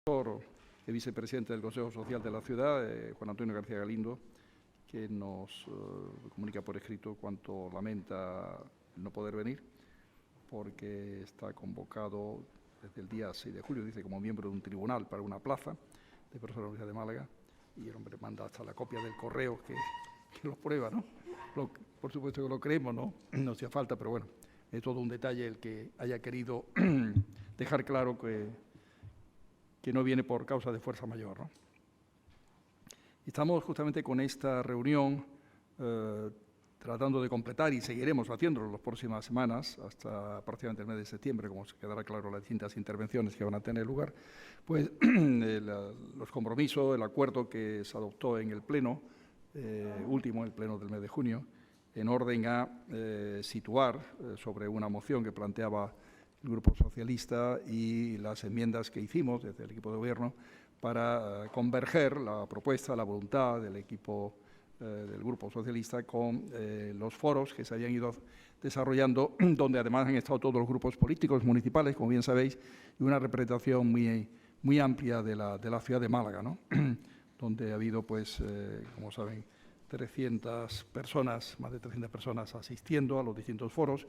el vicepresidente del Consejo Social de la ciudad, Juan Antonio García Galindo, que nos comunica por escrito cuánto lamenta el no poder venir, porque está convocado desde el día 6 de julio, dice, como miembro de un tribunal para una plaza de profesor de la Universidad de Málaga, y el hombre manda hasta la copia del correo que lo prueba, ¿no? Por supuesto que lo creemos, ¿no? No hacía falta, pero bueno, es todo un detalle el que haya querido dejar claro que no viene por causa de fuerza mayor, ¿no? Estamos justamente con esta reunión tratando de completar, y seguiremos haciéndolo en las próximas semanas, hasta prácticamente el mes de septiembre, como se quedará claro las distintas intervenciones que van a tener lugar, pues los compromisos, el acuerdo que se adoptó en el Pleno, último, el Pleno del mes de junio, en orden a situar sobre una moción que planteaba el Grupo Socialista y las enmiendas que hicimos desde el equipo de gobierno para converger la propuesta, la voluntad del equipo del Grupo Socialista con los foros que se habían ido desarrollando, donde además han estado todos los grupos políticos municipales, como bien sabéis, y una representación muy amplia de la ciudad de Málaga, ¿no? Donde ha habido, pues, como saben, 300 personas, más de 300 personas asistiendo a los distintos foros.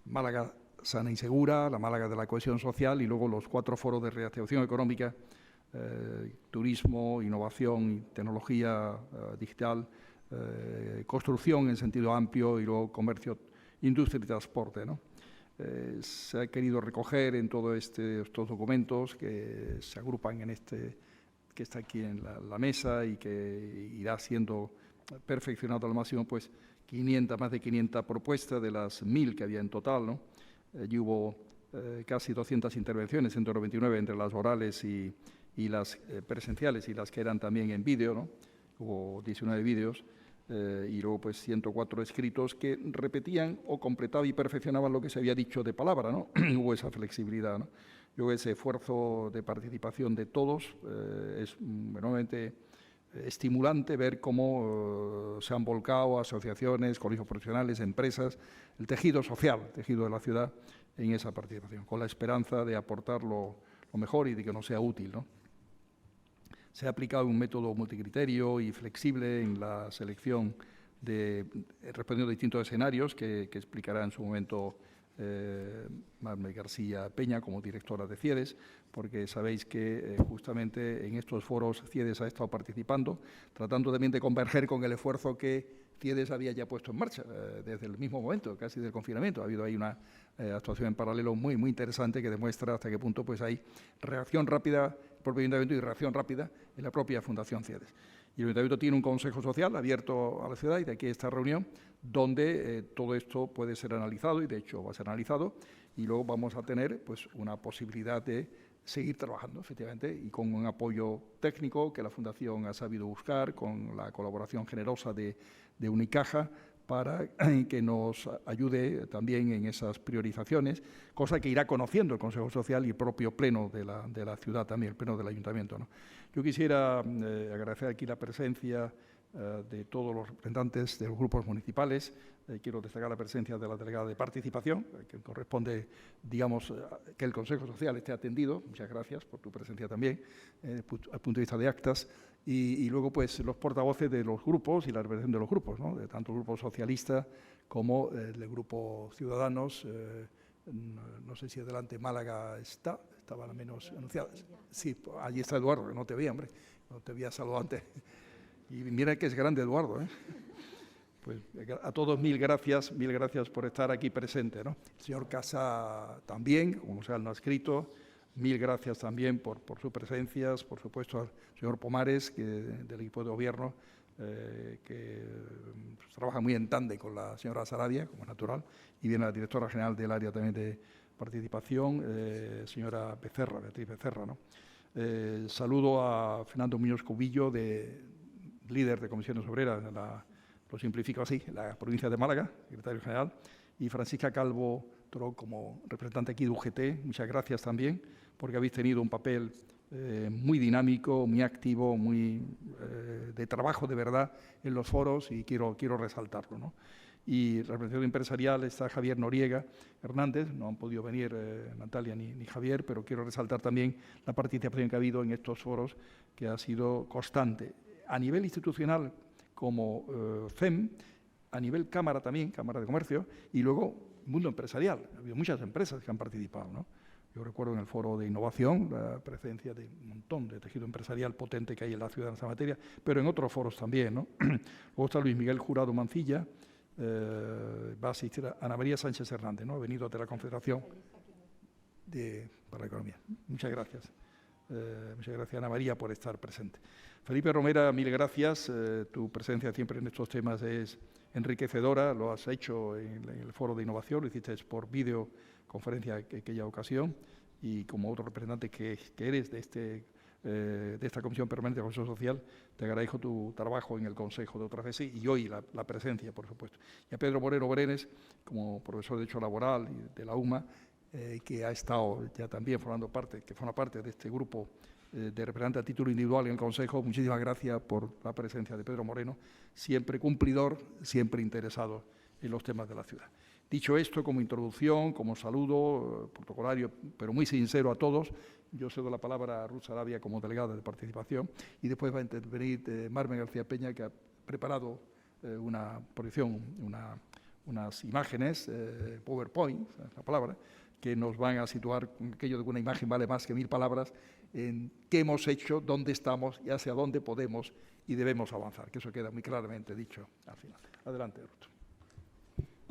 Málaga sana y segura, la Málaga de la cohesión social, y luego los 4 foros de reactivación económica, turismo, innovación, tecnología digital, construcción en sentido amplio, y luego comercio, industria y transporte, ¿no? Se ha querido recoger en todos estos documentos que se agrupan en que está aquí en la mesa y que irá siendo perfeccionado al máximo, pues más de 500 propuestas de las 1000 que había en total, ¿no? Allí hubo casi 200 intervenciones, 199 entre las orales y las presenciales, y las que eran también en vídeo, ¿no? Hubo 19 vídeos y luego pues 104 escritos que repetían o completaban y perfeccionaban lo que se había dicho de palabra, ¿no? Hubo esa flexibilidad, ¿no? Luego ese esfuerzo de participación de todos es enormemente estimulante ver cómo se han volcado asociaciones, colegios profesionales, empresas, el tejido social, el tejido de la ciudad en esa participación, con la esperanza de aportar lo mejor y de que nos sea útil, ¿no? Se ha aplicado un método multicriterio y flexible en la selección respondiendo a distintos escenarios que explicará en su momento Marme García Peña como directora de CIEDES, porque sabéis que justamente en estos foros CIEDES ha estado participando, tratando también de converger con el esfuerzo que CIEDES había ya puesto en marcha desde el mismo momento, casi del confinamiento. Ha habido ahí una actuación en paralelo muy interesante que demuestra hasta qué punto pues hay reacción rápida, el propio ayuntamiento, y reacción rápida en la propia Fundación CIEDES. Y el ayuntamiento tiene un consejo social abierto a la ciudad, y de aquí esta reunión, donde todo esto puede ser analizado, y de hecho va a ser analizado, y luego vamos a tener pues una posibilidad de seguir trabajando, efectivamente, y con un apoyo técnico que la Fundación ha sabido buscar, con la colaboración generosa de Unicaja, para que nos ayude también en esas priorizaciones, cosa que irá conociendo el Consejo Social y el propio Pleno de la ciudad también, el Pleno del Ayuntamiento, ¿no? Yo quisiera agradecer aquí la presencia de todos los representantes de los grupos municipales. Quiero destacar la presencia de la delegada de participación, que corresponde, digamos, que el Consejo Social esté atendido. Muchas gracias por tu presencia también, al punto de vista de actas. Y luego, pues, los portavoces de los grupos y la representación de los grupos, ¿no? De tanto el Grupo Socialista como el Grupo Ciudadanos. No sé si adelante Málaga estaba la menos anunciada. Sí, allí está Eduardo, que no te veía, hombre, no te había saludado antes. Y mira que es grande Eduardo, ¿eh? Pues a todos mil gracias por estar aquí presente, ¿no? El señor Casa también, como sea, no ha escrito. Mil gracias también por sus presencias, por supuesto al señor Pomares, del equipo de gobierno, que trabaja muy en tándem con la señora Saradia, como natural, y viene la directora general del área también de participación, señora Becerra, Beatriz Becerra, ¿no? Saludo a Fernando Muñoz Cubillo, líder de Comisiones Obreras, lo simplifico así, la provincia de Málaga, secretario general, y Francisca Calvo Toro como representante aquí de UGT. Muchas gracias también, porque habéis tenido un papel muy dinámico, muy activo, muy de trabajo de verdad en los foros, y quiero resaltarlo, ¿no? y representación empresarial está Javier Noriega Hernández. No han podido venir Natalia ni Javier, pero quiero resaltar también la participación que ha habido en estos foros, que ha sido constante. A nivel institucional, como FEM, a nivel Cámara también, Cámara de Comercio, y luego mundo empresarial. Ha habido muchas empresas que han participado, ¿no? Yo recuerdo en el foro de innovación la presencia de un montón de tejido empresarial potente que hay en la ciudad en esa materia, pero en otros foros también, ¿no? Luego está Luis Miguel Jurado Mancilla, va a asistir a Ana María Sánchez Hernández, ¿no? Ha venido de la Confederación para la Economía. Muchas gracias. Muchas gracias, Ana María, por estar presente. Felipe Romera, mil gracias. Tu presencia siempre en estos temas es enriquecedora. Lo has hecho en el foro de innovación, lo hiciste por videoconferencia en aquella ocasión, y como otro representante que eres de esta Comisión Permanente de Consejo Social, te agradezco tu trabajo en el Consejo de otras veces y hoy la presencia, por supuesto. Y a Pedro Moreno Brenes, como profesor de Derecho Laboral y de la UMA, que ha estado ya también forma parte de este grupo de representantes a título individual en el Consejo. Muchísimas gracias por la presencia de Pedro Moreno, siempre cumplidor, siempre interesado en los temas de la ciudad. Dicho esto, como introducción, como saludo protocolario, pero muy sincero a todos, yo cedo la palabra a Ruth Sarabia como delegada de participación, y después va a intervenir Marmen García Peña, que ha preparado una proyección, unas imágenes, PowerPoint, la palabra, que nos van a situar aquello de que una imagen vale más que 1000 palabras, en qué hemos hecho, dónde estamos y hacia dónde podemos y debemos avanzar, que eso queda muy claramente dicho al final. Adelante, Ruth.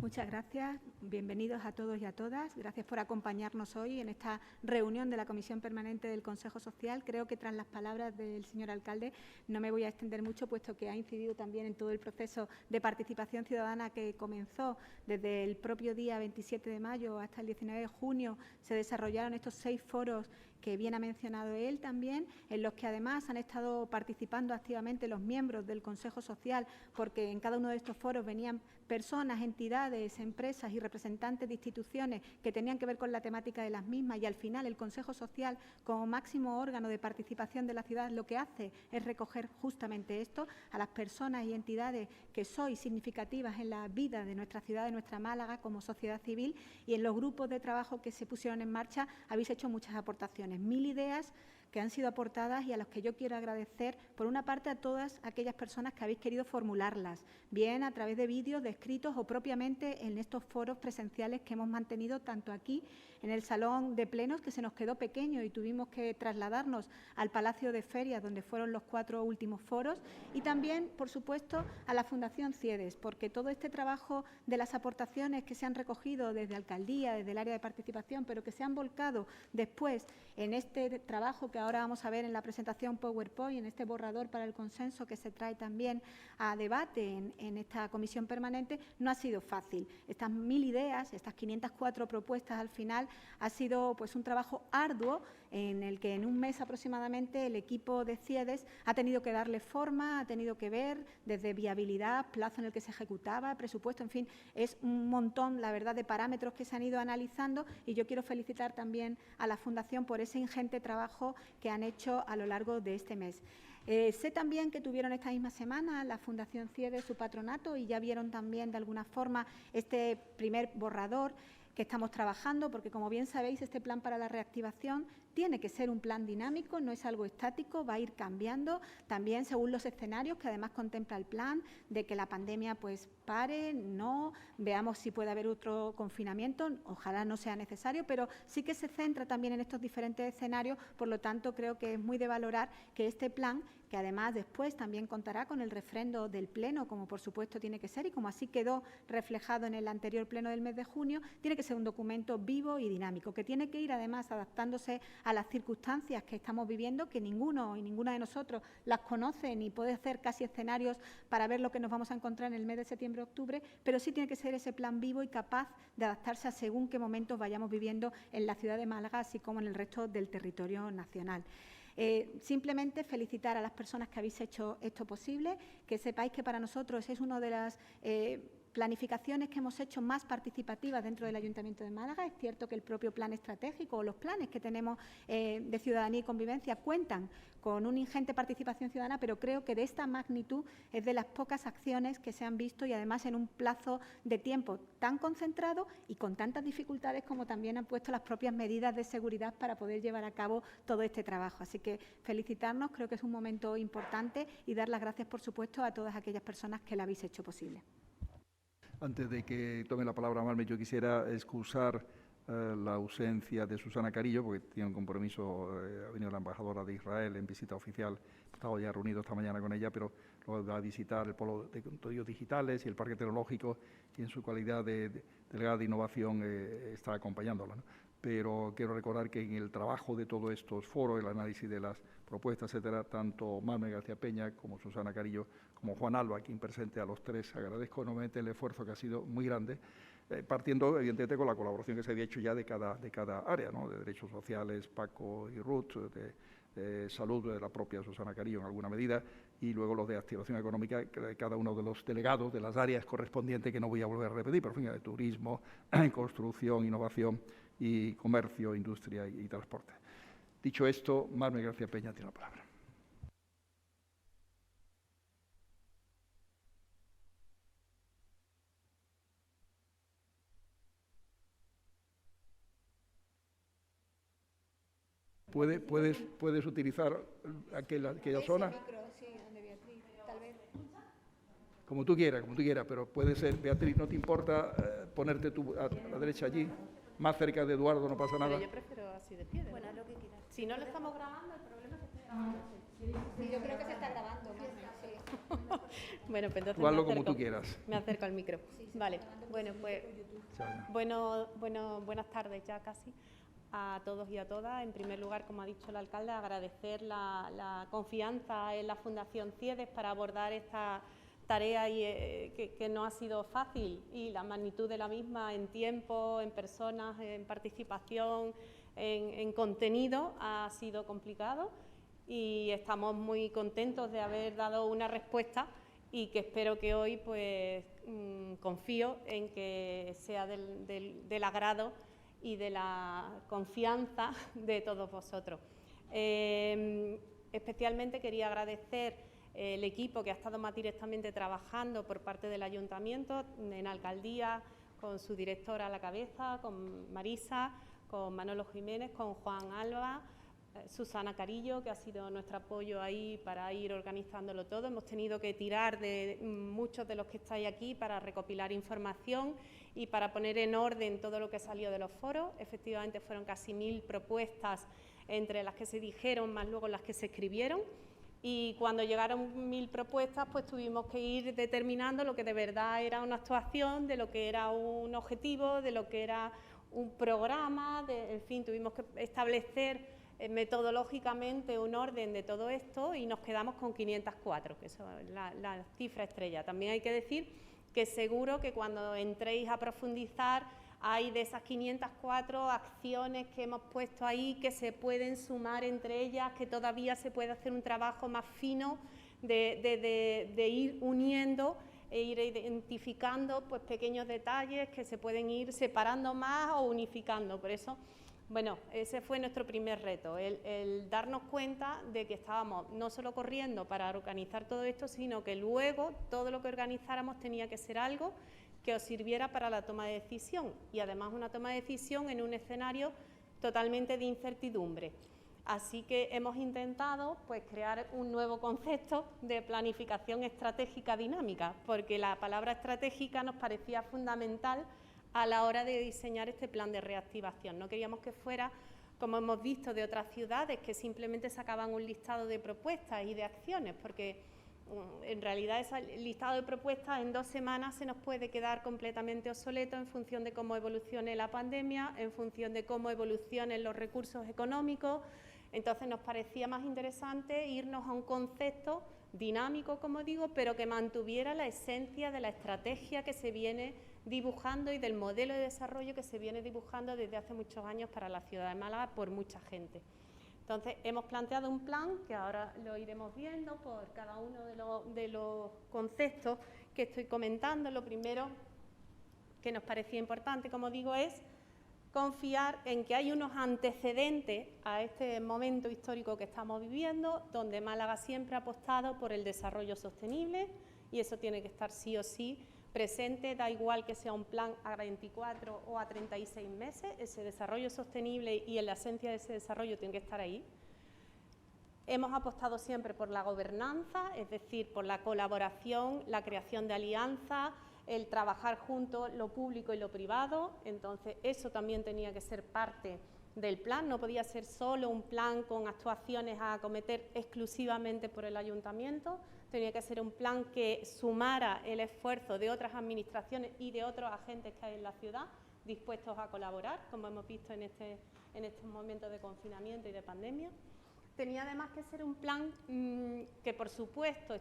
Muchas gracias. Bienvenidos a todos y a todas. Gracias por acompañarnos hoy en esta reunión de la Comisión Permanente del Consejo Social. Creo que tras las palabras del señor alcalde no me voy a extender mucho, puesto que ha incidido también en todo el proceso de participación ciudadana que comenzó desde el propio día 27 de mayo hasta el 19 de junio. Se desarrollaron estos 6 foros que bien ha mencionado él también, en los que además han estado participando activamente los miembros del Consejo Social, porque en cada uno de estos foros venían personas, entidades, empresas y representantes de instituciones que tenían que ver con la temática de las mismas, y al final el Consejo Social, como máximo órgano de participación de la ciudad, lo que hace es recoger justamente esto, a las personas y entidades que sois significativas en la vida de nuestra ciudad, de nuestra Málaga, como sociedad civil, y en los grupos de trabajo que se pusieron en marcha habéis hecho muchas aportaciones. 1000 ideas que han sido aportadas y a los que yo quiero agradecer, por una parte, a todas aquellas personas que habéis querido formularlas, bien a través de vídeos, de escritos o propiamente en estos foros presenciales que hemos mantenido tanto aquí en el Salón de Plenos, que se nos quedó pequeño y tuvimos que trasladarnos al Palacio de Ferias, donde fueron los 4 últimos foros, y también, por supuesto, a la Fundación CIEDES, porque todo este trabajo de las aportaciones que se han recogido desde Alcaldía, desde el área de participación, pero que se han volcado después en este trabajo que ahora vamos a ver en la presentación PowerPoint, en este borrador para el consenso que se trae también a debate en esta comisión permanente, no ha sido fácil. Estas 1000 ideas, estas 504 propuestas al final, ha sido pues un trabajo arduo en el que en un mes aproximadamente el equipo de CIEDES ha tenido que darle forma, ha tenido que ver desde viabilidad, plazo en el que se ejecutaba, presupuesto, en fin, es un montón, la verdad, de parámetros que se han ido analizando, y yo quiero felicitar también a la Fundación por ese ingente trabajo que han hecho a lo largo de este mes. Sé también que tuvieron esta misma semana la Fundación CIEDES su patronato y ya vieron también de alguna forma este primer borrador que estamos trabajando, porque como bien sabéis, este plan para la reactivación tiene que ser un plan dinámico, no es algo estático, va a ir cambiando también según los escenarios que además contempla el plan, de que la pandemia pues pare, no, veamos si puede haber otro confinamiento, ojalá no sea necesario, pero sí que se centra también en estos diferentes escenarios, por lo tanto creo que es muy de valorar que este plan, que además después también contará con el refrendo del Pleno, como por supuesto tiene que ser, y como así quedó reflejado en el anterior Pleno del mes de junio, tiene que ser un documento vivo y dinámico, que tiene que ir además adaptándose a las circunstancias que estamos viviendo, que ninguno y ninguna de nosotros las conoce ni puede hacer casi escenarios para ver lo que nos vamos a encontrar en el mes de septiembre-octubre, pero sí tiene que ser ese plan vivo y capaz de adaptarse a según qué momentos vayamos viviendo en la ciudad de Málaga, así como en el resto del territorio nacional. Simplemente felicitar a las personas que habéis hecho esto posible, que sepáis que para nosotros es uno de las planificaciones que hemos hecho más participativas dentro del Ayuntamiento de Málaga. Es cierto que el propio plan estratégico o los planes que tenemos de ciudadanía y convivencia cuentan con una ingente participación ciudadana, pero creo que de esta magnitud es de las pocas acciones que se han visto y además en un plazo de tiempo tan concentrado y con tantas dificultades como también han puesto las propias medidas de seguridad para poder llevar a cabo todo este trabajo. Así que felicitarnos, creo que es un momento importante y dar las gracias, por supuesto, a todas aquellas personas que lo habéis hecho posible. Antes de que tome la palabra Marme, yo quisiera excusar la ausencia de Susana Carillo, porque tiene un compromiso, ha venido la embajadora de Israel en visita oficial, he estado ya reunido esta mañana con ella, pero luego va a visitar el Polo de Contenidos Digitales y el Parque Tecnológico, y en su calidad de delegada de innovación está acompañándola, ¿no? Pero quiero recordar que en el trabajo de todos estos foros, el análisis de las propuestas, etcétera, tanto Marme García Peña como Susana Carillo, como Juan Alba, quien presente a los tres, agradezco enormemente el esfuerzo que ha sido muy grande, partiendo evidentemente con la colaboración que se había hecho ya de cada área, ¿no? De derechos sociales, Paco y Ruth, de salud de la propia Susana Carillo en alguna medida, y luego los de activación económica, cada uno de los delegados de las áreas correspondientes, que no voy a volver a repetir, pero en fin, de turismo, construcción, innovación y comercio, industria y transporte. Dicho esto, Marme García Peña tiene la palabra. ¿Puedes utilizar aquella zona? Como tú quieras, pero puede ser, Beatriz, ¿no te importa ponerte tú a la derecha allí, más cerca de Eduardo, no pasa nada? Pero yo prefiero así de pie. Bueno, lo que quieras. Si no lo estamos grabando, el problema es que esté grabando. Sí, yo creo que se está grabando. Sí. Bueno, pues entonces tú hazlo como tú quieras. Me acerco al micro. Vale, bueno, pues buenas tardes ya casi a todos y a todas. En primer lugar, como ha dicho el alcalde, agradecer la confianza en la Fundación CIEDES para abordar esta tarea que no ha sido fácil, y la magnitud de la misma en tiempo, en personas, en participación, en contenido ha sido complicado, y estamos muy contentos de haber dado una respuesta y que espero que hoy, pues confío en que sea del agrado y de la confianza de todos vosotros. Especialmente quería agradecer el equipo que ha estado más directamente trabajando por parte del Ayuntamiento, en Alcaldía, con su directora a la cabeza, con Marisa, con Manolo Jiménez, con Juan Alba, Susana Carillo, que ha sido nuestro apoyo ahí para ir organizándolo todo. Hemos tenido que tirar de muchos de los que estáis aquí para recopilar información y para poner en orden todo lo que salió de los foros. Efectivamente fueron casi 1000 propuestas, entre las que se dijeron más luego las que se escribieron. Y cuando llegaron 1000 propuestas, pues tuvimos que ir determinando lo que de verdad era una actuación, de lo que era un objetivo, de lo que era un programa, en fin, tuvimos que establecer metodológicamente un orden de todo esto, y nos quedamos con 504, que es la cifra estrella. También hay que decir que seguro que cuando entréis a profundizar, hay de esas 504 acciones que hemos puesto ahí que se pueden sumar entre ellas, que todavía se puede hacer un trabajo más fino de ir uniendo e ir identificando, pues, pequeños detalles que se pueden ir separando más o unificando. Por eso, bueno, ese fue nuestro primer reto, el darnos cuenta de que estábamos no solo corriendo para organizar todo esto, sino que luego todo lo que organizáramos tenía que ser algo que os sirviera para la toma de decisión, y además una toma de decisión en un escenario totalmente de incertidumbre. Así que hemos intentado, pues, crear un nuevo concepto de planificación estratégica dinámica, porque la palabra estratégica nos parecía fundamental a la hora de diseñar este plan de reactivación. No queríamos que fuera, como hemos visto de otras ciudades, que simplemente sacaban un listado de propuestas y de acciones, porque en realidad ese listado de propuestas en 2 semanas se nos puede quedar completamente obsoleto en función de cómo evolucione la pandemia, en función de cómo evolucionen los recursos económicos. Entonces nos parecía más interesante irnos a un concepto dinámico, como digo, pero que mantuviera la esencia de la estrategia que se viene dibujando y del modelo de desarrollo que se viene dibujando desde hace muchos años para la ciudad de Málaga por mucha gente. Entonces, hemos planteado un plan que ahora lo iremos viendo por cada uno de los conceptos que estoy comentando, lo primero que nos parecía importante, como digo, es confiar en que hay unos antecedentes a este momento histórico que estamos viviendo, donde Málaga siempre ha apostado por el desarrollo sostenible y eso tiene que estar sí o sí presente, da igual que sea un plan a 24 o a 36 meses, ese desarrollo sostenible y en la esencia de ese desarrollo tiene que estar ahí. Hemos apostado siempre por la gobernanza, es decir, por la colaboración, la creación de alianzas, el trabajar juntos lo público y lo privado, entonces eso también tenía que ser parte del plan, no podía ser solo un plan con actuaciones a acometer exclusivamente por el ayuntamiento, tenía que ser un plan que sumara el esfuerzo de otras administraciones y de otros agentes que hay en la ciudad dispuestos a colaborar, como hemos visto en estos momentos de confinamiento y de pandemia. Tenía además que ser un plan que, por supuesto,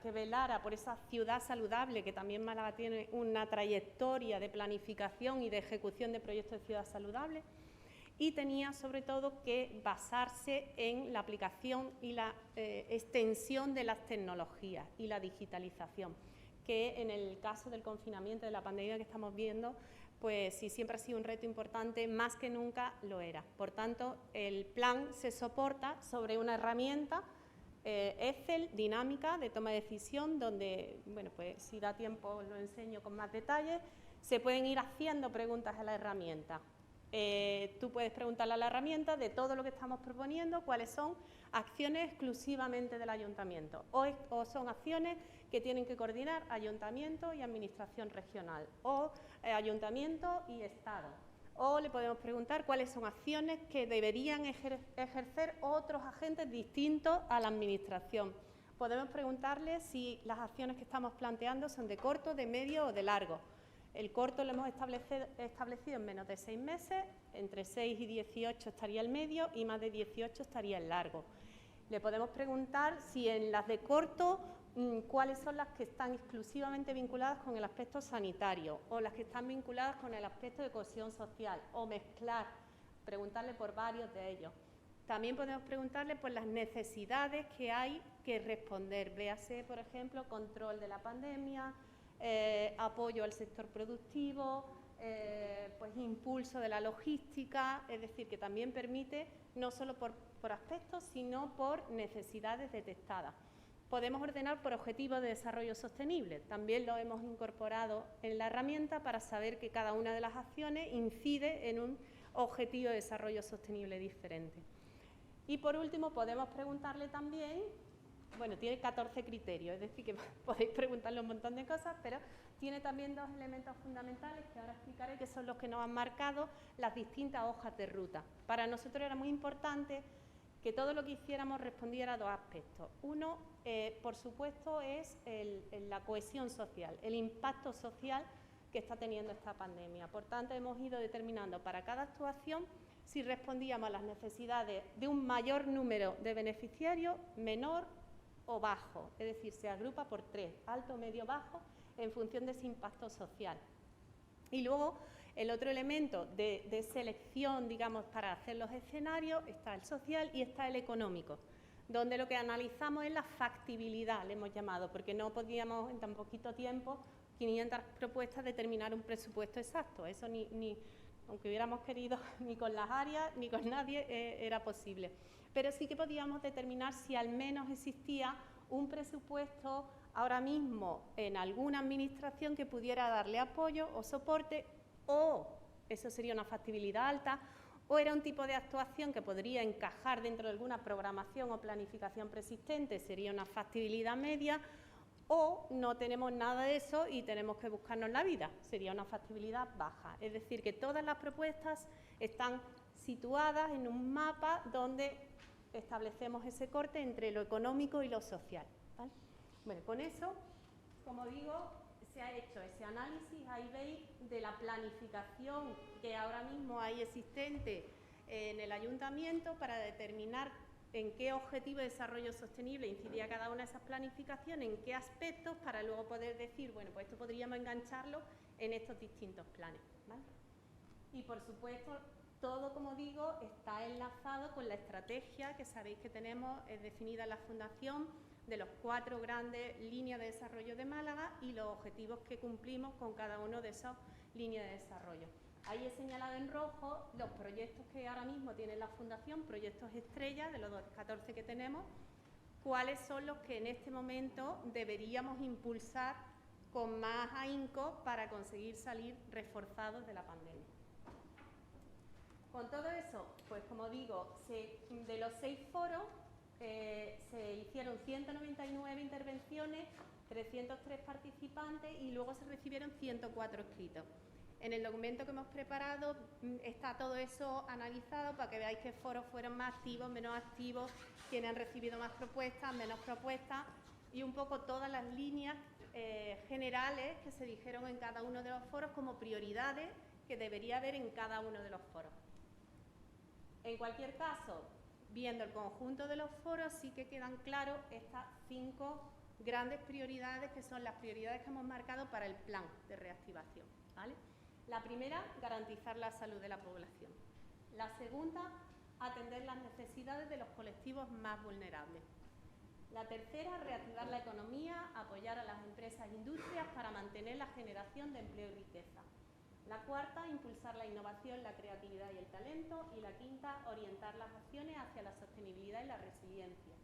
que velara por esa ciudad saludable, que también Málaga tiene una trayectoria de planificación y de ejecución de proyectos de ciudad saludable, y tenía sobre todo que basarse en la aplicación y la extensión de las tecnologías y la digitalización, que en el caso del confinamiento, de la pandemia que estamos viendo, pues si siempre ha sido un reto importante, más que nunca lo era. Por tanto, el plan se soporta sobre una herramienta Excel dinámica de toma de decisión, donde, bueno, pues si da tiempo lo enseño con más detalles, se pueden ir haciendo preguntas a la herramienta. Tú puedes preguntarle a la herramienta de todo lo que estamos proponiendo, cuáles son acciones exclusivamente del ayuntamiento o son acciones que tienen que coordinar ayuntamiento y administración regional o ayuntamiento y Estado. O le podemos preguntar cuáles son acciones que deberían ejercer otros agentes distintos a la administración. Podemos preguntarle si las acciones que estamos planteando son de corto, de medio o de largo. El corto lo hemos establecido en menos de 6 meses, entre 6 y 18 estaría el medio y más de 18 estaría el largo. Le podemos preguntar si en las de corto, cuáles son las que están exclusivamente vinculadas con el aspecto sanitario o las que están vinculadas con el aspecto de cohesión social o mezclar, preguntarle por varios de ellos. También podemos preguntarle por las necesidades que hay que responder, véase, por ejemplo, control de la pandemia, apoyo al sector productivo, pues impulso de la logística, es decir, que también permite no solo por aspectos, sino por necesidades detectadas. Podemos ordenar por objetivos de desarrollo sostenible, también lo hemos incorporado en la herramienta para saber que cada una de las acciones incide en un objetivo de desarrollo sostenible diferente. Y por último podemos preguntarle también, bueno, tiene 14 criterios, es decir, que podéis preguntarle un montón de cosas, pero tiene también 2 elementos fundamentales que ahora explicaré, que son los que nos han marcado las distintas hojas de ruta. Para nosotros era muy importante que todo lo que hiciéramos respondiera a 2 aspectos. Uno, por supuesto, es la cohesión social, el impacto social que está teniendo esta pandemia. Por tanto, hemos ido determinando para cada actuación si respondíamos a las necesidades de un mayor número de beneficiarios, menor o bajo, es decir, se agrupa por 3, alto, medio, bajo, en función de ese impacto social. Y luego, el otro elemento de selección, digamos, para hacer los escenarios, está el social y está el económico, donde lo que analizamos es la factibilidad, le hemos llamado, porque no podíamos en tan poquito tiempo, 500 propuestas, determinar un presupuesto exacto. Eso aunque hubiéramos querido, ni con las áreas, ni con nadie era posible. Pero sí que podíamos determinar si al menos existía un presupuesto ahora mismo en alguna administración que pudiera darle apoyo o soporte, o eso sería una factibilidad alta, o era un tipo de actuación que podría encajar dentro de alguna programación o planificación preexistente, sería una factibilidad media, o no tenemos nada de eso y tenemos que buscarnos la vida, sería una factibilidad baja. Es decir, que todas las propuestas están situadas en un mapa donde establecemos ese corte entre lo económico y lo social, ¿vale? Bueno, con eso, como digo, se ha hecho ese análisis, ahí veis, de la planificación que ahora mismo hay existente en el ayuntamiento para determinar en qué objetivo de desarrollo sostenible incidía cada una de esas planificaciones, en qué aspectos, para luego poder decir, bueno, pues esto podríamos engancharlo en estos distintos planes, ¿vale? Y por supuesto, todo, como digo, está enlazado con la estrategia que sabéis que tenemos definida en la Fundación de las 4 grandes líneas de desarrollo de Málaga y los objetivos que cumplimos con cada uno de esas líneas de desarrollo. Ahí he señalado en rojo los proyectos que ahora mismo tiene la Fundación, proyectos estrella de los 14 que tenemos, cuáles son los que en este momento deberíamos impulsar con más ahínco para conseguir salir reforzados de la pandemia. Con todo eso, pues como digo, de los 6 foros se hicieron 199 intervenciones, 303 participantes y luego se recibieron 104 escritos. En el documento que hemos preparado está todo eso analizado para que veáis qué foros fueron más activos, menos activos, quiénes han recibido más propuestas, menos propuestas y un poco todas las líneas generales que se dijeron en cada uno de los foros como prioridades que debería haber en cada uno de los foros. En cualquier caso, viendo el conjunto de los foros, sí que quedan claros estas 5 grandes prioridades que son las prioridades que hemos marcado para el plan de reactivación, ¿vale? La primera, garantizar la salud de la población. La segunda, atender las necesidades de los colectivos más vulnerables. La tercera, reactivar la economía, apoyar a las empresas e industrias para mantener la generación de empleo y riqueza. La cuarta, impulsar la innovación, la creatividad y el talento. Y la quinta, orientar las acciones hacia la sostenibilidad y la resiliencia.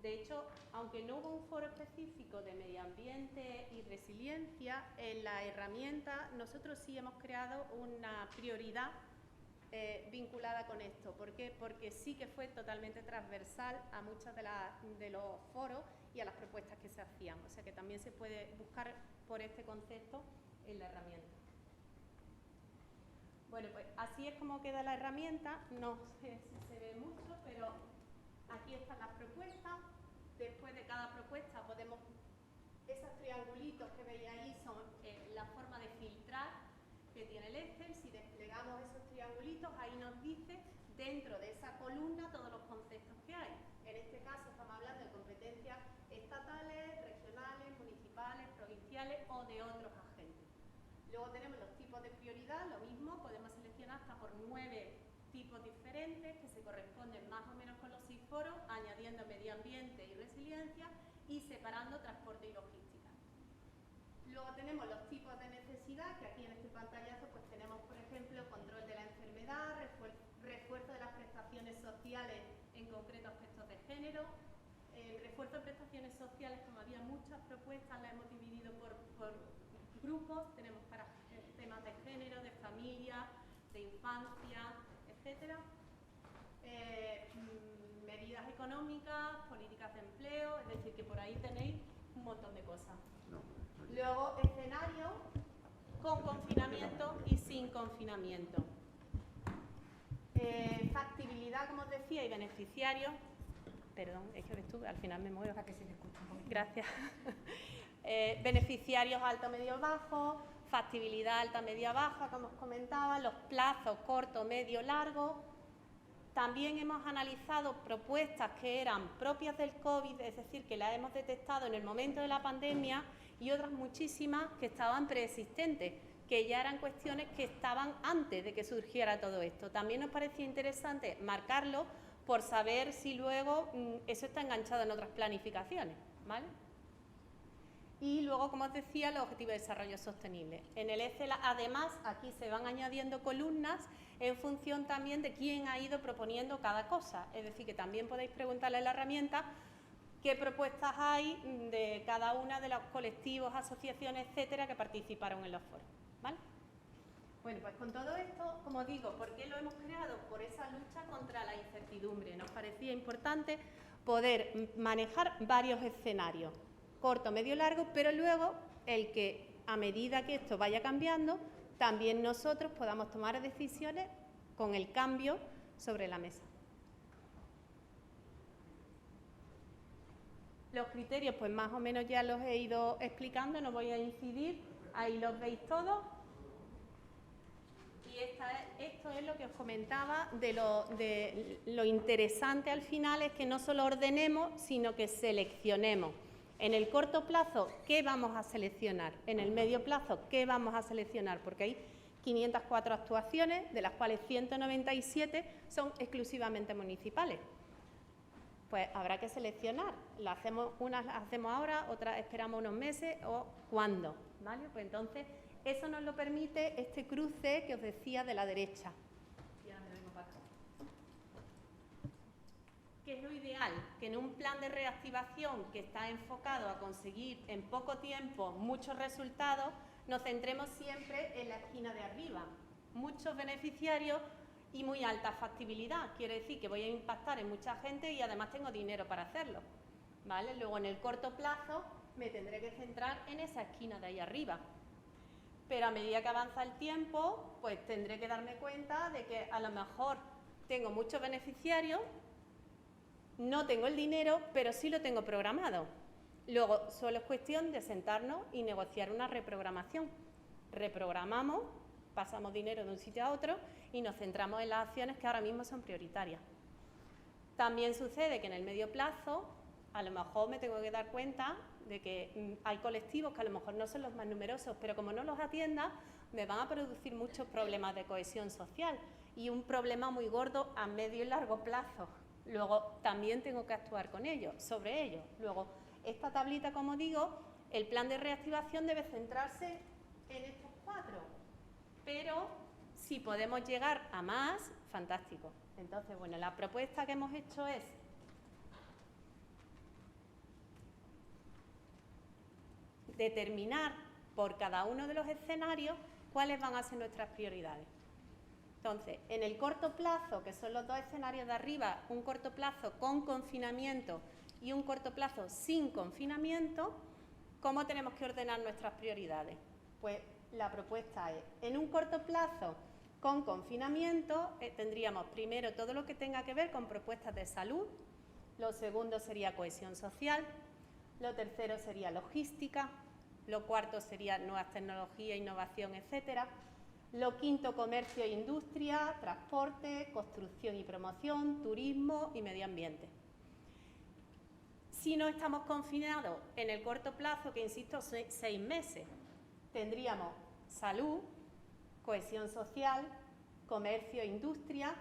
De hecho, aunque no hubo un foro específico de medio ambiente y resiliencia, en la herramienta nosotros sí hemos creado una prioridad vinculada con esto. ¿Por qué? Porque sí que fue totalmente transversal a muchos de los foros y a las propuestas que se hacían. O sea que también se puede buscar por este concepto en la herramienta. Bueno, pues así es como queda la herramienta. No sé si se ve mucho, pero aquí están las propuestas. Después de cada propuesta podemos... Esos triangulitos que veis ahí son la forma de filtrar que tiene el Excel. Si desplegamos esos triangulitos, ahí nos dice dentro de esa columna todos los conceptos que hay. En este caso estamos hablando de competencias estatales, regionales, municipales, provinciales o de otros agentes. Luego tenemos los tipos de prioridad, lo mismo, podemos seleccionar hasta por 9 tipos diferentes que se corresponden más o menos con los 6 foros, añadiendo medio ambiente y resiliencia y separando transporte y logística. Luego tenemos los tipos de necesidad, que aquí en este pantallazo pues tenemos, por ejemplo, control de la enfermedad, refuerzo de las prestaciones sociales, en concreto aspectos de género. El refuerzo de prestaciones sociales, como había muchas propuestas, las hemos dividido por grupos. Tenemos para temas de género, de familia, de infancia, etcétera. Medidas económicas, políticas de empleo, es decir, que por ahí tenéis un montón de cosas. Luego, escenario con confinamiento y sin confinamiento. Factibilidad, como os decía, y beneficiarios. Perdón, es que ves tú, al final me muevo. Que se te escucha un poquito. Gracias. Beneficiarios alto, medio, bajo. Factibilidad alta, media, baja, como os comentaba. Los plazos corto, medio, largo. También hemos analizado propuestas que eran propias del COVID, es decir, que las hemos detectado en el momento de la pandemia, y otras muchísimas que estaban preexistentes, que ya eran cuestiones que estaban antes de que surgiera todo esto. También nos parecía interesante marcarlo por saber si luego eso está enganchado en otras planificaciones, ¿vale? Y luego, como os decía, los objetivos de desarrollo sostenible. En el Excel, además, aquí se van añadiendo columnas en función también de quién ha ido proponiendo cada cosa. Es decir, que también podéis preguntarle a la herramienta qué propuestas hay de cada una de los colectivos, asociaciones, etcétera, que participaron en los foros, ¿vale? Bueno, pues con todo esto, como digo, ¿por qué lo hemos creado? Por esa lucha contra la incertidumbre. Nos parecía importante poder manejar varios escenarios, corto, medio, largo, pero luego el que a medida que esto vaya cambiando, también nosotros podamos tomar decisiones con el cambio sobre la mesa. Los criterios, pues más o menos ya los he ido explicando, no voy a incidir, ahí los veis todos. Y esto es lo que os comentaba de lo interesante al final, es que no solo ordenemos, sino que seleccionemos. En el corto plazo, ¿qué vamos a seleccionar? En el medio plazo, ¿qué vamos a seleccionar? Porque hay 504 actuaciones, de las cuales 197 son exclusivamente municipales. Pues habrá que seleccionar, unas las hacemos ahora, otras esperamos unos meses o cuándo, ¿vale? Pues entonces eso nos lo permite este cruce que os decía de la derecha. Ya me vengo para acá. ¿Qué es lo ideal? Que en un plan de reactivación que está enfocado a conseguir en poco tiempo muchos resultados, nos centremos siempre en la esquina de arriba. Muchos beneficiarios y muy alta factibilidad, quiere decir que voy a impactar en mucha gente y además tengo dinero para hacerlo, ¿vale? Luego en el corto plazo me tendré que centrar en esa esquina de ahí arriba, pero a medida que avanza el tiempo, pues tendré que darme cuenta de que a lo mejor tengo muchos beneficiarios, no tengo el dinero, pero sí lo tengo programado. Luego solo es cuestión de sentarnos y negociar una reprogramación. Reprogramamos, pasamos dinero de un sitio a otro y nos centramos en las acciones que ahora mismo son prioritarias. También sucede que en el medio plazo, a lo mejor me tengo que dar cuenta de que hay colectivos que a lo mejor no son los más numerosos, pero como no los atienda, me van a producir muchos problemas de cohesión social y un problema muy gordo a medio y largo plazo. Luego también tengo que actuar con ellos, sobre ellos. Luego, esta tablita, como digo, el plan de reactivación debe centrarse en estos 4, pero si podemos llegar a más, fantástico. Entonces, bueno, la propuesta que hemos hecho es determinar por cada uno de los escenarios cuáles van a ser nuestras prioridades. Entonces, en el corto plazo, que son los 2 escenarios de arriba, un corto plazo con confinamiento y un corto plazo sin confinamiento, ¿cómo tenemos que ordenar nuestras prioridades? Pues la propuesta es, en un corto plazo con confinamiento, tendríamos primero todo lo que tenga que ver con propuestas de salud, lo segundo sería cohesión social, lo tercero sería logística, lo cuarto sería nuevas tecnologías, innovación, etcétera. Lo quinto, comercio e industria, transporte, construcción y promoción, turismo y medio ambiente. Si no estamos confinados en el corto plazo, que insisto, 6 meses, tendríamos salud, cohesión social, comercio e industria,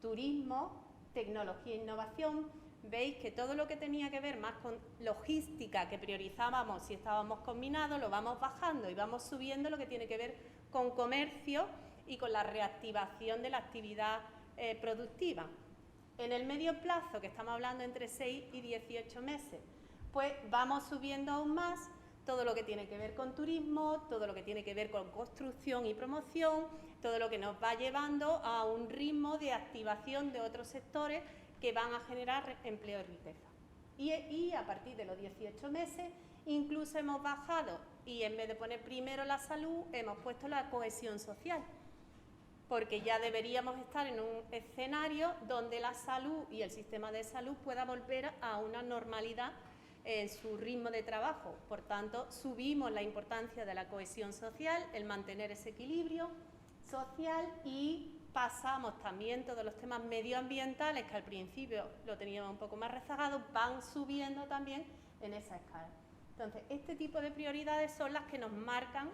turismo, tecnología e innovación. Veis que todo lo que tenía que ver más con logística, que priorizábamos si estábamos combinados, lo vamos bajando y vamos subiendo lo que tiene que ver con comercio y con la reactivación de la actividad productiva. En el medio plazo, que estamos hablando entre 6 y 18 meses, pues vamos subiendo aún más todo lo que tiene que ver con turismo, todo lo que tiene que ver con construcción y promoción, todo lo que nos va llevando a un ritmo de activación de otros sectores que van a generar empleo y riqueza. Y a partir de los 18 meses, incluso hemos bajado y en vez de poner primero la salud, hemos puesto la cohesión social, porque ya deberíamos estar en un escenario donde la salud y el sistema de salud pueda volver a una normalidad en su ritmo de trabajo. Por tanto, subimos la importancia de la cohesión social, el mantener ese equilibrio social, y pasamos también todos los temas medioambientales, que al principio lo teníamos un poco más rezagado, van subiendo también en esa escala. Entonces, este tipo de prioridades son las que nos marcan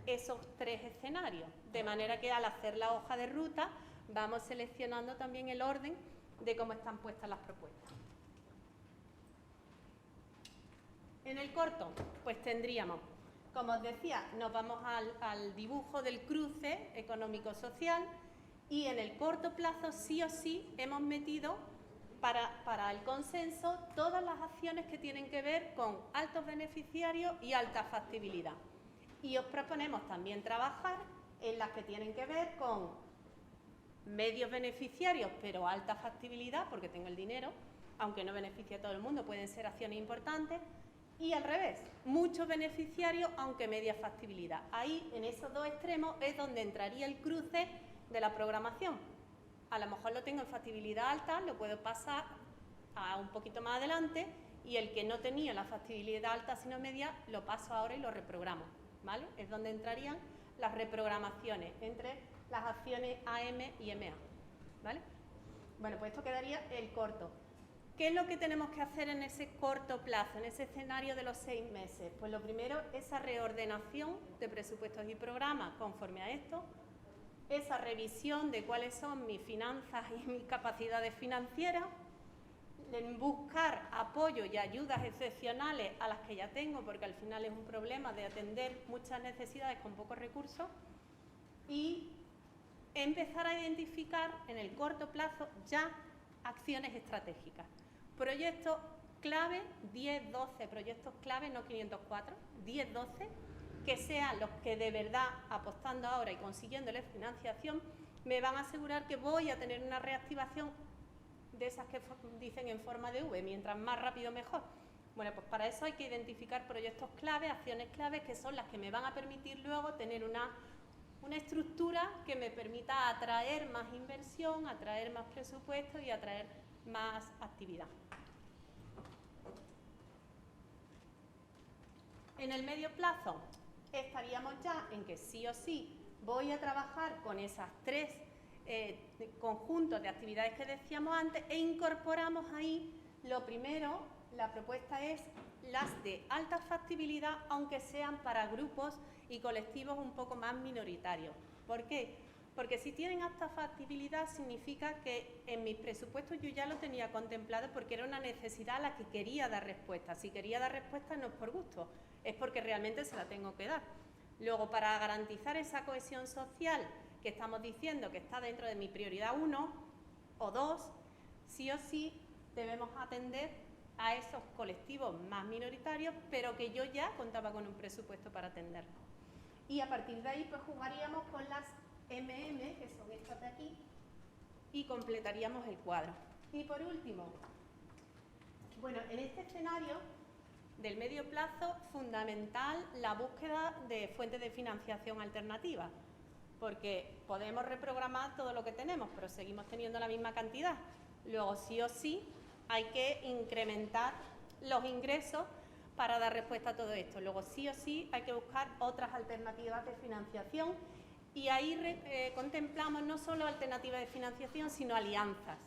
esos 3 escenarios, de manera que al hacer la hoja de ruta vamos seleccionando también el orden de cómo están puestas las propuestas. En el corto, pues tendríamos, como os decía, nos vamos al dibujo del cruce económico-social, y en el corto plazo sí o sí hemos metido para el consenso todas las acciones que tienen que ver con altos beneficiarios y alta factibilidad. Y os proponemos también trabajar en las que tienen que ver con medios beneficiarios pero alta factibilidad, porque tengo el dinero, aunque no beneficie a todo el mundo, pueden ser acciones importantes, y al revés, muchos beneficiarios aunque media factibilidad. Ahí, en esos 2 extremos, es donde entraría el cruce de la programación. A lo mejor lo tengo en factibilidad alta, lo puedo pasar a un poquito más adelante, y el que no tenía la factibilidad alta sino media, lo paso ahora y lo reprogramo, ¿vale? Es donde entrarían las reprogramaciones entre las acciones AM y MA, ¿vale? Bueno, pues esto quedaría el corto. ¿Qué es lo que tenemos que hacer en ese corto plazo, en ese escenario de los 6 meses? Pues lo primero, esa reordenación de presupuestos y programas conforme a esto, esa revisión de cuáles son mis finanzas y mis capacidades financieras, en buscar apoyo y ayudas excepcionales a las que ya tengo, porque al final es un problema de atender muchas necesidades con pocos recursos, y empezar a identificar en el corto plazo ya acciones estratégicas. Proyectos clave, 10, 12 proyectos clave, no 504, 10, 12, que sean los que de verdad, apostando ahora y consiguiéndoles financiación, me van a asegurar que voy a tener una reactivación de esas que dicen en forma de V, mientras más rápido mejor. Bueno, pues para eso hay que identificar proyectos clave, acciones clave, que son las que me van a permitir luego tener una estructura que me permita atraer más inversión, atraer más presupuesto y atraer más actividad. En el medio plazo estaríamos ya en que sí o sí voy a trabajar con esas tres conjuntos de actividades que decíamos antes e incorporamos ahí, lo primero, la propuesta es las de alta factibilidad, aunque sean para grupos y colectivos un poco más minoritarios. ¿Por qué? Porque si tienen alta factibilidad significa que en mis presupuestos yo ya lo tenía contemplado porque era una necesidad a la que quería dar respuesta. Si quería dar respuesta no es por gusto, es porque realmente se la tengo que dar. Luego, para garantizar esa cohesión social que estamos diciendo que está dentro de mi prioridad 1 o 2, sí o sí debemos atender a esos colectivos más minoritarios, pero que yo ya contaba con un presupuesto para atenderlos. Y a partir de ahí pues jugaríamos con las MM, que son estas de aquí, y completaríamos el cuadro. Y por último, bueno, en este escenario del medio plazo, fundamental la búsqueda de fuentes de financiación alternativas, porque podemos reprogramar todo lo que tenemos, pero seguimos teniendo la misma cantidad. Luego, sí o sí, hay que incrementar los ingresos para dar respuesta a todo esto. Luego, sí o sí, hay que buscar otras alternativas de financiación y ahí contemplamos no solo alternativas de financiación, sino alianzas.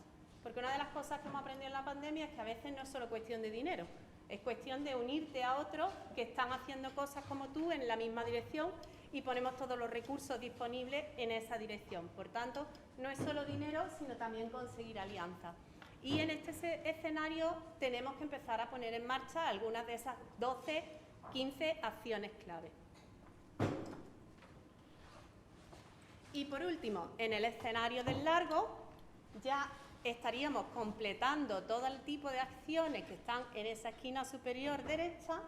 Porque una de las cosas que hemos aprendido en la pandemia es que a veces no es solo cuestión de dinero, es cuestión de unirte a otros que están haciendo cosas como tú en la misma dirección y ponemos todos los recursos disponibles en esa dirección. Por tanto, no es solo dinero, sino también conseguir alianzas. Y en este escenario tenemos que empezar a poner en marcha algunas de esas 12, 15 acciones clave. Y por último, en el escenario del largo, ya estaríamos completando todo el tipo de acciones que están en esa esquina superior derecha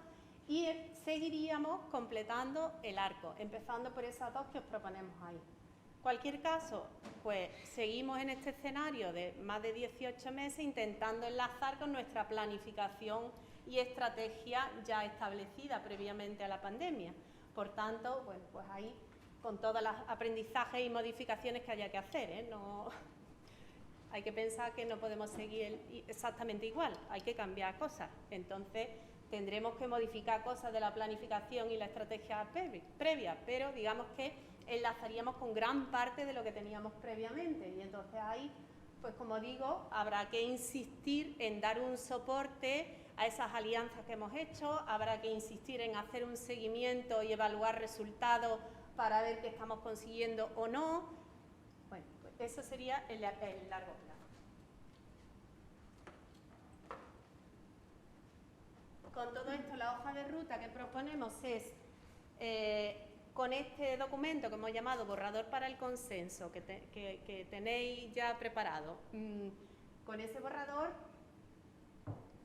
y seguiríamos completando el arco, empezando por esas dos que os proponemos ahí. En cualquier caso, pues seguimos en este escenario de más de 18 meses intentando enlazar con nuestra planificación y estrategia ya establecida previamente a la pandemia. Por tanto, bueno, pues ahí con todos los aprendizajes y modificaciones que haya que hacer, No, hay que pensar que no podemos seguir exactamente igual, hay que cambiar cosas. Entonces, tendremos que modificar cosas de la planificación y la estrategia previa, pero digamos que enlazaríamos con gran parte de lo que teníamos previamente. Y entonces ahí, pues como digo, habrá que insistir en dar un soporte a esas alianzas que hemos hecho, habrá que insistir en hacer un seguimiento y evaluar resultados para ver qué estamos consiguiendo o no. Bueno, pues eso sería el largo plazo. Con todo esto, la hoja de ruta que proponemos es, con este documento que hemos llamado Borrador para el Consenso, que tenéis ya preparado, con ese borrador,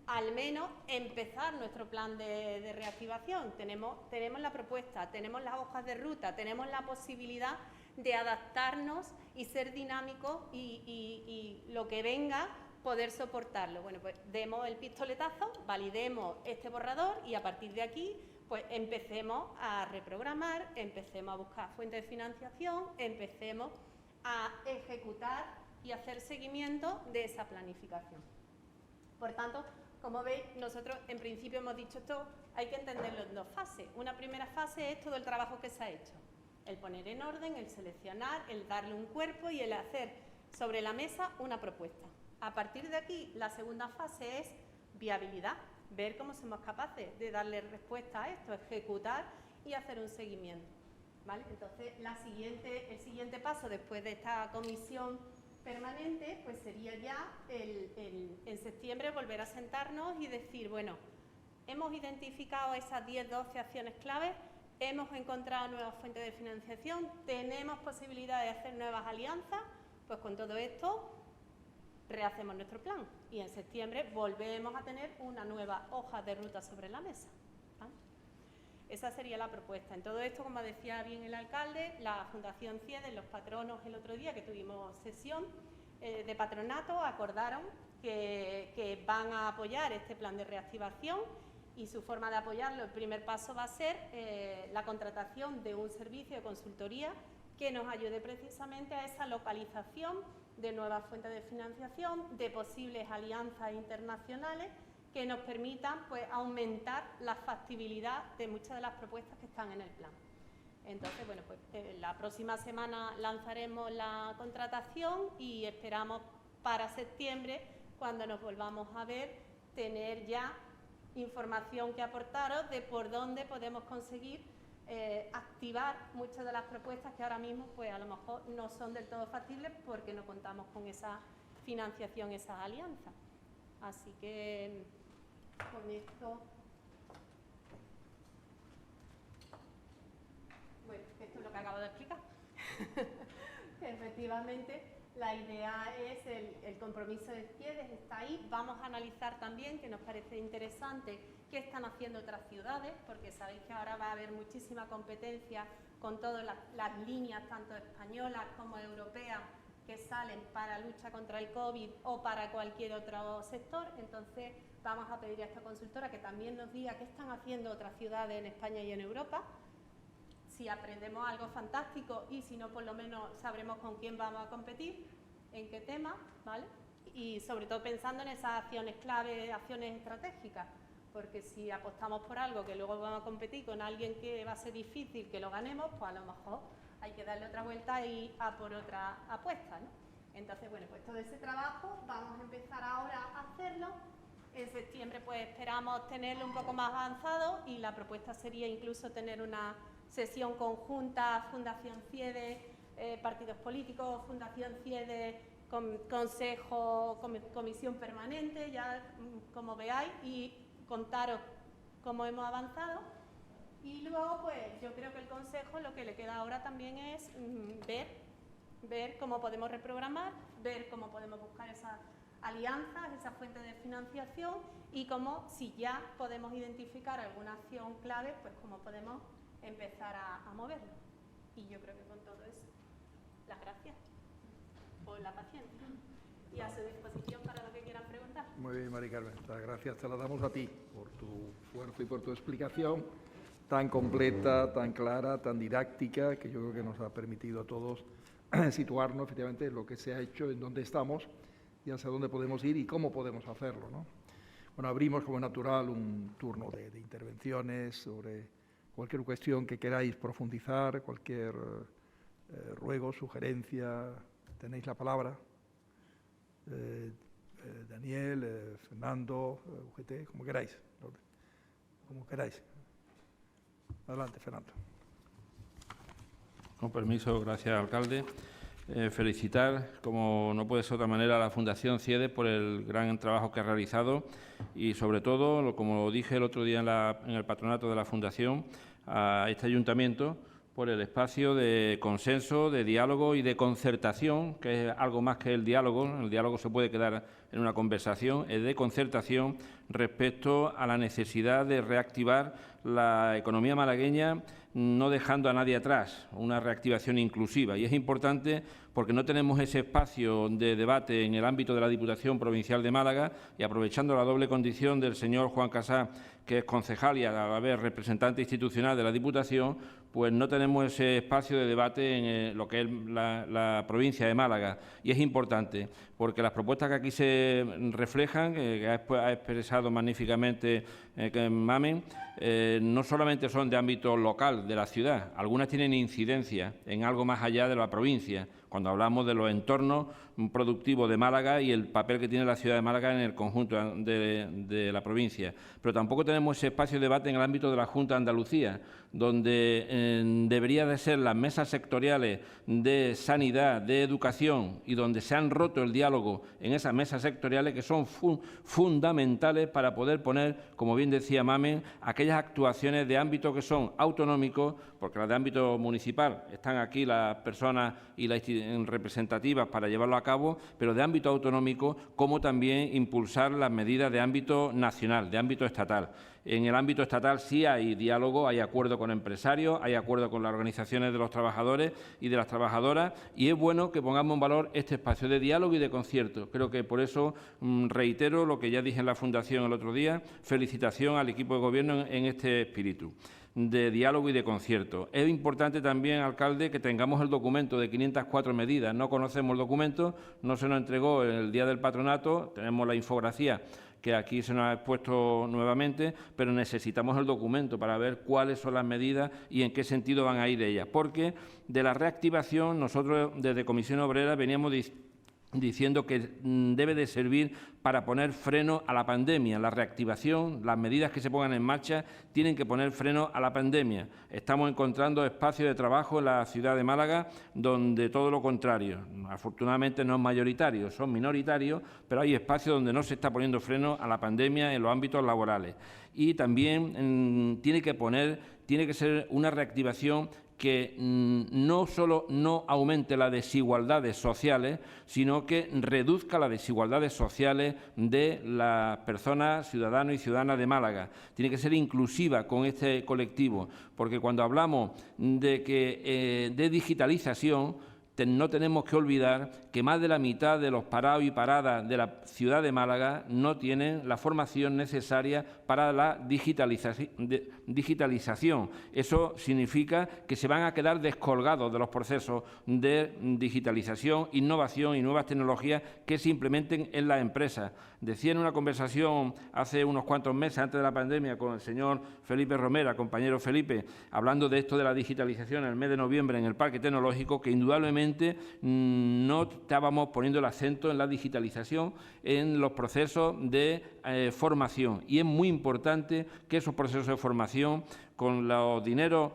al menos empezar nuestro plan de reactivación. Tenemos la propuesta, tenemos las hojas de ruta, tenemos la posibilidad de adaptarnos y ser dinámicos y lo que venga, poder soportarlo. Bueno, pues demos el pistoletazo, validemos este borrador y a partir de aquí, pues empecemos a reprogramar, empecemos a buscar fuentes de financiación, empecemos a ejecutar y hacer seguimiento de esa planificación. Por tanto, como veis, nosotros en principio hemos dicho esto, hay que entenderlo en dos fases. Una primera fase es todo el trabajo que se ha hecho. El poner en orden, el seleccionar, el darle un cuerpo y el hacer sobre la mesa una propuesta. A partir de aquí, la segunda fase es viabilidad, ver cómo somos capaces de darle respuesta a esto, ejecutar y hacer un seguimiento. ¿Vale? Entonces, el siguiente paso después de esta comisión permanente, pues sería ya en septiembre volver a sentarnos y decir, bueno, hemos identificado esas 10-12 acciones claves, hemos encontrado nuevas fuentes de financiación, tenemos posibilidad de hacer nuevas alianzas, pues con todo esto rehacemos nuestro plan y en septiembre volvemos a tener una nueva hoja de ruta sobre la mesa. ¿Vale? Esa sería la propuesta. En todo esto, como decía bien el alcalde, la Fundación CIEDES, los patronos el otro día que tuvimos sesión de patronato, acordaron que van a apoyar este plan de reactivación y su forma de apoyarlo, el primer paso va a ser la contratación de un servicio de consultoría que nos ayude precisamente a esa localización de nuevas fuentes de financiación, de posibles alianzas internacionales que nos permitan pues, aumentar la factibilidad de muchas de las propuestas que están en el plan. Entonces, bueno, pues la próxima semana lanzaremos la contratación y esperamos para septiembre, cuando nos volvamos a ver, tener ya información que aportaros de por dónde podemos conseguir activar muchas de las propuestas que ahora mismo pues a lo mejor no son del todo factibles porque no contamos con esa financiación, esas alianzas. Así que con esto, bueno, esto es lo que acabo de explicar. Efectivamente, la idea es el compromiso de CIEDES, está ahí. Vamos a analizar también, que nos parece interesante, qué están haciendo otras ciudades, porque sabéis que ahora va a haber muchísima competencia con todas las líneas, tanto españolas como europeas, que salen para lucha contra el COVID o para cualquier otro sector. Entonces, vamos a pedir a esta consultora que también nos diga qué están haciendo otras ciudades en España y en Europa. Si aprendemos algo fantástico y si no, por lo menos sabremos con quién vamos a competir, en qué tema, ¿vale? Y sobre todo pensando en esas acciones clave, acciones estratégicas, porque si apostamos por algo que luego vamos a competir con alguien que va a ser difícil que lo ganemos, pues a lo mejor hay que darle otra vuelta y a por otra apuesta, ¿no? Entonces, bueno, pues todo ese trabajo vamos a empezar ahora a hacerlo. En septiembre pues esperamos tenerlo un poco más avanzado y la propuesta sería incluso tener una sesión conjunta, Fundación CIEDES, partidos políticos, Fundación CIEDES, Consejo, Comisión Permanente, ya como veáis, y contaros cómo hemos avanzado. Y luego, pues yo creo que el Consejo lo que le queda ahora también es ver cómo podemos reprogramar, ver cómo podemos buscar esas alianzas, esas fuentes de financiación y cómo, si ya podemos identificar alguna acción clave, pues cómo podemos empezar a moverlo. Y yo creo que con todo eso, las gracias por la paciencia y a su disposición para lo que quieran preguntar. Muy bien, Mari Carmen, las gracias te las damos a ti por tu esfuerzo y por tu explicación tan completa, tan clara, tan didáctica, que yo creo que nos ha permitido a todos situarnos efectivamente en lo que se ha hecho, en dónde estamos y hacia dónde podemos ir y cómo podemos hacerlo, ¿no? Bueno, abrimos como natural un turno de intervenciones sobre cualquier cuestión que queráis profundizar, cualquier ruego, sugerencia, tenéis la palabra. Daniel, Fernando, UGT, como queráis. Como queráis. Adelante, Fernando. Con permiso, gracias, alcalde. Felicitar, como no puede ser de otra manera, a la Fundación CIEDES por el gran trabajo que ha realizado y, sobre todo, como dije el otro día en el patronato de la Fundación, a este ayuntamiento por el espacio de consenso, de diálogo y de concertación, que es algo más que el diálogo se puede quedar en una conversación, es de concertación respecto a la necesidad de reactivar la economía malagueña, no dejando a nadie atrás, una reactivación inclusiva. Y es importante porque no tenemos ese espacio de debate en el ámbito de la Diputación Provincial de Málaga y, aprovechando la doble condición del señor Juan Casá, que es concejal y a la vez representante institucional de la Diputación, pues no tenemos ese espacio de debate en lo que es la provincia de Málaga. Y es importante, porque las propuestas que aquí se reflejan, que ha expresado magníficamente Mamen, no solamente son de ámbito local de la ciudad, algunas tienen incidencia en algo más allá de la provincia, cuando hablamos de los entornos productivos de Málaga y el papel que tiene la ciudad de Málaga en el conjunto de la provincia. Pero tampoco tenemos ese espacio de debate en el ámbito de la Junta de Andalucía, donde debería de ser las mesas sectoriales de sanidad, de educación, y donde se han roto el diálogo en esas mesas sectoriales que son fundamentales para poder poner, como bien decía Mamen, aquellas actuaciones de ámbito que son autonómicos, porque las de ámbito municipal están aquí las personas y las representativas para llevarlo a cabo, pero de ámbito autonómico, como también impulsar las medidas de ámbito nacional, de ámbito estatal. En el ámbito estatal sí hay diálogo, hay acuerdo con empresarios, hay acuerdo con las organizaciones de los trabajadores y de las trabajadoras, y es bueno que pongamos en valor este espacio de diálogo y de concierto. Creo que por eso reitero lo que ya dije en la Fundación el otro día, felicitación al equipo de Gobierno en este espíritu de diálogo y de concierto. Es importante también, alcalde, que tengamos el documento de 504 medidas. No conocemos el documento, no se nos entregó el día del patronato, tenemos la infografía que aquí se nos ha expuesto nuevamente, pero necesitamos el documento para ver cuáles son las medidas y en qué sentido van a ir ellas. Porque de la reactivación, nosotros desde Comisión Obrera veníamos diciendo que debe de servir para poner freno a la pandemia. La reactivación, las medidas que se pongan en marcha tienen que poner freno a la pandemia. Estamos encontrando espacios de trabajo en la ciudad de Málaga donde todo lo contrario. Afortunadamente no es mayoritario, son minoritarios, pero hay espacios donde no se está poniendo freno a la pandemia en los ámbitos laborales. Y también tiene que ser una reactivación que no solo no aumente las desigualdades sociales, sino que reduzca las desigualdades sociales de las personas, ciudadanos y ciudadanas de Málaga. Tiene que ser inclusiva con este colectivo, porque cuando hablamos de digitalización, no tenemos que olvidar que más de la mitad de los parados y paradas de la ciudad de Málaga no tienen la formación necesaria para la digitalización. Eso significa que se van a quedar descolgados de los procesos de digitalización, innovación y nuevas tecnologías que se implementen en las empresas. Decía en una conversación hace unos cuantos meses, antes de la pandemia, con el señor Felipe Romera, compañero Felipe, hablando de esto de la digitalización en el mes de noviembre en el Parque Tecnológico, que indudablemente no estábamos poniendo el acento en la digitalización en los procesos de formación. Y es muy importante que esos procesos de formación, con los dineros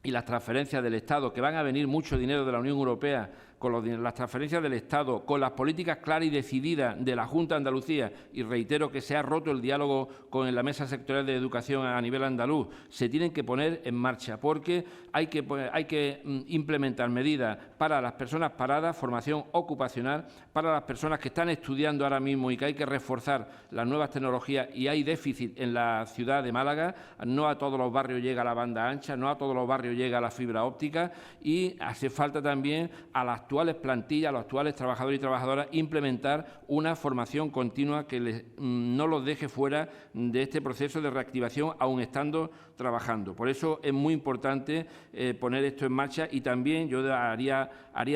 y las transferencias del Estado, que van a venir mucho dinero de la Unión Europea, con las transferencias del Estado, con las políticas claras y decididas de la Junta de Andalucía, y reitero que se ha roto el diálogo con la Mesa Sectorial de Educación a nivel andaluz, se tienen que poner en marcha, porque hay que implementar medidas para las personas paradas, formación ocupacional, para las personas que están estudiando ahora mismo y que hay que reforzar las nuevas tecnologías, y hay déficit en la ciudad de Málaga. No a todos los barrios llega la banda ancha, no a todos los barrios llega la fibra óptica, y hace falta también a las actuales plantillas, a los actuales trabajadores y trabajadoras, implementar una formación continua que no los deje fuera de este proceso de reactivación, aun estando trabajando. Por eso es muy importante poner esto en marcha, y también yo haría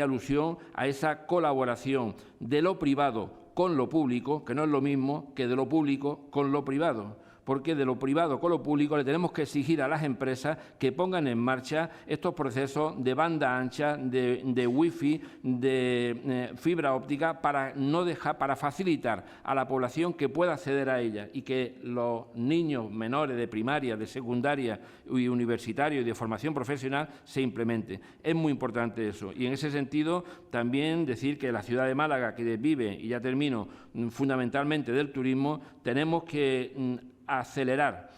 alusión a esa colaboración de lo privado con lo público, que no es lo mismo que de lo público con lo privado, porque de lo privado con lo público le tenemos que exigir a las empresas que pongan en marcha estos procesos de banda ancha, de wifi, de fibra óptica, para facilitar a la población que pueda acceder a ella, y que los niños menores de primaria, de secundaria y universitario y de formación profesional se implementen. Es muy importante eso. Y en ese sentido también decir que la ciudad de Málaga, que vive, y ya termino, fundamentalmente del turismo, tenemos que acelerar,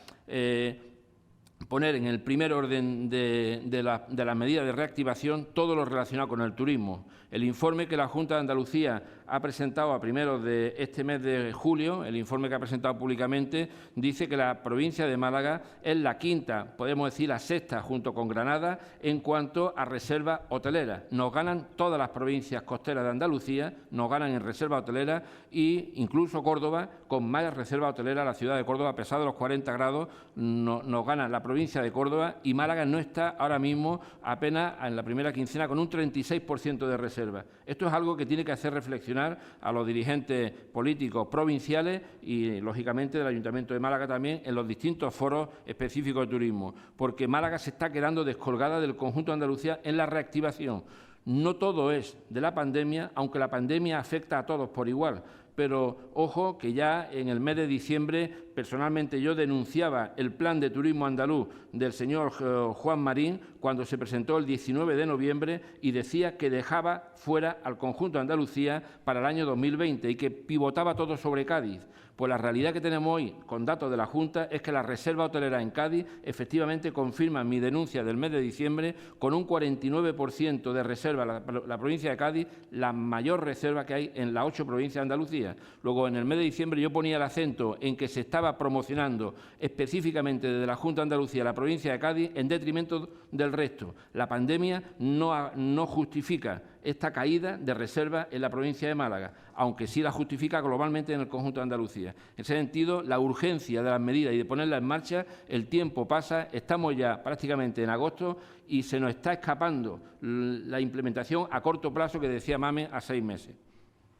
poner en el primer orden de las medidas de reactivación todo lo relacionado con el turismo. El informe que la Junta de Andalucía ha presentado a primeros de este mes de julio, el informe que ha presentado públicamente, dice que la provincia de Málaga es la quinta, podemos decir la sexta, junto con Granada, en cuanto a reserva hotelera. Nos ganan todas las provincias costeras de Andalucía, nos ganan en reserva hotelera, e incluso Córdoba, con más reserva hotelera, la ciudad de Córdoba, a pesar de los 40 grados, nos gana la provincia de Córdoba, y Málaga no está ahora mismo apenas en la primera quincena con un 36% de reserva. Esto es algo que tiene que hacer reflexionar a los dirigentes políticos provinciales y, lógicamente, del Ayuntamiento de Málaga también en los distintos foros específicos de turismo, porque Málaga se está quedando descolgada del conjunto de Andalucía en la reactivación. No todo es de la pandemia, aunque la pandemia afecta a todos por igual. Pero, ojo, que ya en el mes de diciembre, personalmente yo denunciaba el plan de turismo andaluz del señor Juan Marín cuando se presentó el 19 de noviembre y decía que dejaba fuera al conjunto de Andalucía para el año 2020 y que pivotaba todo sobre Cádiz. Pues la realidad que tenemos hoy, con datos de la Junta, es que la reserva hotelera en Cádiz efectivamente confirma mi denuncia del mes de diciembre, con un 49% de reserva la provincia de Cádiz, la mayor reserva que hay en las 8 provincias de Andalucía. Luego, en el mes de diciembre yo ponía el acento en que se estaba promocionando específicamente desde la Junta de Andalucía la provincia de Cádiz en detrimento del resto. La pandemia no justifica esta caída de reserva en la provincia de Málaga, aunque sí la justifica globalmente en el conjunto de Andalucía. En ese sentido, la urgencia de las medidas y de ponerlas en marcha, el tiempo pasa, estamos ya prácticamente en agosto y se nos está escapando la implementación a corto plazo que decía Mame a 6 meses.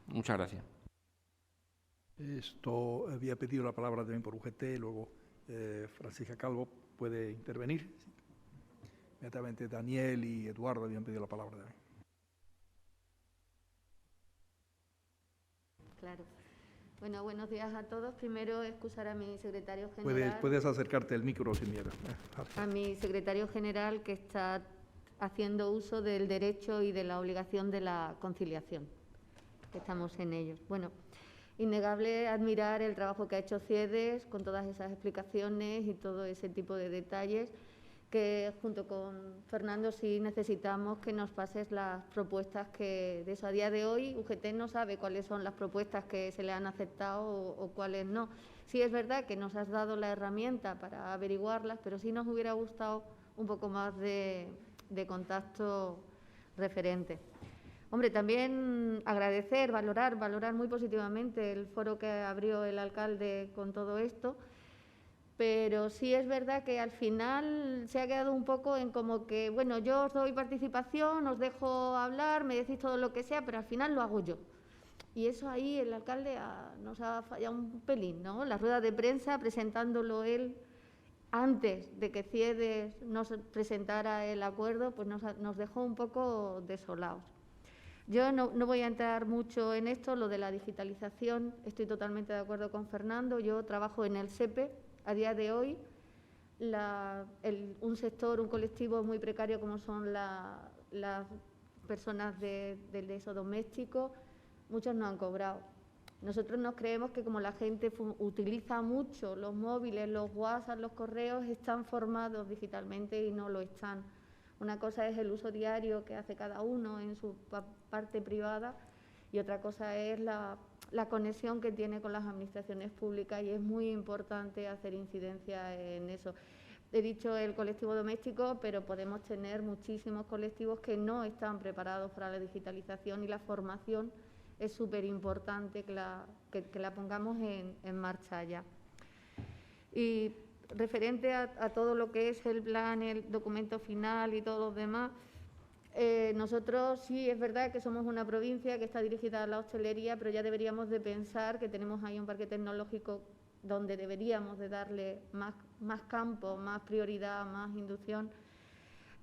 Muchas gracias. Esto había pedido la palabra también por UGT, luego Francisca Calvo puede intervenir. Inmediatamente Daniel y Eduardo habían pedido la palabra también. Claro. Bueno, buenos días a todos. Primero, excusar a mi secretario general. Puedes acercarte al micro sin miedo. A mi secretario general, que está haciendo uso del derecho y de la obligación de la conciliación, que estamos en ello. Bueno, innegable admirar el trabajo que ha hecho CIEDES con todas esas explicaciones y todo ese tipo de detalles, que junto con Fernando sí necesitamos que nos pases las propuestas que de eso a día de hoy UGT no sabe cuáles son las propuestas que se le han aceptado o cuáles no. Sí es verdad que nos has dado la herramienta para averiguarlas, pero sí nos hubiera gustado un poco más de contacto referente. Hombre, también agradecer, valorar muy positivamente el foro que abrió el alcalde con todo esto. Pero sí es verdad que al final se ha quedado un poco en como que, bueno, yo os doy participación, os dejo hablar, me decís todo lo que sea, pero al final lo hago yo. Y eso ahí el alcalde nos ha fallado un pelín, ¿no? La rueda de prensa, presentándolo él antes de que CIEDES nos presentara el acuerdo, pues nos dejó un poco desolados. Yo no voy a entrar mucho en esto, lo de la digitalización, estoy totalmente de acuerdo con Fernando. Yo trabajo en el SEPE. A día de hoy, un sector, un colectivo muy precario como son las personas del eso doméstico, muchos no han cobrado. Nosotros nos creemos que como la gente utiliza mucho los móviles, los WhatsApp, los correos, están formados digitalmente y no lo están. Una cosa es el uso diario que hace cada uno en su parte privada y otra cosa es la conexión que tiene con las administraciones públicas, y es muy importante hacer incidencia en eso. He dicho el colectivo doméstico, pero podemos tener muchísimos colectivos que no están preparados para la digitalización, y la formación es súper importante que la pongamos en marcha ya. Y referente a todo lo que es el plan, el documento final y todo lo demás, nosotros sí es verdad que somos una provincia que está dirigida a la hostelería, pero ya deberíamos de pensar que tenemos ahí un parque tecnológico donde deberíamos de darle más campo, más prioridad, más inducción,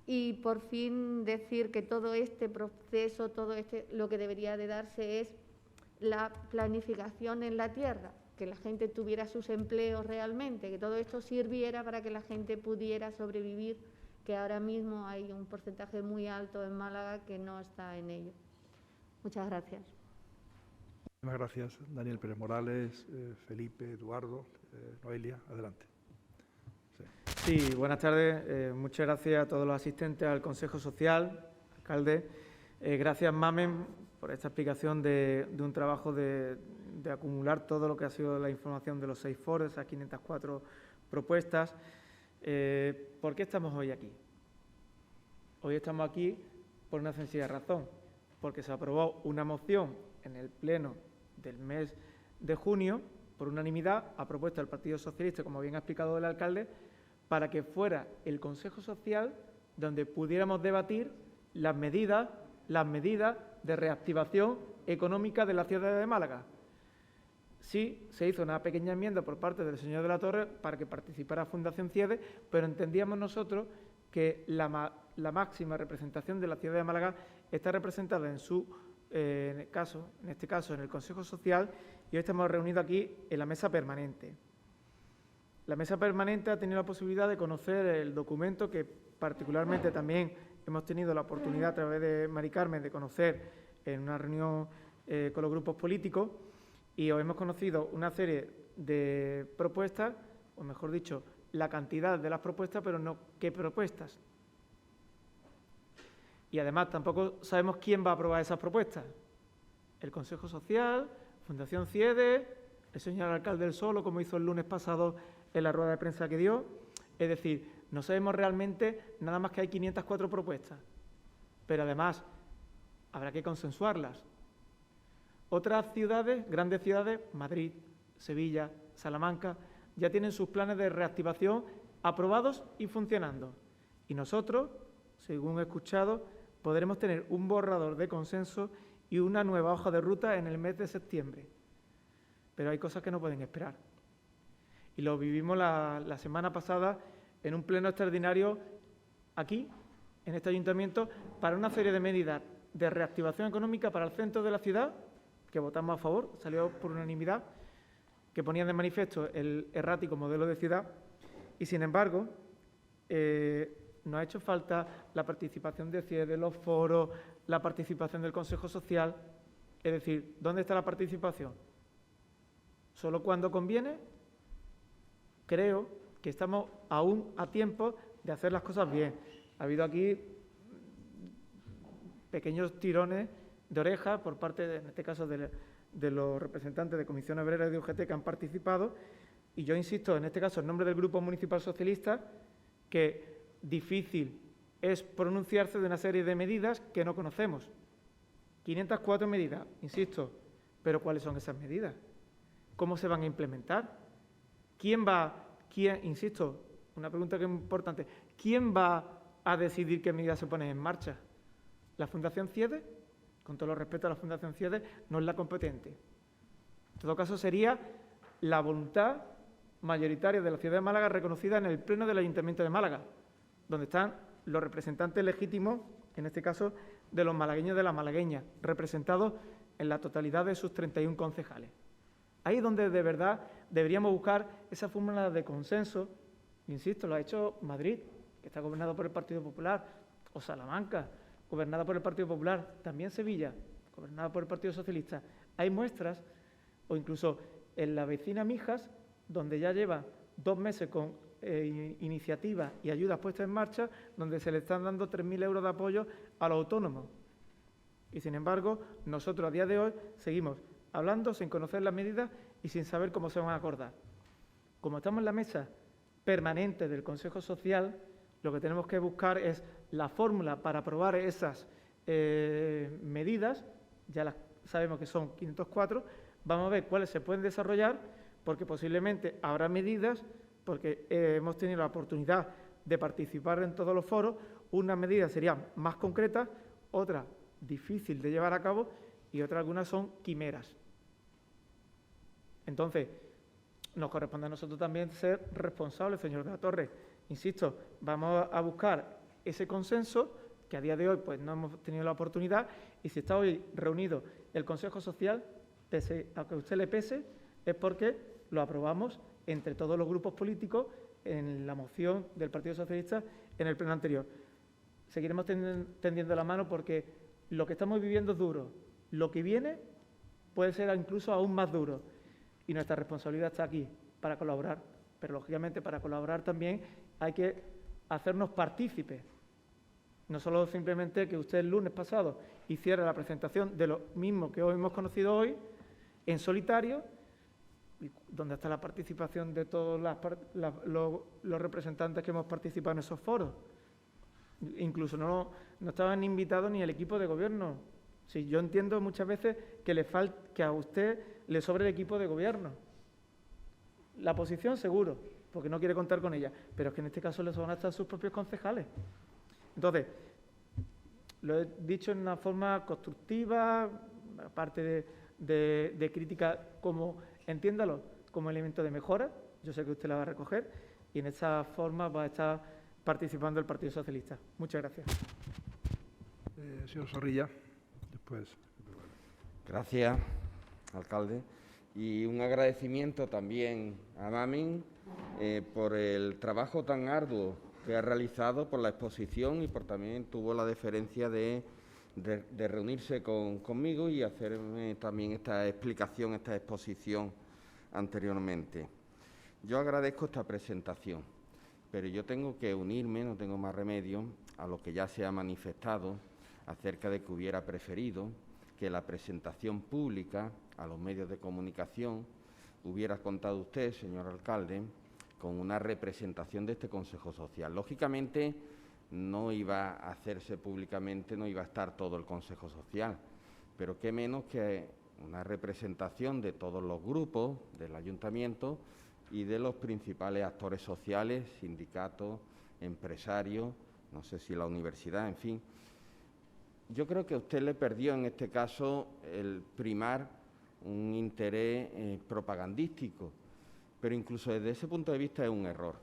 y por fin decir que todo este proceso, lo que debería de darse es la planificación en la tierra, que la gente tuviera sus empleos realmente, que todo esto sirviera para que la gente pudiera sobrevivir, que ahora mismo hay un porcentaje muy alto en Málaga que no está en ello. Muchas gracias. Muchas gracias, Daniel Pérez Morales, Felipe, Eduardo, Noelia, adelante. Sí, buenas tardes. Muchas gracias a todos los asistentes al Consejo Social, alcalde. Gracias, Mamen, por esta explicación de un trabajo de acumular todo lo que ha sido la información de los 6 foros, esas 504 propuestas. ¿Por qué estamos hoy aquí? Hoy estamos aquí por una sencilla razón, porque se aprobó una moción en el Pleno del mes de junio, por unanimidad, a propuesta del Partido Socialista, como bien ha explicado el alcalde, para que fuera el Consejo Social donde pudiéramos debatir las medidas de reactivación económica de la ciudad de Málaga. Sí, se hizo una pequeña enmienda por parte del señor de la Torre para que participara Fundación CIEDE, pero entendíamos nosotros que la máxima representación de la ciudad de Málaga está representada en este caso en el Consejo Social, y hoy estamos reunidos aquí en la mesa permanente. La mesa permanente ha tenido la posibilidad de conocer el documento que particularmente también hemos tenido la oportunidad a través de Mari Carmen de conocer en una reunión con los grupos políticos, y hoy hemos conocido una serie de propuestas, o mejor dicho, la cantidad de las propuestas, pero no qué propuestas. Y además tampoco sabemos quién va a aprobar esas propuestas. El Consejo Social, Fundación CIEDE, el señor alcalde del Solo, como hizo el lunes pasado en la rueda de prensa que dio. Es decir, no sabemos realmente nada más que hay 504 propuestas, pero además habrá que consensuarlas. Otras ciudades, grandes ciudades, Madrid, Sevilla, Salamanca, ya tienen sus planes de reactivación aprobados y funcionando. Y nosotros, según he escuchado, podremos tener un borrador de consenso y una nueva hoja de ruta en el mes de septiembre. Pero hay cosas que no pueden esperar. Y lo vivimos la semana pasada en un pleno extraordinario aquí, en este ayuntamiento, para una serie de medidas de reactivación económica para el centro de la ciudad, que votamos a favor, salió por unanimidad, que ponían de manifiesto el errático modelo de ciudad, y sin embargo nos ha hecho falta la participación de CIEDE, los foros, la participación del Consejo Social. Es decir, ¿dónde está la participación? ¿Solo cuando conviene? Creo que estamos aún a tiempo de hacer las cosas bien. Ha habido aquí pequeños tirones de oreja por parte, en este caso, de los representantes de Comisión Obrera y de UGT que han participado, y yo insisto, en este caso, en nombre del Grupo Municipal Socialista, que difícil es pronunciarse de una serie de medidas que no conocemos. 504 medidas, insisto, pero ¿cuáles son esas medidas? ¿Cómo se van a implementar? Insisto, una pregunta que es muy importante, ¿quién va a decidir qué medidas se ponen en marcha? ¿La Fundación CIEDE? Con todo el respeto a la Fundación CIEDE, no es la competente. En todo caso, sería la voluntad mayoritaria de la ciudad de Málaga reconocida en el Pleno del Ayuntamiento de Málaga, donde están los representantes legítimos, en este caso, de los malagueños y de las malagueñas, representados en la totalidad de sus 31 concejales. Ahí es donde de verdad deberíamos buscar esa fórmula de consenso. Insisto, lo ha hecho Madrid, que está gobernado por el Partido Popular, o Salamanca, gobernada por el Partido Popular, también Sevilla, gobernada por el Partido Socialista. Hay muestras, o incluso en la vecina Mijas, donde ya lleva 2 meses con iniciativas y ayudas puestas en marcha, donde se le están dando 3.000 euros de apoyo a los autónomos. Y, sin embargo, nosotros a día de hoy seguimos hablando sin conocer las medidas y sin saber cómo se van a acordar. Como estamos en la mesa permanente del Consejo Social, lo que tenemos que buscar es la fórmula para aprobar esas medidas. Ya las sabemos que son 504, vamos a ver cuáles se pueden desarrollar, porque posiblemente habrá medidas, porque hemos tenido la oportunidad de participar en todos los foros. Unas medidas serían más concretas, otras difíciles de llevar a cabo y otras algunas son quimeras. Entonces, nos corresponde a nosotros también ser responsables, señor de la Torre. Insisto, vamos a buscar ese consenso, que a día de hoy pues no hemos tenido la oportunidad, y si está hoy reunido el Consejo Social, pese a que a usted le pese, es porque lo aprobamos entre todos los grupos políticos en la moción del Partido Socialista en el pleno anterior. Seguiremos tendiendo la mano porque lo que estamos viviendo es duro. Lo que viene puede ser incluso aún más duro. Y nuestra responsabilidad está aquí, para colaborar. Pero, lógicamente, para colaborar también hay que hacernos partícipes. No solo simplemente que usted el lunes pasado hiciera la presentación de lo mismo que hoy hemos conocido hoy, en solitario, donde está la participación de todos los representantes que hemos participado en esos foros. Incluso no estaban invitados ni el equipo de gobierno. Sí, yo entiendo muchas veces que a usted le sobre el equipo de gobierno. La oposición seguro, porque no quiere contar con ella, pero es que en este caso les van a estar sus propios concejales. Entonces, lo he dicho en una forma constructiva, aparte de crítica, como entiéndalo, como elemento de mejora. Yo sé que usted la va a recoger y en esa forma va a estar participando el Partido Socialista. Muchas gracias. Señor Zorrilla, después. Gracias, alcalde. Y un agradecimiento también a Mamen por el trabajo tan arduo que ha realizado, por la exposición y por también tuvo la deferencia de reunirse conmigo y hacerme también esta explicación, esta exposición anteriormente. Yo agradezco esta presentación, pero yo tengo que unirme, no tengo más remedio, a lo que ya se ha manifestado acerca de que hubiera preferido que la presentación pública a los medios de comunicación hubiera contado usted, señor alcalde, con una representación de este Consejo Social. Lógicamente, no iba a hacerse públicamente, no iba a estar todo el Consejo Social, pero qué menos que una representación de todos los grupos del Ayuntamiento y de los principales actores sociales, sindicatos, empresarios, no sé si la universidad, en fin. Yo creo que usted le perdió en este caso el primar un interés propagandístico, pero incluso desde ese punto de vista es un error,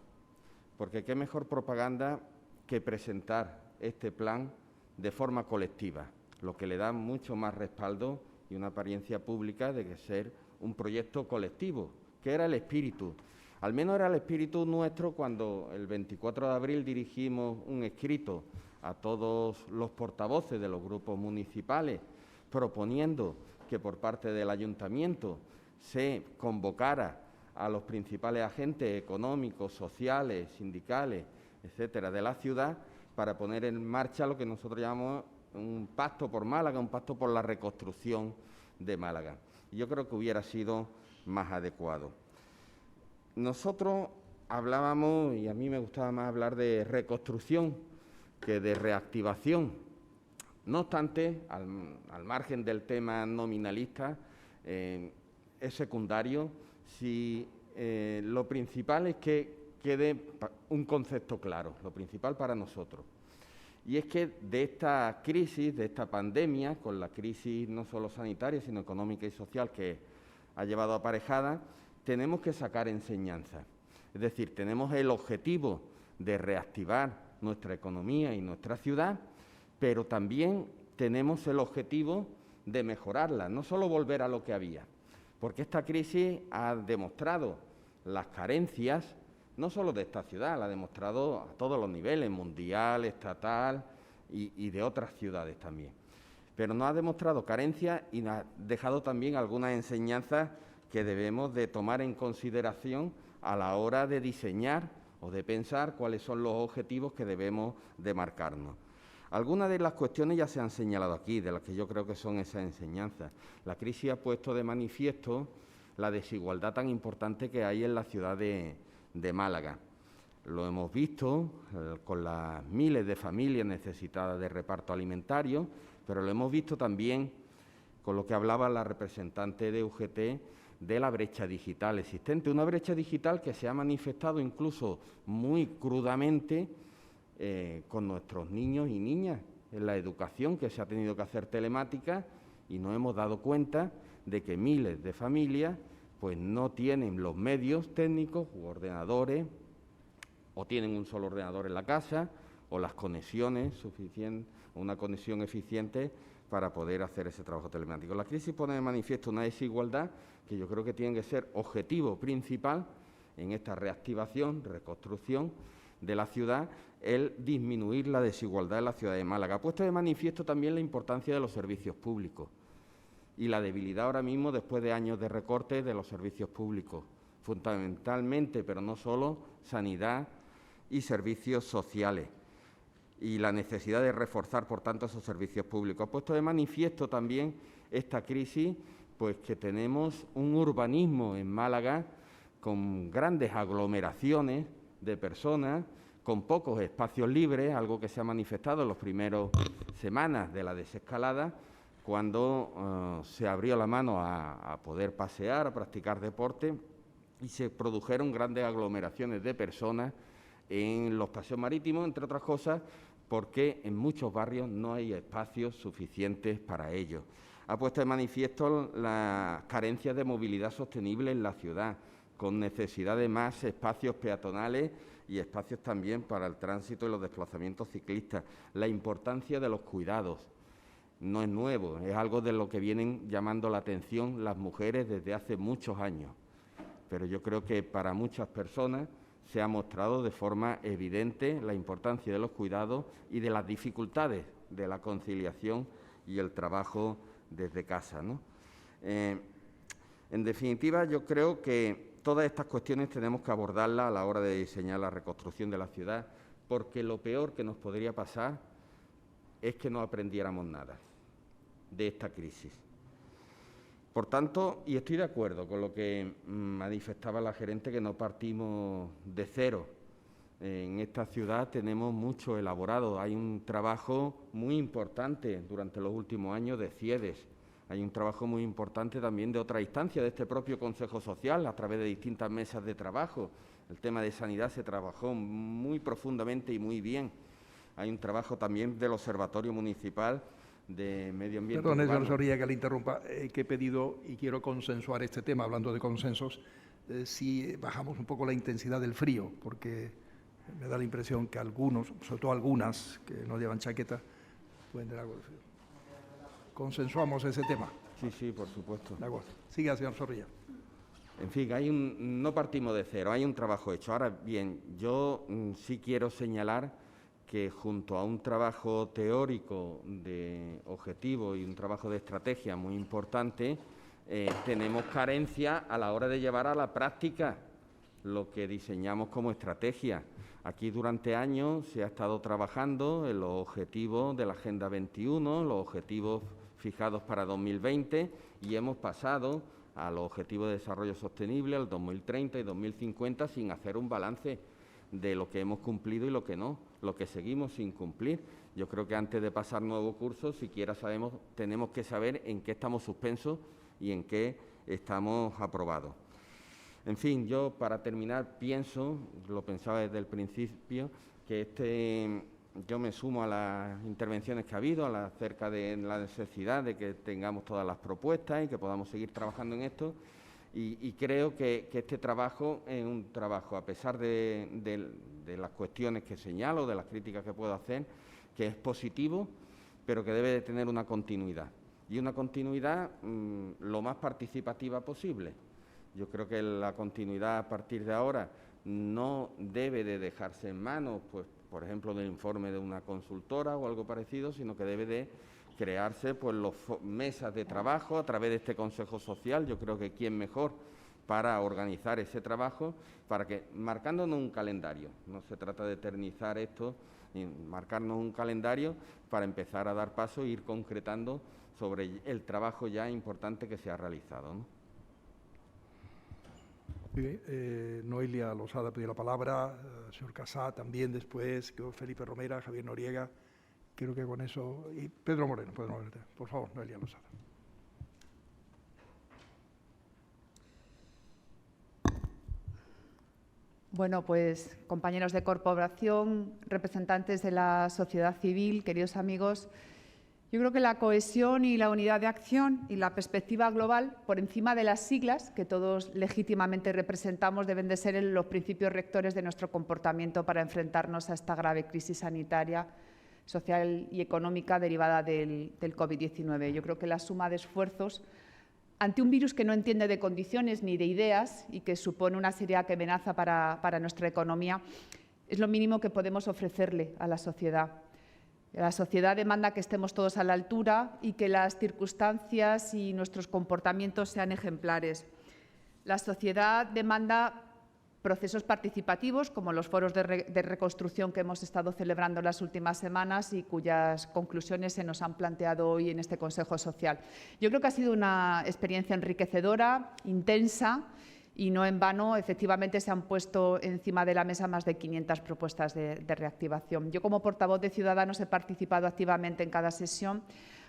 porque qué mejor propaganda que presentar este plan de forma colectiva, lo que le da mucho más respaldo y una apariencia pública de que ser un proyecto colectivo, que era el espíritu. Al menos era el espíritu nuestro cuando el 24 de abril dirigimos un escrito a todos los portavoces de los grupos municipales, proponiendo que por parte del Ayuntamiento se convocara a los principales agentes económicos, sociales, sindicales, etcétera, de la ciudad, para poner en marcha lo que nosotros llamamos un pacto por Málaga, un pacto por la reconstrucción de Málaga. Y yo creo que hubiera sido más adecuado. Nosotros hablábamos, y a mí me gustaba más hablar de reconstrucción que de reactivación. No obstante, al margen del tema nominalista, es secundario si lo principal es que quede un concepto claro, lo principal para nosotros. Y es que de esta crisis, de esta pandemia, con la crisis no solo sanitaria, sino económica y social que ha llevado aparejada, tenemos que sacar enseñanzas. Es decir, tenemos el objetivo de reactivar nuestra economía y nuestra ciudad, pero también tenemos el objetivo de mejorarla, no solo volver a lo que había, porque esta crisis ha demostrado las carencias, no solo de esta ciudad, la ha demostrado a todos los niveles, mundial, estatal y de otras ciudades también. Pero nos ha demostrado carencias y nos ha dejado también algunas enseñanzas que debemos de tomar en consideración a la hora de diseñar o de pensar cuáles son los objetivos que debemos de marcarnos. Algunas de las cuestiones ya se han señalado aquí, de las que yo creo que son esas enseñanzas. La crisis ha puesto de manifiesto la desigualdad tan importante que hay en la ciudad de Málaga. Lo hemos visto con las miles de familias necesitadas de reparto alimentario, pero lo hemos visto también con lo que hablaba la representante de UGT de la brecha digital existente. Una brecha digital que se ha manifestado incluso muy crudamente con nuestros niños y niñas en la educación, que se ha tenido que hacer telemática, y nos hemos dado cuenta de que miles de familias pues no tienen los medios técnicos u ordenadores, o tienen un solo ordenador en la casa, o las conexiones suficientes, una conexión eficiente para poder hacer ese trabajo telemático. La crisis pone de manifiesto una desigualdad que yo creo que tiene que ser objetivo principal en esta reactivación, reconstrucción de la ciudad, el disminuir la desigualdad en la ciudad de Málaga. Ha puesto de manifiesto también la importancia de los servicios públicos y la debilidad ahora mismo, después de años de recortes, de los servicios públicos, fundamentalmente, pero no solo, sanidad y servicios sociales, y la necesidad de reforzar, por tanto, esos servicios públicos. Ha puesto de manifiesto también esta crisis, pues que tenemos un urbanismo en Málaga con grandes aglomeraciones de personas, con pocos espacios libres, algo que se ha manifestado en las primeras semanas de la desescalada, cuando se abrió la mano a poder pasear, a practicar deporte, y se produjeron grandes aglomeraciones de personas en los paseos marítimos, entre otras cosas, porque en muchos barrios no hay espacios suficientes para ello. Ha puesto de manifiesto las carencias de movilidad sostenible en la ciudad, con necesidad de más espacios peatonales y espacios también para el tránsito y los desplazamientos ciclistas. La importancia de los cuidados no es nuevo, es algo de lo que vienen llamando la atención las mujeres desde hace muchos años. Pero yo creo que para muchas personas se ha mostrado de forma evidente la importancia de los cuidados y de las dificultades de la conciliación y el trabajo desde casa, ¿no? En definitiva, yo creo que todas estas cuestiones tenemos que abordarlas a la hora de diseñar la reconstrucción de la ciudad, porque lo peor que nos podría pasar es que no aprendiéramos nada de esta crisis. Por tanto, y estoy de acuerdo con lo que manifestaba la gerente, que no partimos de cero. En esta ciudad tenemos mucho elaborado. Hay un trabajo muy importante durante los últimos años de CIEDES. Hay un trabajo muy importante también de otra instancia de este propio Consejo Social, a través de distintas mesas de trabajo. El tema de sanidad se trabajó muy profundamente y muy bien. Hay un trabajo también del Observatorio Municipal de Medio Ambiente. Perdón, señor Zorrilla, que le interrumpa, que he pedido y quiero consensuar este tema, hablando de consensos, si bajamos un poco la intensidad del frío, porque me da la impresión que algunos, sobre todo algunas que no llevan chaqueta, pueden tener algo de frío. ¿Consensuamos ese tema? Sí, sí, por supuesto. De acuerdo. Siga, señor Zorrilla. En fin, no partimos de cero, hay un trabajo hecho. Ahora bien, yo sí quiero señalar que junto a un trabajo teórico de objetivo y un trabajo de estrategia muy importante, tenemos carencia a la hora de llevar a la práctica lo que diseñamos como estrategia. Aquí durante años se ha estado trabajando en los objetivos de la Agenda 21, los objetivos fijados para 2020, y hemos pasado a los objetivos de desarrollo sostenible, al 2030 y 2050, sin hacer un balance de lo que hemos cumplido y lo que no, lo que seguimos sin cumplir. Yo creo que antes de pasar nuevos cursos, siquiera tenemos que saber en qué estamos suspensos y en qué estamos aprobados. En fin, yo para terminar pienso, lo pensaba desde el principio, que yo me sumo a las intervenciones que ha habido acerca de la necesidad de que tengamos todas las propuestas y que podamos seguir trabajando en esto. Y creo que este trabajo es un trabajo, a pesar de las cuestiones que señalo, de las críticas que puedo hacer, que es positivo, pero que debe de tener una continuidad. Y una continuidad lo más participativa posible. Yo creo que la continuidad a partir de ahora no debe de dejarse en manos, pues, por ejemplo, del informe de una consultora o algo parecido, sino que debe de crearse pues mesas de trabajo a través de este Consejo Social. Yo creo que quién mejor para organizar ese trabajo, para que, marcándonos un calendario, no se trata de eternizar esto, marcarnos un calendario para empezar a dar paso e ir concretando sobre el trabajo ya importante que se ha realizado, ¿no? Muy bien, Noelia Losada pidió la palabra, señor Casá también después, Felipe Romera, Javier Noriega. Creo que con eso... Y Pedro Moreno, por favor, Noelia Losada. Bueno, pues compañeros de corporación, representantes de la sociedad civil, queridos amigos, yo creo que la cohesión y la unidad de acción y la perspectiva global, por encima de las siglas que todos legítimamente representamos, deben de ser los principios rectores de nuestro comportamiento para enfrentarnos a esta grave crisis sanitaria, social y económica derivada del COVID-19. Yo creo que la suma de esfuerzos ante un virus que no entiende de condiciones ni de ideas y que supone una seria amenaza para nuestra economía es lo mínimo que podemos ofrecerle a la sociedad. La sociedad demanda que estemos todos a la altura y que las circunstancias y nuestros comportamientos sean ejemplares. La sociedad demanda procesos participativos, como los foros de reconstrucción que hemos estado celebrando las últimas semanas y cuyas conclusiones se nos han planteado hoy en este Consejo Social. Yo creo que ha sido una experiencia enriquecedora, intensa, y no en vano, efectivamente, se han puesto encima de la mesa más de 500 propuestas de reactivación. Yo, como portavoz de Ciudadanos, he participado activamente en cada sesión.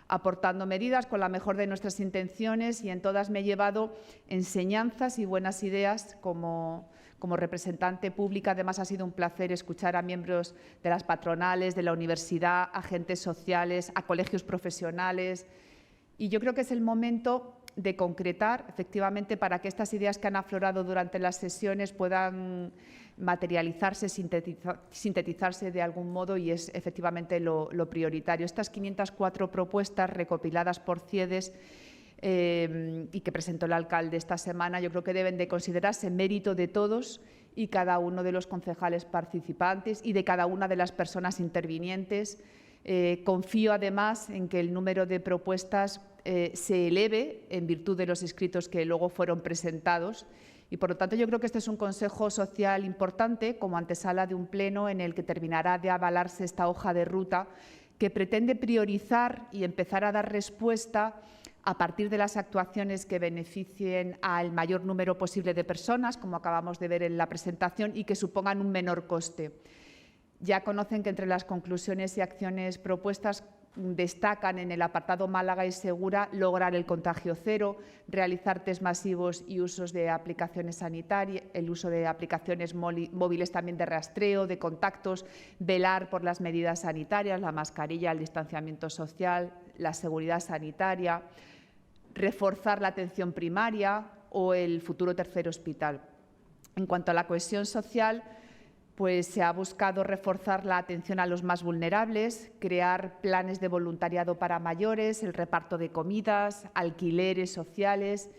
aportando medidas con la mejor de nuestras intenciones y en todas me he llevado enseñanzas y buenas ideas como representante pública. Además, ha sido un placer escuchar a miembros de las patronales, de la universidad, agentes sociales, a colegios profesionales. Y yo creo que es el momento de concretar, efectivamente, para que estas ideas que han aflorado durante las sesiones puedan materializarse, sintetizarse de algún modo, y es efectivamente lo prioritario. Estas 504 propuestas recopiladas por CIEDES y que presentó el alcalde esta semana, yo creo que deben de considerarse mérito de todos y cada uno de los concejales participantes y de cada una de las personas intervinientes. Confío además en que el número de propuestas se eleve en virtud de los escritos que luego fueron presentados y, por lo tanto, yo creo que este es un Consejo Social importante como antesala de un pleno en el que terminará de avalarse esta hoja de ruta que pretende priorizar y empezar a dar respuesta a partir de las actuaciones que beneficien al mayor número posible de personas, como acabamos de ver en la presentación, y que supongan un menor coste. Ya conocen que entre las conclusiones y acciones propuestas destacan en el apartado Málaga es segura lograr el contagio cero, realizar test masivos y usos de aplicaciones sanitarias, el uso de aplicaciones móviles también de rastreo, de contactos, velar por las medidas sanitarias, la mascarilla, el distanciamiento social, la seguridad sanitaria, reforzar la atención primaria o el futuro tercer hospital. En cuanto a la cohesión social, pues se ha buscado reforzar la atención a los más vulnerables, crear planes de voluntariado para mayores, el reparto de comidas, alquileres sociales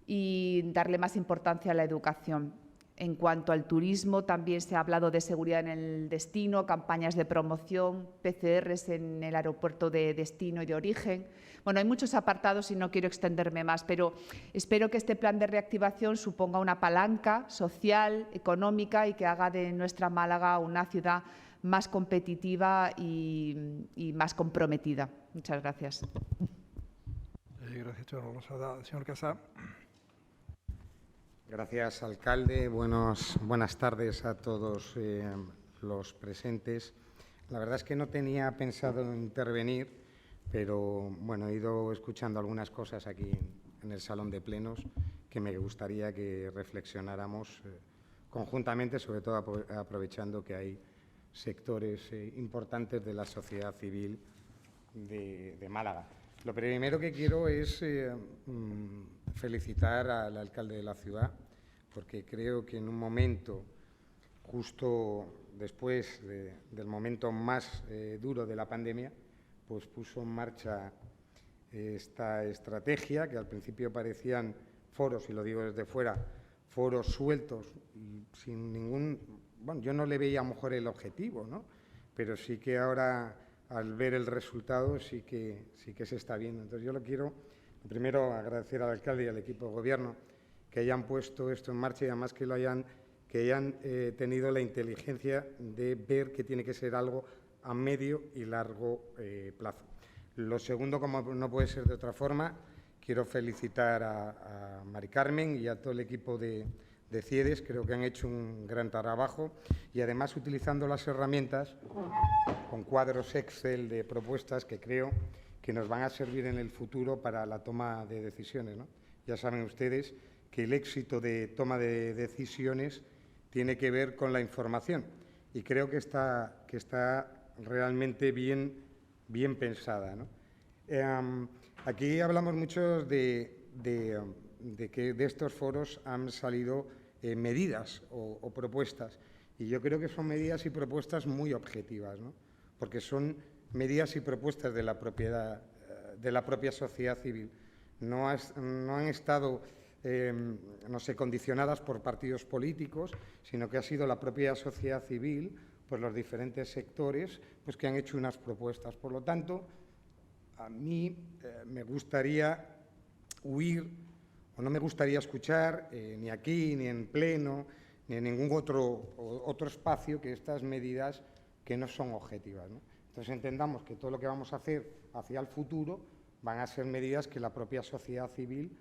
y darle más importancia a la educación. En cuanto al turismo, también se ha hablado de seguridad en el destino, campañas de promoción, PCRs en el aeropuerto de destino y de origen. Bueno, hay muchos apartados y no quiero extenderme más, pero espero que este plan de reactivación suponga una palanca social, económica y que haga de nuestra Málaga una ciudad más competitiva y más comprometida. Muchas gracias. Gracias, señora Rosada. Señor Casá. Gracias, alcalde. Buenas tardes a todos los presentes. La verdad es que no tenía pensado intervenir, pero bueno, he ido escuchando algunas cosas aquí en el salón de plenos que me gustaría que reflexionáramos conjuntamente, sobre todo aprovechando que hay sectores importantes de la sociedad civil de Málaga. Lo primero que quiero es felicitar al alcalde de la ciudad, porque creo que en un momento, justo después del momento más duro de la pandemia, pues puso en marcha esta estrategia, que al principio parecían foros, y lo digo desde fuera, foros sueltos y sin ningún... Bueno, yo no le veía a lo mejor el objetivo, ¿no? Pero sí que ahora, al ver el resultado, sí que se está viendo. Entonces, yo lo quiero, primero, agradecer al alcalde y al equipo de gobierno que hayan puesto esto en marcha y además que hayan tenido la inteligencia de ver que tiene que ser algo a medio y largo plazo. Lo segundo, como no puede ser de otra forma, quiero felicitar a Mari Carmen y a todo el equipo de CIEDES. Creo que han hecho un gran trabajo y además utilizando las herramientas con cuadros Excel de propuestas que creo que nos van a servir en el futuro para la toma de decisiones, ¿no? Ya saben ustedes que el éxito de toma de decisiones tiene que ver con la información y creo que está realmente bien pensada, ¿no? Aquí hablamos mucho de que de estos foros han salido medidas o propuestas y yo creo que son medidas y propuestas muy objetivas, ¿no? Porque son medidas y propuestas de la propia sociedad civil. No han estado no sé, condicionadas por partidos políticos, sino que ha sido la propia sociedad civil, pues los diferentes sectores, pues que han hecho unas propuestas. Por lo tanto, a mí me gustaría huir, o no me gustaría escuchar, ni aquí, ni en pleno, ni en ningún otro espacio, que estas medidas que no son objetivas, ¿no? Entonces entendamos que todo lo que vamos a hacer hacia el futuro van a ser medidas que la propia sociedad civil,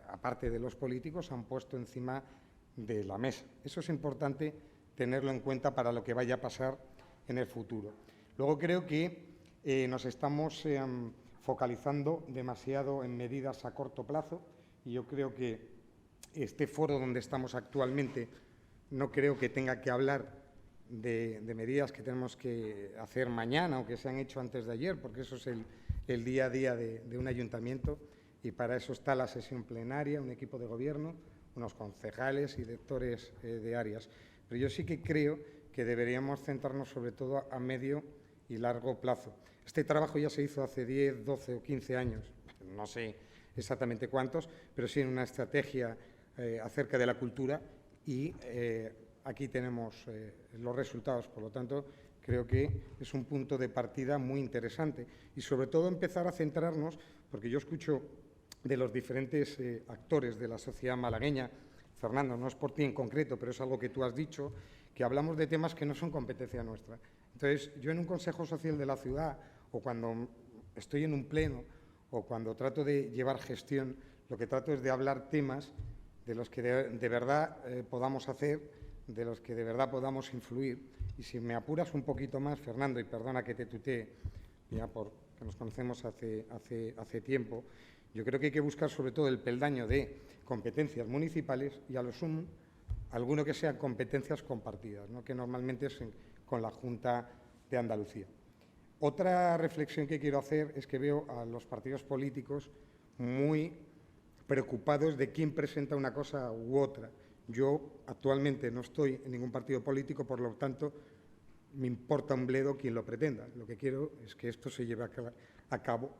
aparte de los políticos, han puesto encima de la mesa. Eso es importante tenerlo en cuenta para lo que vaya a pasar en el futuro. Luego creo que nos estamos focalizando demasiado en medidas a corto plazo, y yo creo que este foro donde estamos actualmente no creo que tenga que hablar de medidas que tenemos que hacer mañana o que se han hecho antes de ayer, porque eso es el día a día de un ayuntamiento, y para eso está la sesión plenaria, un equipo de gobierno, unos concejales y directores de áreas. Pero yo sí que creo que deberíamos centrarnos sobre todo a medio y largo plazo. Este trabajo ya se hizo hace 10, 12 o 15 años, no sé exactamente cuántos, pero sí en una estrategia acerca de la cultura, y aquí tenemos los resultados. Por lo tanto, creo que es un punto de partida muy interesante, y sobre todo empezar a centrarnos, porque yo escucho de los diferentes actores de la sociedad malagueña, Fernando, no es por ti en concreto, pero es algo que tú has dicho, que hablamos de temas que no son competencia nuestra. Entonces, yo en un consejo social de la ciudad, o cuando estoy en un pleno, o cuando trato de llevar gestión, lo que trato es de hablar temas de los que de verdad podamos hacer, de los que de verdad podamos influir. Y si me apuras un poquito más, Fernando, y perdona que te tutee, ya porque nos conocemos hace tiempo, yo creo que hay que buscar sobre todo el peldaño de competencias municipales y, a lo sumo, alguno que sean competencias compartidas, ¿no?, que normalmente es con la Junta de Andalucía. Otra reflexión que quiero hacer es que veo a los partidos políticos muy preocupados de quién presenta una cosa u otra. Yo actualmente no estoy en ningún partido político, por lo tanto, me importa un bledo quien lo pretenda. Lo que quiero es que esto se lleve a cabo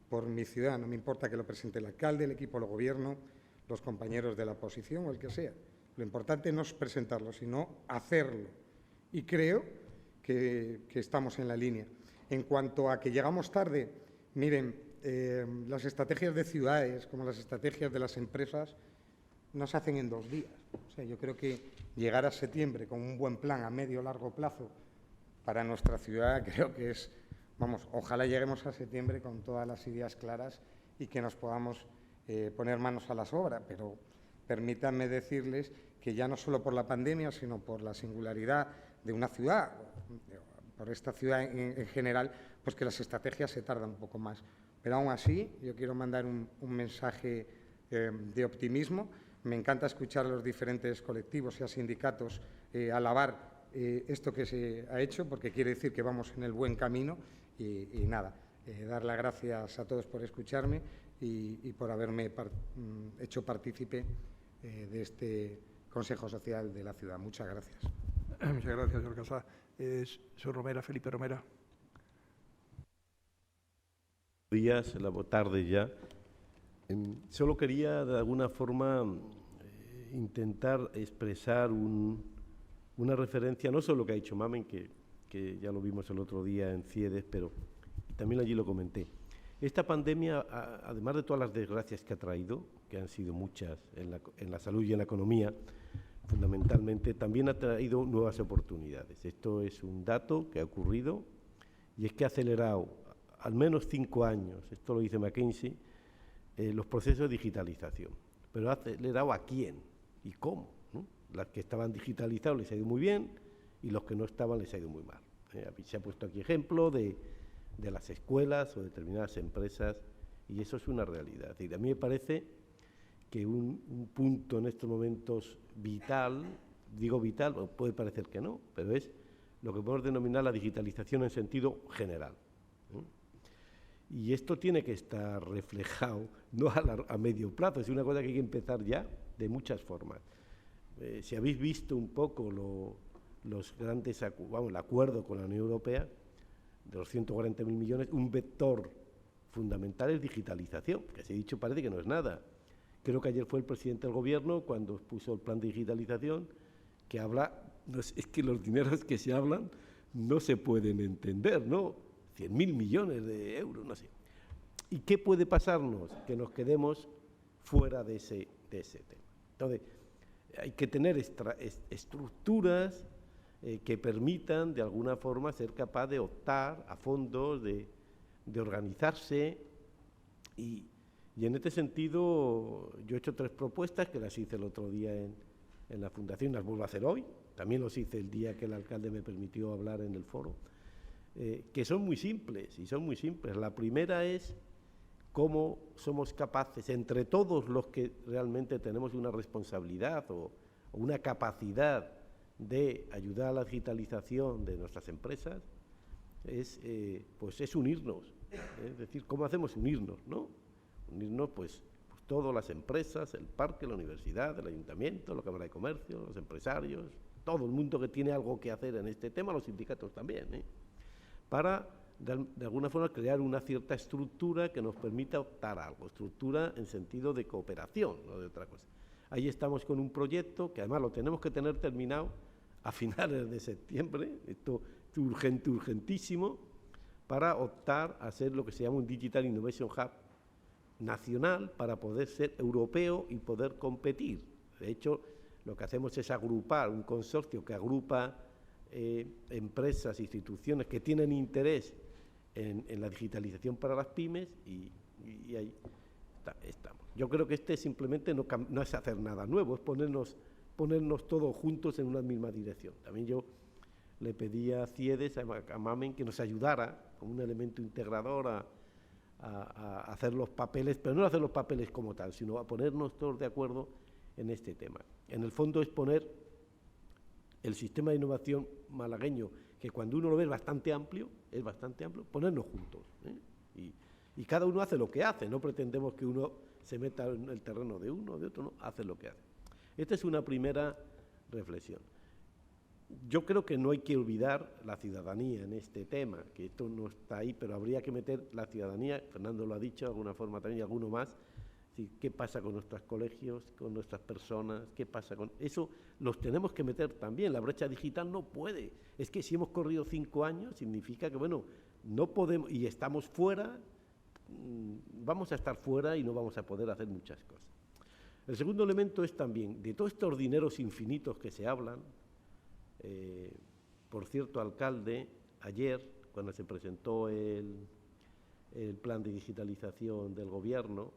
por mi ciudad. No me importa que lo presente el alcalde, el equipo de gobierno, los compañeros de la oposición o el que sea. Lo importante no es presentarlo, sino hacerlo. Y creo que estamos en la línea. En cuanto a que llegamos tarde, miren, las estrategias de ciudades, como las estrategias de las empresas, no se hacen en 2 días. O sea, yo creo que llegar a septiembre con un buen plan a medio o largo plazo para nuestra ciudad, creo que es, vamos, ojalá lleguemos a septiembre con todas las ideas claras y que nos podamos poner manos a las obras. Pero permítanme decirles que ya no solo por la pandemia, sino por la singularidad de una ciudad, por esta ciudad en general, pues que las estrategias se tardan un poco más. Pero aún así, yo quiero mandar un mensaje de optimismo. Me encanta escuchar a los diferentes colectivos y a sindicatos alabar esto que se ha hecho, porque quiere decir que vamos en el buen camino. Y nada, dar las gracias a todos por escucharme y por haberme hecho partícipe de este Consejo Social de la ciudad. Muchas gracias. Muchas gracias, señor Casá. Señor Romera, Felipe Romera. Días, la tarde ya. Solo quería, de alguna forma, intentar expresar una referencia, no solo lo que ha dicho Mamen, que ya lo vimos el otro día en CIEDES, pero también allí lo comenté. Esta pandemia, además de todas las desgracias que ha traído, que han sido muchas en la salud y en la economía, fundamentalmente, también ha traído nuevas oportunidades. Esto es un dato que ha ocurrido, y es que ha acelerado al menos 5 años, esto lo dice McKinsey, los procesos de digitalización. Pero ha acelerado a quién y cómo, ¿no? Las que estaban digitalizados les ha ido muy bien y los que no estaban les ha ido muy mal. Se ha puesto aquí ejemplo de las escuelas o determinadas empresas, y eso es una realidad. Y a mí me parece que un punto en estos momentos vital, digo vital, puede parecer que no, pero es lo que podemos denominar la digitalización en sentido general, ¿no? Y esto tiene que estar reflejado, no a medio plazo, es una cosa que hay que empezar ya de muchas formas. Si habéis visto un poco los grandes, el acuerdo con la Unión Europea, de los 140.000 millones, un vector fundamental es digitalización, que se ha dicho parece que no es nada. Creo que ayer fue el presidente del Gobierno cuando puso el plan de digitalización, que habla, es que los dineros que se hablan no se pueden entender, ¿no? 100.000 millones de euros, no sé. ¿Y qué puede pasarnos? Que nos quedemos fuera de ese tema. Entonces, hay que tener estructuras que permitan, de alguna forma, ser capaz de optar a fondos, de organizarse. Y en este sentido, yo he hecho 3 propuestas que las hice el otro día en la Fundación, las vuelvo a hacer hoy. También los hice el día que el alcalde me permitió hablar en el foro. Que son muy simples, y son muy simples. La primera es cómo somos capaces, entre todos los que realmente tenemos una responsabilidad o una capacidad de ayudar a la digitalización de nuestras empresas, pues es unirnos. Es decir, ¿cómo hacemos unirnos, no? Unirnos, pues todas las empresas, el parque, la universidad, el ayuntamiento, la Cámara de Comercio, los empresarios, todo el mundo que tiene algo que hacer en este tema, los sindicatos también, para, de alguna forma, crear una cierta estructura que nos permita optar a algo, estructura en sentido de cooperación, no de otra cosa. Ahí estamos con un proyecto que además lo tenemos que tener terminado a finales de septiembre, esto es urgente, urgentísimo, para optar a ser lo que se llama un Digital Innovation Hub nacional para poder ser europeo y poder competir. De hecho, lo que hacemos es agrupar un consorcio que agrupa empresas, instituciones que tienen interés en la digitalización para las pymes y ahí estamos. Yo creo que simplemente no es hacer nada nuevo, es ponernos todos juntos en una misma dirección. También yo le pedí a CIEDES, a MAMEN, que nos ayudara como un elemento integrador a hacer los papeles, pero no hacer los papeles como tal, sino a ponernos todos de acuerdo en este tema. En el fondo es poner el sistema de innovación malagueño, que cuando uno lo ve es bastante amplio, ponernos juntos. Y cada uno hace lo que hace, no pretendemos que uno se meta en el terreno de uno o de otro, no, hace lo que hace. Esta es una primera reflexión. Yo creo que no hay que olvidar la ciudadanía en este tema, que esto no está ahí, pero habría que meter la ciudadanía, Fernando lo ha dicho de alguna forma también y alguno más, ¿sí? ¿Qué pasa con nuestros colegios, con nuestras personas? ¿Qué pasa con eso? Los tenemos que meter también, la brecha digital no puede. Es que si hemos corrido 5 años, significa que, bueno, no podemos, y estamos fuera, vamos a estar fuera y no vamos a poder hacer muchas cosas. El segundo elemento es también, de todos estos dineros infinitos que se hablan, por cierto, alcalde, ayer, cuando se presentó el plan de digitalización del Gobierno,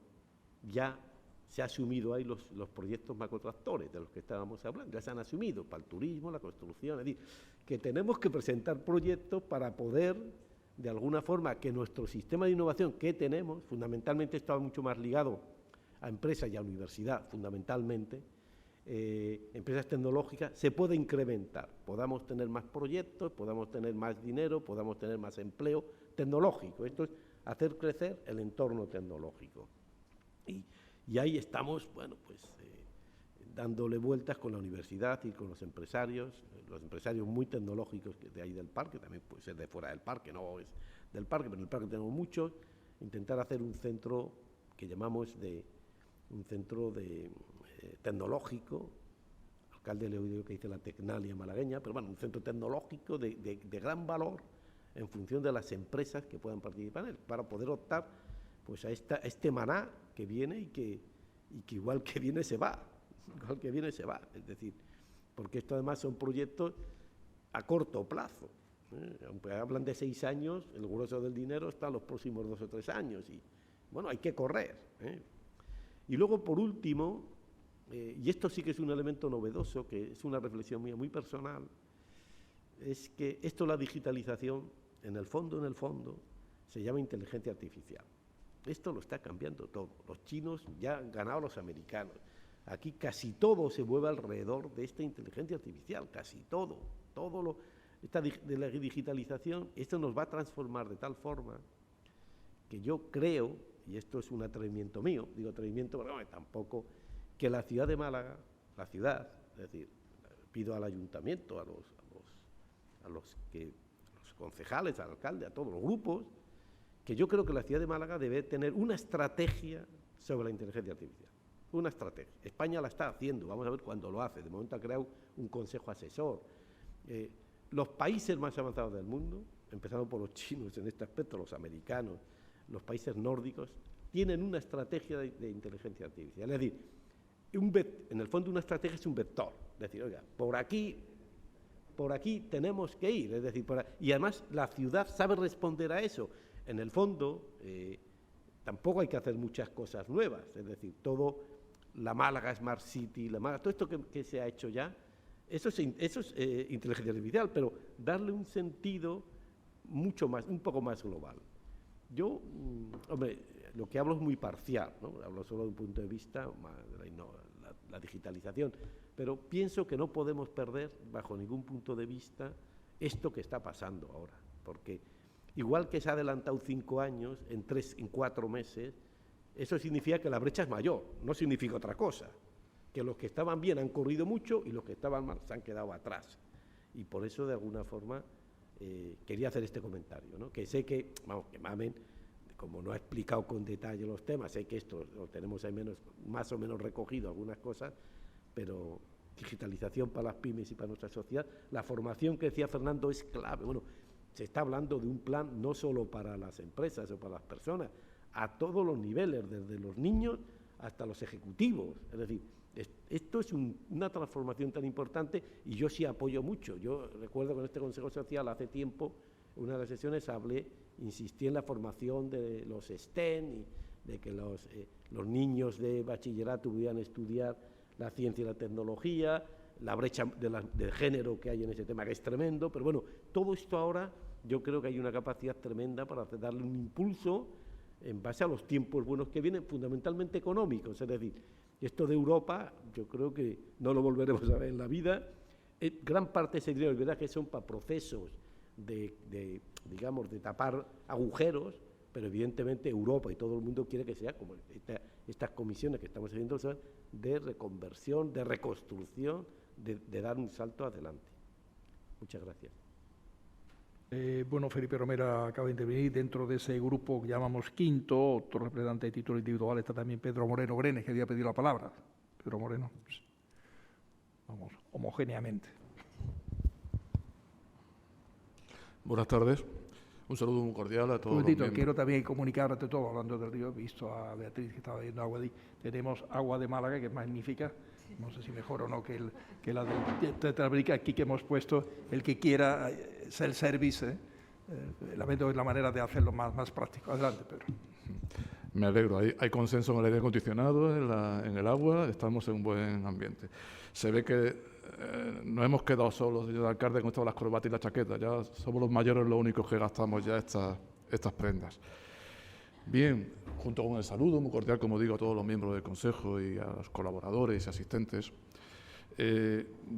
ya se ha asumido ahí los proyectos macrotractores de los que estábamos hablando, ya se han asumido para el turismo, la construcción, es decir, que tenemos que presentar proyectos para poder, de alguna forma, que nuestro sistema de innovación que tenemos, fundamentalmente estaba mucho más ligado a empresas y a universidad, fundamentalmente, empresas tecnológicas, se puede incrementar, podamos tener más proyectos, podamos tener más dinero, podamos tener más empleo tecnológico. Esto es hacer crecer el entorno tecnológico. Y ahí estamos, bueno, pues dándole vueltas con la universidad y con los empresarios muy tecnológicos de ahí del parque, también puede ser de fuera del parque, no es del parque, pero en el parque tenemos muchos, intentar hacer un centro que llamamos tecnológico, el alcalde le he oído que dice la Tecnalia malagueña, pero bueno, un centro tecnológico de gran valor en función de las empresas que puedan participar en él, para poder optar pues a este maná que viene y que igual que viene se va, es decir, porque esto además son proyectos a corto plazo, aunque hablan de 6 años, el grueso del dinero está en los próximos 2 o 3 años y bueno, hay que correr. Y luego, por último, y esto sí que es un elemento novedoso, que es una reflexión mía muy personal, es que esto, la digitalización, en el fondo, se llama inteligencia artificial. Esto lo está cambiando todo. Los chinos ya han ganado a los americanos. Aquí casi todo se mueve alrededor de esta inteligencia artificial, casi todo. Esta de la digitalización, esto nos va a transformar de tal forma que yo creo, y esto es un atrevimiento mío, digo atrevimiento, pero no, tampoco, que la ciudad de Málaga, es decir, pido al ayuntamiento, a los concejales, al alcalde, a todos los grupos, que yo creo que la ciudad de Málaga debe tener una estrategia sobre la inteligencia artificial. Una estrategia. España la está haciendo, vamos a ver cuándo lo hace. De momento ha creado un consejo asesor. Los países más avanzados del mundo, empezando por los chinos en este aspecto, los americanos, los países nórdicos, tienen una estrategia de inteligencia artificial. Es decir, en el fondo una estrategia es un vector. Es decir, oiga, por aquí tenemos que ir. Es decir, y además la ciudad sabe responder a eso. En el fondo, tampoco hay que hacer muchas cosas nuevas. Es decir, la Málaga Smart City, todo esto que se ha hecho ya, eso es inteligencia artificial, pero darle un sentido un poco más global. Yo, hombre, lo que hablo es muy parcial, ¿no? Hablo solo de un punto de vista de la digitalización, pero pienso que no podemos perder bajo ningún punto de vista esto que está pasando ahora, porque igual que se ha adelantado 5 años, en 4 meses, eso significa que la brecha es mayor, no significa otra cosa, que los que estaban bien han corrido mucho y los que estaban mal se han quedado atrás. Y por eso, de alguna forma, quería hacer este comentario, ¿no? Que sé que, vamos, que Mamen, como no ha explicado con detalle los temas, sé que esto lo tenemos ahí más o menos recogido, algunas cosas, pero digitalización para las pymes y para nuestra sociedad, la formación que decía Fernando es clave. Bueno, se está hablando de un plan no solo para las empresas o para las personas, a todos los niveles, desde los niños hasta los ejecutivos. Es decir, esto es una transformación tan importante y yo sí apoyo mucho. Yo recuerdo que en este Consejo Social hace tiempo, en una de las sesiones insistí en la formación de los STEM y de que los niños de bachillerato pudieran estudiar la ciencia y la tecnología, la brecha de género que hay en ese tema, que es tremendo, pero bueno, todo esto ahora yo creo que hay una capacidad tremenda para darle un impulso en base a los tiempos buenos que vienen, fundamentalmente económicos. Es decir, esto de Europa yo creo que no lo volveremos a ver en la vida. Gran parte de ese dinero, es verdad que son para procesos digamos, de tapar agujeros, pero evidentemente Europa y todo el mundo quiere que sea como estas comisiones que estamos haciendo, de reconversión, de reconstrucción, de dar un salto adelante. Muchas gracias. Bueno, Felipe Romero acaba de intervenir. Dentro de ese grupo que llamamos quinto, otro representante de título individual, está también Pedro Moreno Grenes, que había pedido la palabra. Pedro Moreno, pues, vamos, homogéneamente. Buenas tardes. Un saludo muy cordial a todos. Un momentito, quiero también comunicar, ante todo, hablando del río, he visto a Beatriz que estaba viendo agua. Tenemos agua de Málaga, que es magnífica. No sé si mejor o no que la de Tetrabrica aquí que hemos puesto. El que quiera self-service, lamento es la manera de hacerlo más práctico. Adelante, Pedro. Me alegro. Hay consenso en el aire acondicionado, en el agua, estamos en un buen ambiente. Se ve que nos hemos quedado solos, señor alcalde, con todas las corbatas y las chaquetas. Ya somos los mayores los únicos que gastamos ya estas prendas. Bien, junto con el saludo muy cordial, como digo, a todos los miembros del Consejo y a los colaboradores y asistentes,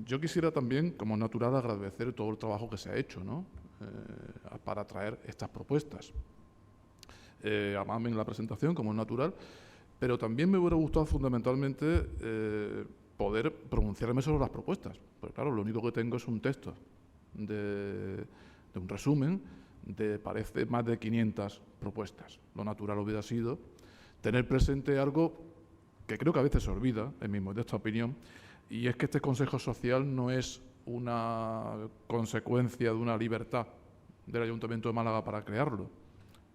yo quisiera también, como natural, agradecer todo el trabajo que se ha hecho, ¿no? Para traer estas propuestas. Amamen la presentación, como es natural, pero también me hubiera gustado fundamentalmente poder pronunciarme sobre las propuestas. Pues claro, lo único que tengo es un texto de un resumen de, parece, más de 500 propuestas. Lo natural hubiera sido tener presente algo que creo que a veces se olvida, en mi modesta opinión, y es que este Consejo Social no es una consecuencia de una libertad del Ayuntamiento de Málaga para crearlo,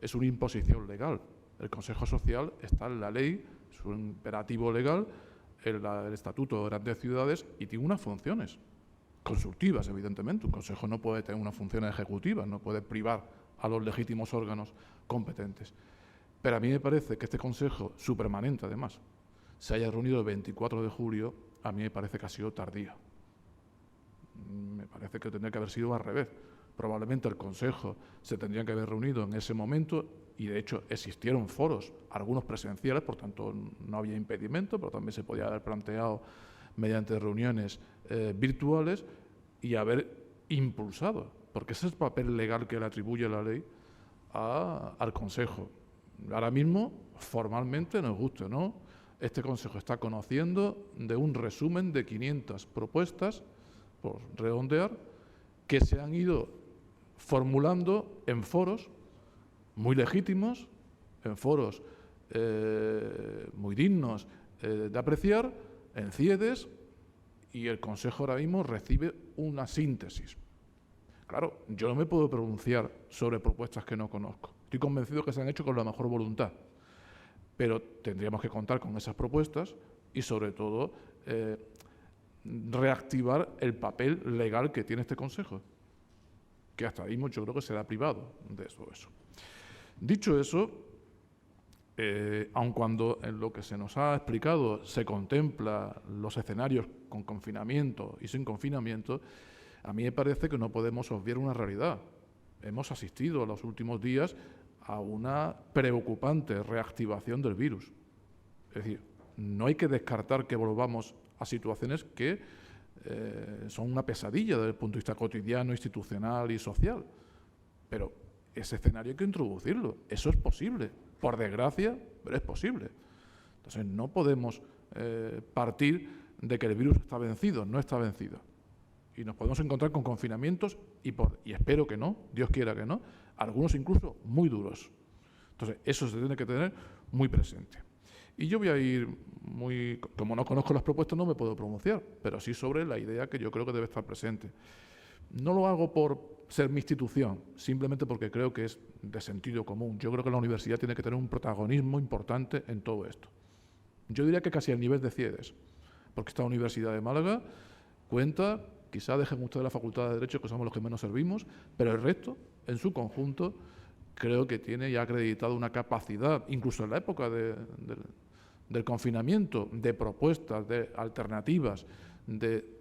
es una imposición legal. El Consejo Social está en la ley, es un imperativo legal, el Estatuto de Grandes Ciudades, y tiene unas funciones consultivas, evidentemente. Un consejo no puede tener unas funciones ejecutivas, no puede privar a los legítimos órganos competentes. Pero a mí me parece que este consejo, su permanente además, se haya reunido el 24 de julio, a mí me parece que ha sido tardío. Me parece que tendría que haber sido al revés. Probablemente el consejo se tendría que haber reunido en ese momento y, de hecho, existieron foros, algunos presenciales, por tanto no había impedimento, pero también se podía haber planteado mediante reuniones virtuales y haber impulsado, porque ese es el papel legal que le atribuye la ley al Consejo. Ahora mismo, formalmente, nos guste o no, este Consejo está conociendo de un resumen de 500 propuestas, por redondear, que se han ido formulando en foros muy legítimos, en foros muy dignos de apreciar, en CIEDES, y el Consejo ahora mismo recibe una síntesis. Claro, yo no me puedo pronunciar sobre propuestas que no conozco. Estoy convencido que se han hecho con la mejor voluntad, pero tendríamos que contar con esas propuestas y, sobre todo, reactivar el papel legal que tiene este Consejo, que hasta ahí yo creo que será privado de eso. Dicho eso, aun cuando en lo que se nos ha explicado se contempla los escenarios con confinamiento y sin confinamiento, a mí me parece que no podemos obviar una realidad. Hemos asistido en los últimos días a una preocupante reactivación del virus. Es decir, no hay que descartar que volvamos a situaciones que son una pesadilla desde el punto de vista cotidiano, institucional y social. Pero ese escenario hay que introducirlo. Eso es posible. Por desgracia, pero es posible. Entonces, no podemos partir de que el virus está vencido. No está vencido. Y nos podemos encontrar con confinamientos, y espero que no, Dios quiera que no, algunos incluso muy duros. Entonces, eso se tiene que tener muy presente. Y yo voy a ir como no conozco las propuestas, no me puedo pronunciar, pero sí sobre la idea que yo creo que debe estar presente. No lo hago por ser mi institución, simplemente porque creo que es de sentido común. Yo creo que la universidad tiene que tener un protagonismo importante en todo esto. Yo diría que casi al nivel de CIEDES, porque esta Universidad de Málaga cuenta, quizá dejen ustedes la Facultad de Derecho, que somos los que menos servimos, pero el resto, en su conjunto, creo que tiene ya acreditado una capacidad, incluso en la época del confinamiento, de propuestas, de alternativas,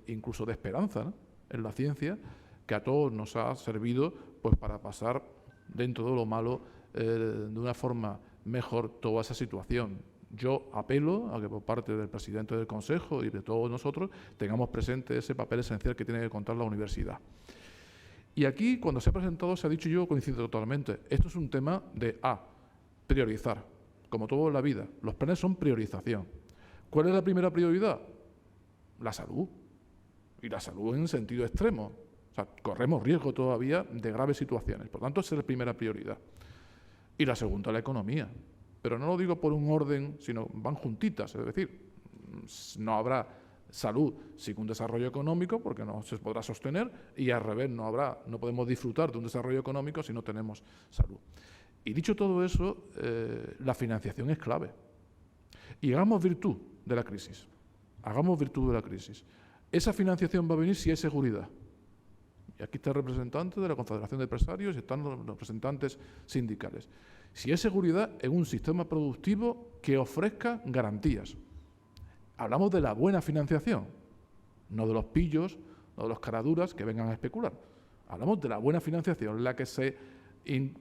incluso de esperanza, ¿no?, en la ciencia, que a todos nos ha servido pues, para pasar dentro de lo malo de una forma mejor toda esa situación. Yo apelo a que por parte del presidente del Consejo y de todos nosotros tengamos presente ese papel esencial que tiene que contar la universidad. Y aquí, cuando se ha presentado, se ha dicho, yo coincido totalmente, esto es un tema de priorizar. Como todo en la vida, los planes son priorización. ¿Cuál es la primera prioridad? La salud. Y la salud en sentido extremo. O sea, corremos riesgo todavía de graves situaciones. Por tanto, esa es la primera prioridad. Y la segunda, la economía. Pero no lo digo por un orden, sino van juntitas. Es decir, no habrá salud sin un desarrollo económico porque no se podrá sostener, y al revés, no podemos disfrutar de un desarrollo económico si no tenemos salud. Y dicho todo eso, la financiación es clave. Y hagamos virtud de la crisis. Hagamos virtud de la crisis. Esa financiación va a venir si hay seguridad. Y aquí está el representante de la Confederación de Empresarios y están los representantes sindicales. Si hay seguridad en un sistema productivo que ofrezca garantías. Hablamos de la buena financiación, no de los pillos, no de los caraduras que vengan a especular. Hablamos de la buena financiación, la que se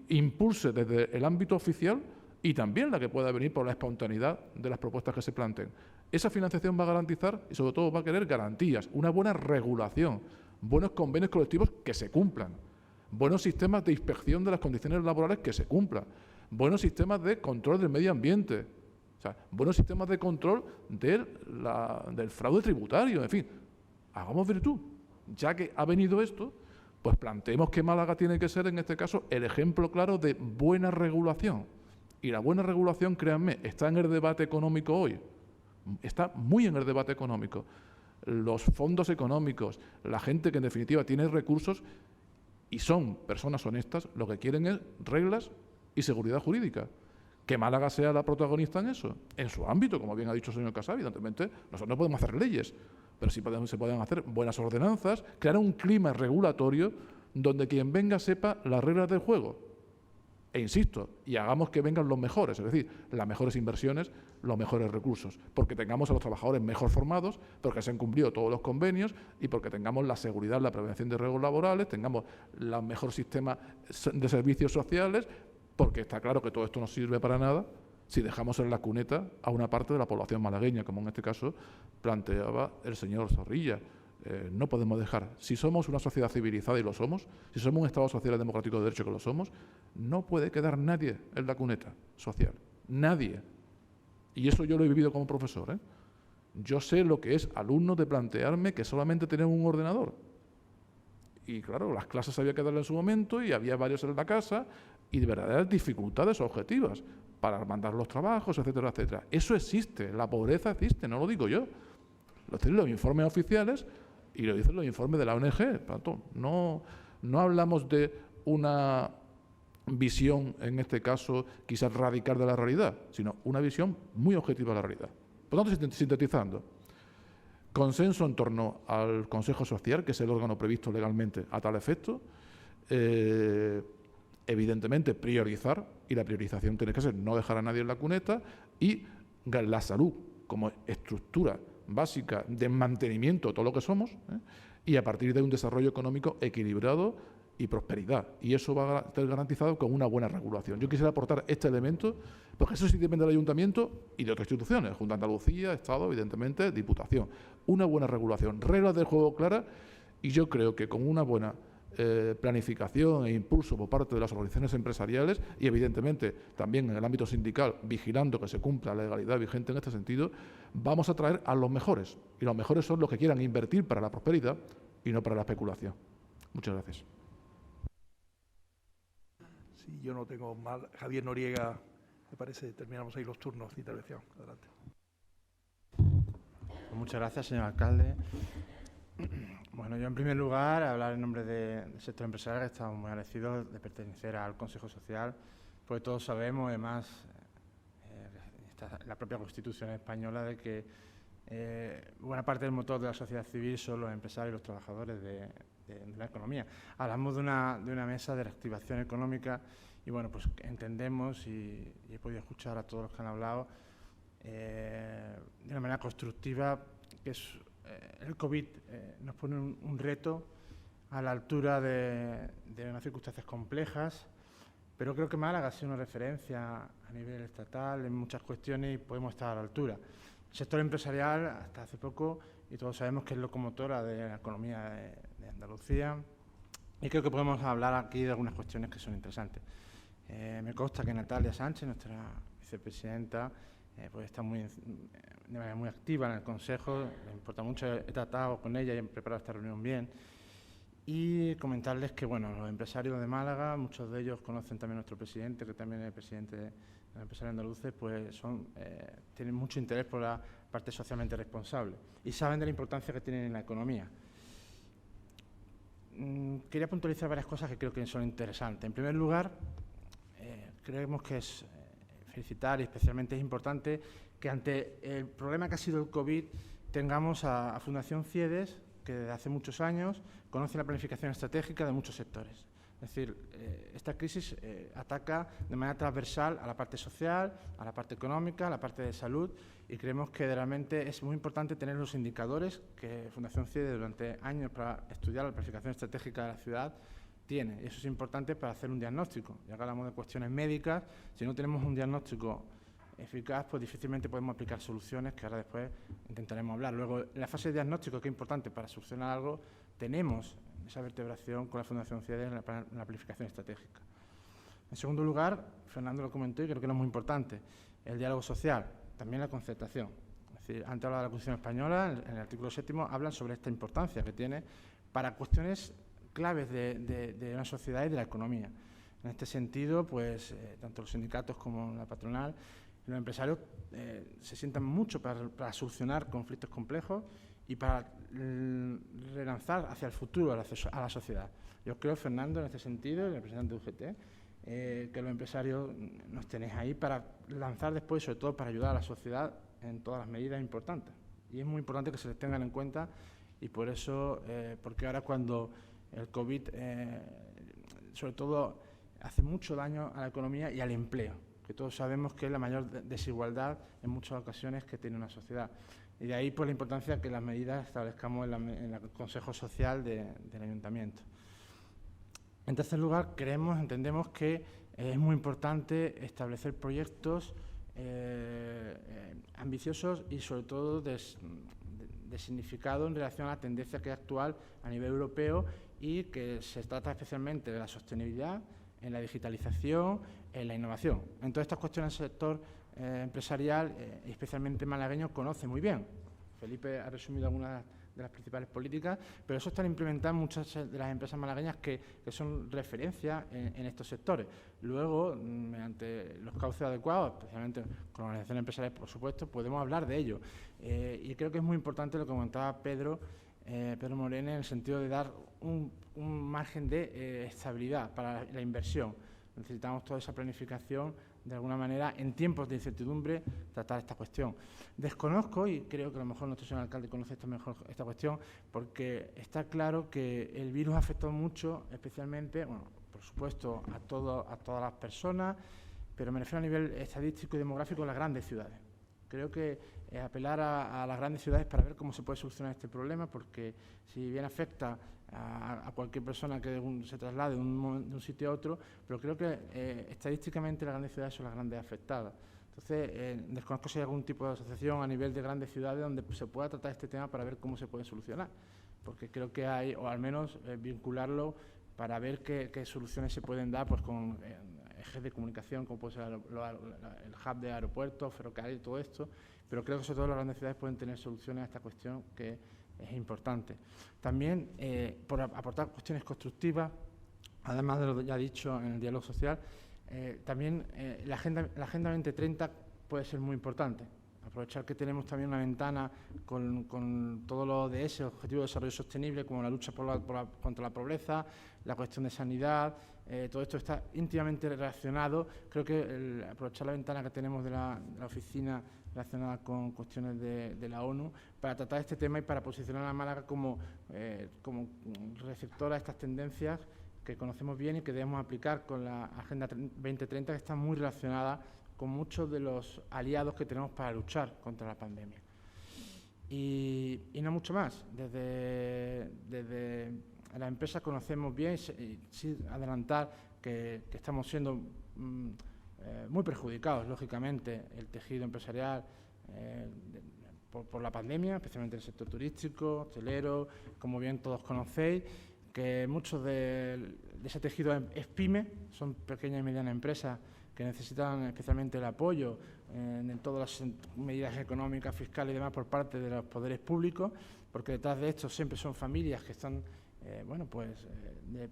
impulse desde el ámbito oficial y también la que pueda venir por la espontaneidad de las propuestas que se planteen. Esa financiación va a garantizar y sobre todo va a querer garantías, una buena regulación, buenos convenios colectivos que se cumplan, buenos sistemas de inspección de las condiciones laborales que se cumplan, buenos sistemas de control del medio ambiente, o sea, buenos sistemas de control del fraude tributario, en fin, hagamos virtud. Ya que ha venido esto, pues planteemos que Málaga tiene que ser, en este caso, el ejemplo claro de buena regulación. Y la buena regulación, créanme, está en el debate económico hoy. Está muy en el debate económico. Los fondos económicos, la gente que en definitiva tiene recursos y son personas honestas, lo que quieren es reglas y seguridad jurídica. Que Málaga sea la protagonista en eso, en su ámbito, como bien ha dicho el señor Casal. Evidentemente, nosotros no podemos hacer leyes, pero sí se pueden hacer buenas ordenanzas, crear un clima regulatorio donde quien venga sepa las reglas del juego. E insisto, y hagamos que vengan los mejores, es decir, las mejores inversiones, los mejores recursos, porque tengamos a los trabajadores mejor formados, porque se han cumplido todos los convenios y porque tengamos la seguridad, la prevención de riesgos laborales, tengamos el mejor sistema de servicios sociales, porque está claro que todo esto no sirve para nada si dejamos en la cuneta a una parte de la población malagueña, como en este caso planteaba el señor Zorrilla. No podemos dejar, si somos una sociedad civilizada y lo somos, si somos un Estado social y democrático de derecho que lo somos, no puede quedar nadie en la cuneta social, nadie. Y eso yo lo he vivido como profesor, ¿eh? Yo sé lo que es alumno de plantearme que solamente tenemos un ordenador. Y claro, las clases había que darle en su momento y había varios en la casa y de verdaderas dificultades objetivas para mandar los trabajos, etcétera, etcétera. Eso existe, la pobreza existe, no lo digo yo. Lo dicen los informes oficiales y lo dicen los informes de la ONG. Por tanto, no hablamos de una visión, en este caso, quizás radical de la realidad, sino una visión muy objetiva de la realidad. Por tanto, sintetizando, consenso en torno al Consejo Social, que es el órgano previsto legalmente a tal efecto. Evidentemente, priorizar, y la priorización tiene que ser no dejar a nadie en la cuneta, y la salud como estructura básica de mantenimiento de todo lo que somos, y a partir de un desarrollo económico equilibrado y prosperidad. Y eso va a estar garantizado con una buena regulación. Yo quisiera aportar este elemento, porque eso sí depende del Ayuntamiento y de otras instituciones, Junta de Andalucía, Estado, evidentemente, Diputación. Una buena regulación, reglas del juego claras, y yo creo que con una buena planificación e impulso por parte de las organizaciones empresariales y, evidentemente, también en el ámbito sindical, vigilando que se cumpla la legalidad vigente en este sentido, vamos a atraer a los mejores. Y los mejores son los que quieran invertir para la prosperidad y no para la especulación. Muchas gracias. Si yo no tengo mal, Javier Noriega, me parece, terminamos ahí los turnos de intervención. Adelante. Muchas gracias, señor alcalde. Bueno, yo en primer lugar, hablar en nombre del sector empresarial, que estamos muy agradecidos de pertenecer al Consejo Social, porque todos sabemos, además, la propia Constitución española, de que buena parte del motor de la sociedad civil son los empresarios y los trabajadores de la economía. Hablamos de una mesa de reactivación económica y, bueno, pues entendemos y he podido escuchar a todos los que han hablado de una manera constructiva que es el COVID nos pone un reto a la altura de unas circunstancias complejas, pero creo que Málaga ha sido una referencia a nivel estatal en muchas cuestiones y podemos estar a la altura. El sector empresarial, hasta hace poco, y todos sabemos que es locomotora de la economía de Andalucía, y creo que podemos hablar aquí de algunas cuestiones que son interesantes. Me consta que Natalia Sánchez, nuestra vicepresidenta, pues está de manera muy activa en el Consejo, le importa mucho, he tratado con ella y he preparado esta reunión bien. Y comentarles que, bueno, los empresarios de Málaga, muchos de ellos conocen también a nuestro presidente, que también es el presidente de los empresarios andaluces, pues tienen mucho interés por la parte socialmente responsable y saben de la importancia que tienen en la economía. Quería puntualizar varias cosas que creo que son interesantes. En primer lugar, creemos que es felicitar y especialmente es importante que ante el problema que ha sido el COVID tengamos a Fundación CIEDES, que desde hace muchos años conoce la planificación estratégica de muchos sectores. Es decir, esta crisis ataca de manera transversal a la parte social, a la parte económica, a la parte de salud, y creemos que realmente es muy importante tener los indicadores que Fundación CIEDES durante años para estudiar la planificación estratégica de la ciudad tiene. Y eso es importante para hacer un diagnóstico. Ya que hablamos de cuestiones médicas, si no tenemos un diagnóstico eficaz, pues difícilmente podemos aplicar soluciones, que ahora después intentaremos hablar. Luego, en la fase de diagnóstico, que es importante para solucionar algo, tenemos esa vertebración con la Fundación CIEDES en la planificación estratégica. En segundo lugar, Fernando lo comentó y creo que es muy importante, el diálogo social, también la concertación. Es decir, antes hablaba de la Constitución española, en el artículo 7 hablan sobre esta importancia que tiene para cuestiones claves de una sociedad y de la economía. En este sentido, pues tanto los sindicatos como la patronal, los empresarios se sientan mucho para solucionar conflictos complejos y para relanzar hacia el futuro a la sociedad. Yo creo, Fernando, en este sentido, el representante de UGT, que los empresarios nos tenéis ahí para lanzar después, sobre todo para ayudar a la sociedad en todas las medidas importantes. Y es muy importante que se les tengan en cuenta y por eso, porque ahora cuando el COVID, sobre todo, hace mucho daño a la economía y al empleo, que todos sabemos que es la mayor desigualdad en muchas ocasiones que tiene una sociedad. Y de ahí pues, la importancia que las medidas establezcamos en el Consejo Social del Ayuntamiento. En tercer lugar, entendemos que es muy importante establecer proyectos ambiciosos y sobre todo de significado en relación a la tendencia que es actual a nivel europeo y que se trata especialmente de la sostenibilidad, en la digitalización, en la innovación. En todas estas cuestiones el sector empresarial, especialmente malagueño, conoce muy bien. Felipe ha resumido algunas de las principales políticas, pero eso está implementado en muchas de las empresas malagueñas que son referencia en estos sectores. Luego, mediante los cauces adecuados, especialmente con organizaciones empresariales, por supuesto, podemos hablar de ello. Y creo que es muy importante lo que comentaba Pedro Moreno, en el sentido de dar un margen de estabilidad para la inversión. Necesitamos toda esa planificación, de alguna manera, en tiempos de incertidumbre, tratar esta cuestión. Desconozco, y creo que a lo mejor nuestro señor alcalde conoce mejor esta cuestión, porque está claro que el virus ha afectado mucho, especialmente, bueno, por supuesto, a todas las personas, pero me refiero a nivel estadístico y demográfico en las grandes ciudades. Creo que apelar a las grandes ciudades para ver cómo se puede solucionar este problema, porque si bien afecta a cualquier persona que se traslade de un sitio a otro, pero creo que estadísticamente las grandes ciudades son las grandes afectadas. Entonces, desconozco si hay algún tipo de asociación a nivel de grandes ciudades donde se pueda tratar este tema para ver cómo se puede solucionar, porque creo que hay, o al menos vincularlo para ver qué soluciones se pueden dar, pues con ejes de comunicación, como puede ser el hub de aeropuertos, ferrocarril, todo esto, pero creo que sobre todo las grandes ciudades pueden tener soluciones a esta cuestión que es importante. También, por aportar cuestiones constructivas, además de lo ya dicho en el diálogo social, también la Agenda 2030 puede ser muy importante. Aprovechar que tenemos también una ventana con todos los ODS, Objetivos de Desarrollo Sostenible, como la lucha contra la pobreza, la cuestión de sanidad, todo esto está íntimamente relacionado. Creo que aprovechar la ventana que tenemos de la oficina relacionada con cuestiones de la ONU para tratar este tema y para posicionar a Málaga como receptora de estas tendencias que conocemos bien y que debemos aplicar con la Agenda 2030, que está muy relacionada con muchos de los aliados que tenemos para luchar contra la pandemia. Y no mucho más. Desde la empresa conocemos bien y sí adelantar que estamos siendo muy perjudicados, lógicamente, el tejido empresarial por la pandemia, especialmente el sector turístico, hotelero, como bien todos conocéis, que muchos de ese tejido es PYME, son pequeñas y medianas empresas que necesitan especialmente el apoyo en todas las medidas económicas, fiscales y demás por parte de los poderes públicos, porque detrás de esto siempre son familias que están,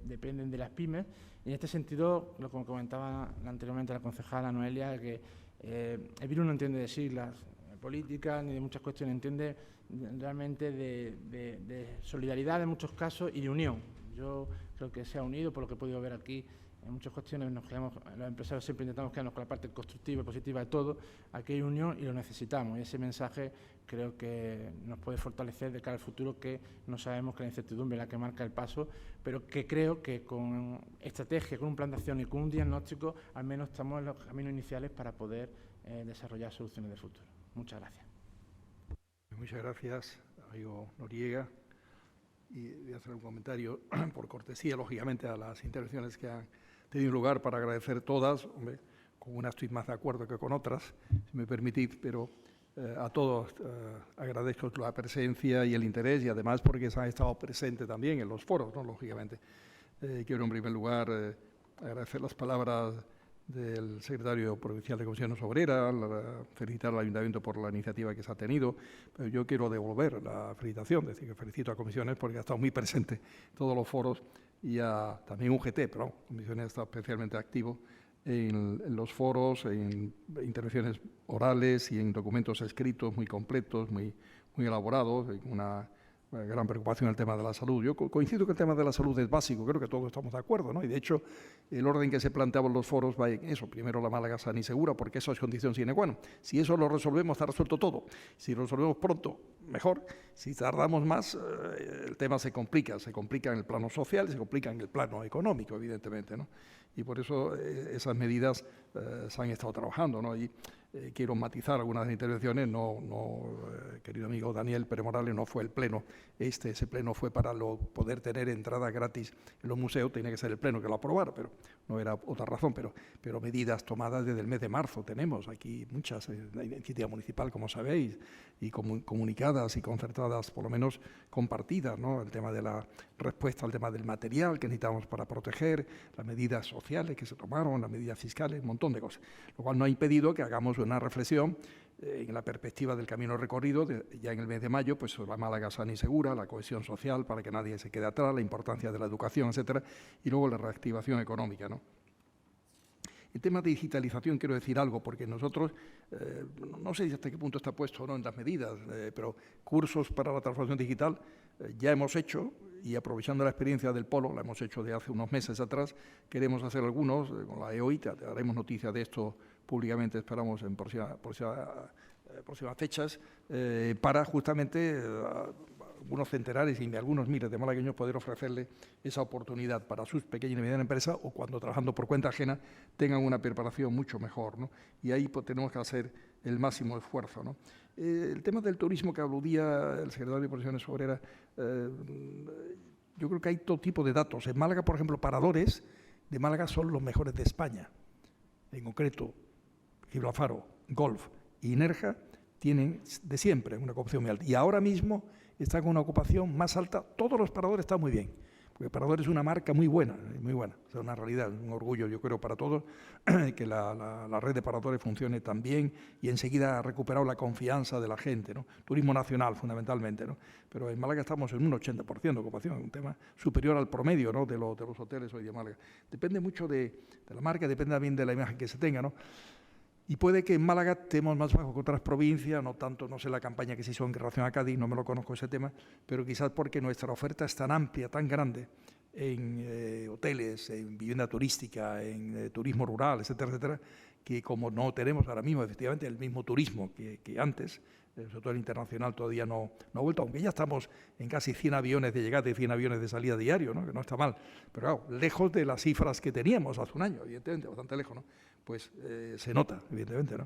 dependen de las pymes. Y en este sentido, lo que comentaba anteriormente la concejala Noelia, que el virus no entiende de siglas políticas ni de muchas cuestiones, entiende realmente de solidaridad en muchos casos y de unión. Yo creo que se ha unido, por lo que he podido ver aquí, en muchas cuestiones los empresarios siempre intentamos quedarnos con la parte constructiva y positiva de todo. Aquí hay unión y lo necesitamos, y ese mensaje creo que nos puede fortalecer de cara al futuro, que no sabemos, que la incertidumbre es la que marca el paso, pero que creo que con estrategia, con un plan de acción y con un diagnóstico, al menos estamos en los caminos iniciales para poder desarrollar soluciones de futuro. Muchas gracias. Muchas gracias, amigo Noriega. Y voy a hacer un comentario por cortesía, lógicamente, a las intervenciones que han tenido lugar, para agradecer todas. Hombre, con unas estoy más de acuerdo que con otras, si me permitís, pero a todos agradezco la presencia y el interés, y además porque se han estado presentes también en los foros, ¿no? Lógicamente. Quiero en primer lugar agradecer las palabras del secretario provincial de Comisiones Obreras, felicitar al Ayuntamiento por la iniciativa que se ha tenido, pero yo quiero devolver la felicitación, decir que felicito a Comisiones porque ha estado muy presente en todos los foros, y también UGT, pero Comisiones ha estado especialmente activo en los foros, en intervenciones orales y en documentos escritos muy completos, muy elaborados, en una gran preocupación el tema de la salud. Yo coincido que el tema de la salud es básico, creo que todos estamos de acuerdo, ¿no? Y de hecho, el orden que se planteaba en los foros va en eso. Primero, la Málaga sana y segura, porque eso es condición sine qua non. Si eso lo resolvemos, está resuelto todo. Si lo resolvemos pronto, mejor. Si tardamos más, el tema se complica en el plano social y se complica en el plano económico, evidentemente, ¿no? Y por eso esas medidas se han estado trabajando, ¿no? Y quiero matizar algunas de las intervenciones. Querido amigo Daniel Pérez Morales, no fue el pleno. Ese pleno fue para poder tener entrada gratis en los museos. Tenía que ser el pleno que lo aprobara, pero no era otra razón. Pero medidas tomadas desde el mes de marzo tenemos aquí muchas, la iniciativa municipal, como sabéis, y comunicadas y concertadas, por lo menos compartidas, ¿no? El tema de la respuesta al tema del material que necesitamos para proteger, las medidas sociales que se tomaron, las medidas fiscales, un montón de cosas. Lo cual no ha impedido que hagamos una reflexión en la perspectiva del camino recorrido, ya en el mes de mayo, pues sobre la Málaga sana y segura, la cohesión social para que nadie se quede atrás, la importancia de la educación, etcétera, y luego la reactivación económica, ¿no? En tema de digitalización quiero decir algo, porque nosotros, no sé hasta qué punto está puesto o no en las medidas, pero cursos para la transformación digital ya hemos hecho, y aprovechando la experiencia del Polo, la hemos hecho de hace unos meses atrás, queremos hacer algunos, con la EOI, haremos noticia de esto públicamente, esperamos en próximas fechas, para justamente algunos centenares y algunos miles de malagueños poder ofrecerle esa oportunidad para sus pequeñas y medianas empresas, o cuando trabajando por cuenta ajena tengan una preparación mucho mejor, ¿no? Y ahí pues, tenemos que hacer el máximo esfuerzo, ¿no? El tema del turismo que aludía el secretario de Profesiones Obreras, Yo creo que hay todo tipo de datos. En Málaga, por ejemplo, paradores de Málaga son los mejores de España. En concreto, Gibralfaro, Golf y Nerja tienen de siempre una ocupación muy alta. Y ahora mismo están con una ocupación más alta. Todos los paradores están muy bien. Porque Parador es una marca muy buena, muy buena. O sea, una realidad, un orgullo, yo creo, para todos, que la red de paradores funcione tan bien y enseguida ha recuperado la confianza de la gente, ¿no? Turismo nacional, fundamentalmente, ¿no? Pero en Málaga estamos en un 80% de ocupación, un tema superior al promedio, ¿no?, de los hoteles hoy de Málaga. Depende mucho de la marca, depende también de la imagen que se tenga, ¿no? Y puede que en Málaga estemos más bajo que otras provincias, no tanto, no sé la campaña que se hizo en relación a Cádiz, no me lo conozco ese tema, pero quizás porque nuestra oferta es tan amplia, tan grande, en hoteles, en vivienda turística, en turismo rural, etcétera, etcétera, que como no tenemos ahora mismo efectivamente el mismo turismo que antes, sobre todo el internacional todavía no ha vuelto, aunque ya estamos en casi 100 aviones de llegada y 100 aviones de salida diario, ¿no?, que no está mal, pero claro, lejos de las cifras que teníamos hace un año, evidentemente, bastante lejos, ¿no? Pues se nota, evidentemente, ¿no?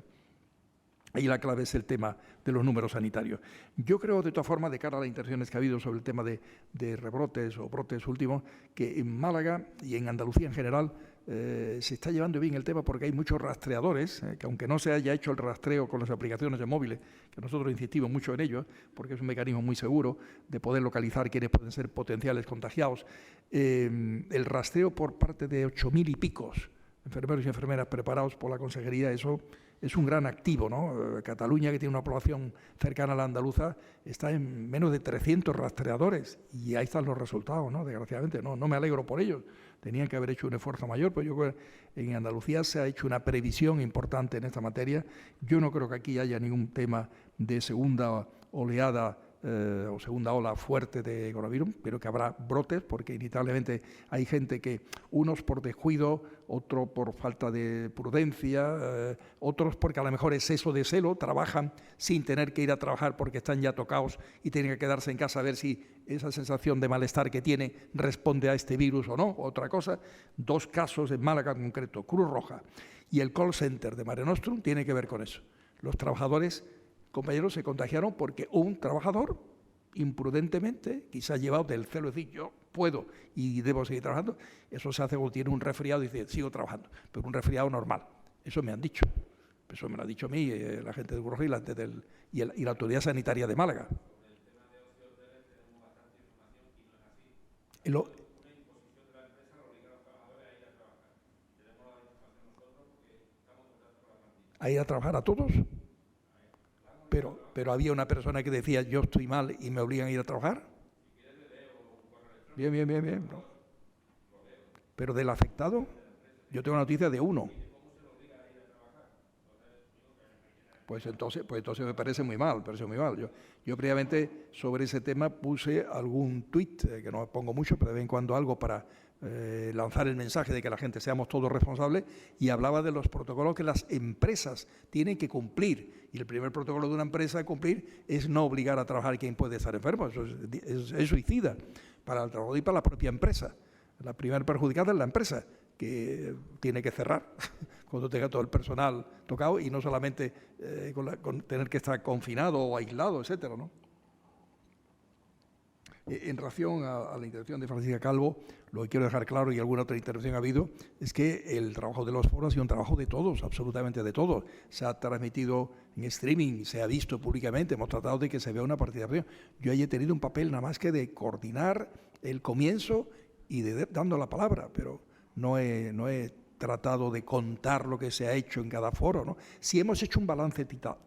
Ahí la clave es el tema de los números sanitarios. Yo creo, de todas formas, de cara a las intervenciones que ha habido sobre el tema de rebrotes o brotes últimos, que en Málaga y en Andalucía en general se está llevando bien el tema porque hay muchos rastreadores, que aunque no se haya hecho el rastreo con las aplicaciones de móviles, que nosotros insistimos mucho en ello, porque es un mecanismo muy seguro de poder localizar quiénes pueden ser potenciales contagiados, el rastreo por parte de 8.000 y picos enfermeros y enfermeras preparados por la Consejería, eso es un gran activo, ¿no? Cataluña, que tiene una población cercana a la andaluza, está en menos de 300 rastreadores y ahí están los resultados, ¿no? Desgraciadamente, no me alegro por ellos. Tenían que haber hecho un esfuerzo mayor, pero yo creo que en Andalucía se ha hecho una previsión importante en esta materia. Yo no creo que aquí haya ningún tema de segunda oleada o segunda ola fuerte de coronavirus, pero que habrá brotes, porque inevitablemente hay gente que, unos por descuido, otros por falta de prudencia, otros porque a lo mejor exceso de celo, trabajan sin tener que ir a trabajar porque están ya tocados y tienen que quedarse en casa a ver si esa sensación de malestar que tiene responde a este virus o no, otra cosa. 2 casos en Málaga en concreto, Cruz Roja y el call center de Mare Nostrum, tiene que ver con eso. Los trabajadores, compañeros, se contagiaron porque un trabajador imprudentemente, quizás llevado del celo, es decir, yo puedo y debo seguir trabajando, eso se hace cuando tiene un resfriado y dice, sigo trabajando, pero un resfriado normal. Eso me han dicho. Eso me lo ha dicho a mí, la gente de Burgos y la Autoridad Sanitaria de Málaga. ¿A ir a trabajar a todos? Pero había una persona que decía, yo estoy mal y me obligan a ir a trabajar. Bien. No. Pero del afectado, yo tengo noticia de uno. Pues entonces me parece muy mal, Yo previamente sobre ese tema puse algún tuit, que no pongo mucho, pero de vez en cuando algo para lanzar el mensaje de que la gente seamos todos responsables, y hablaba de los protocolos que las empresas tienen que cumplir. Y el primer protocolo de una empresa a cumplir es no obligar a trabajar a quien puede estar enfermo. Eso es suicida para el trabajador y para la propia empresa. La primera perjudicada es la empresa, que tiene que cerrar cuando tenga todo el personal tocado y no solamente con tener que estar confinado o aislado, etcétera, ¿no? En relación a la intervención de Francisca Calvo, lo que quiero dejar claro, y alguna otra intervención ha habido, es que el trabajo de los foros ha sido un trabajo de todos, absolutamente de todos. Se ha transmitido en streaming, se ha visto públicamente, hemos tratado de que se vea una participación. Yo ahí he tenido un papel nada más que de coordinar el comienzo y dando la palabra, pero no he tratado de contar lo que se ha hecho en cada foro, ¿no? Sí hemos hecho un balance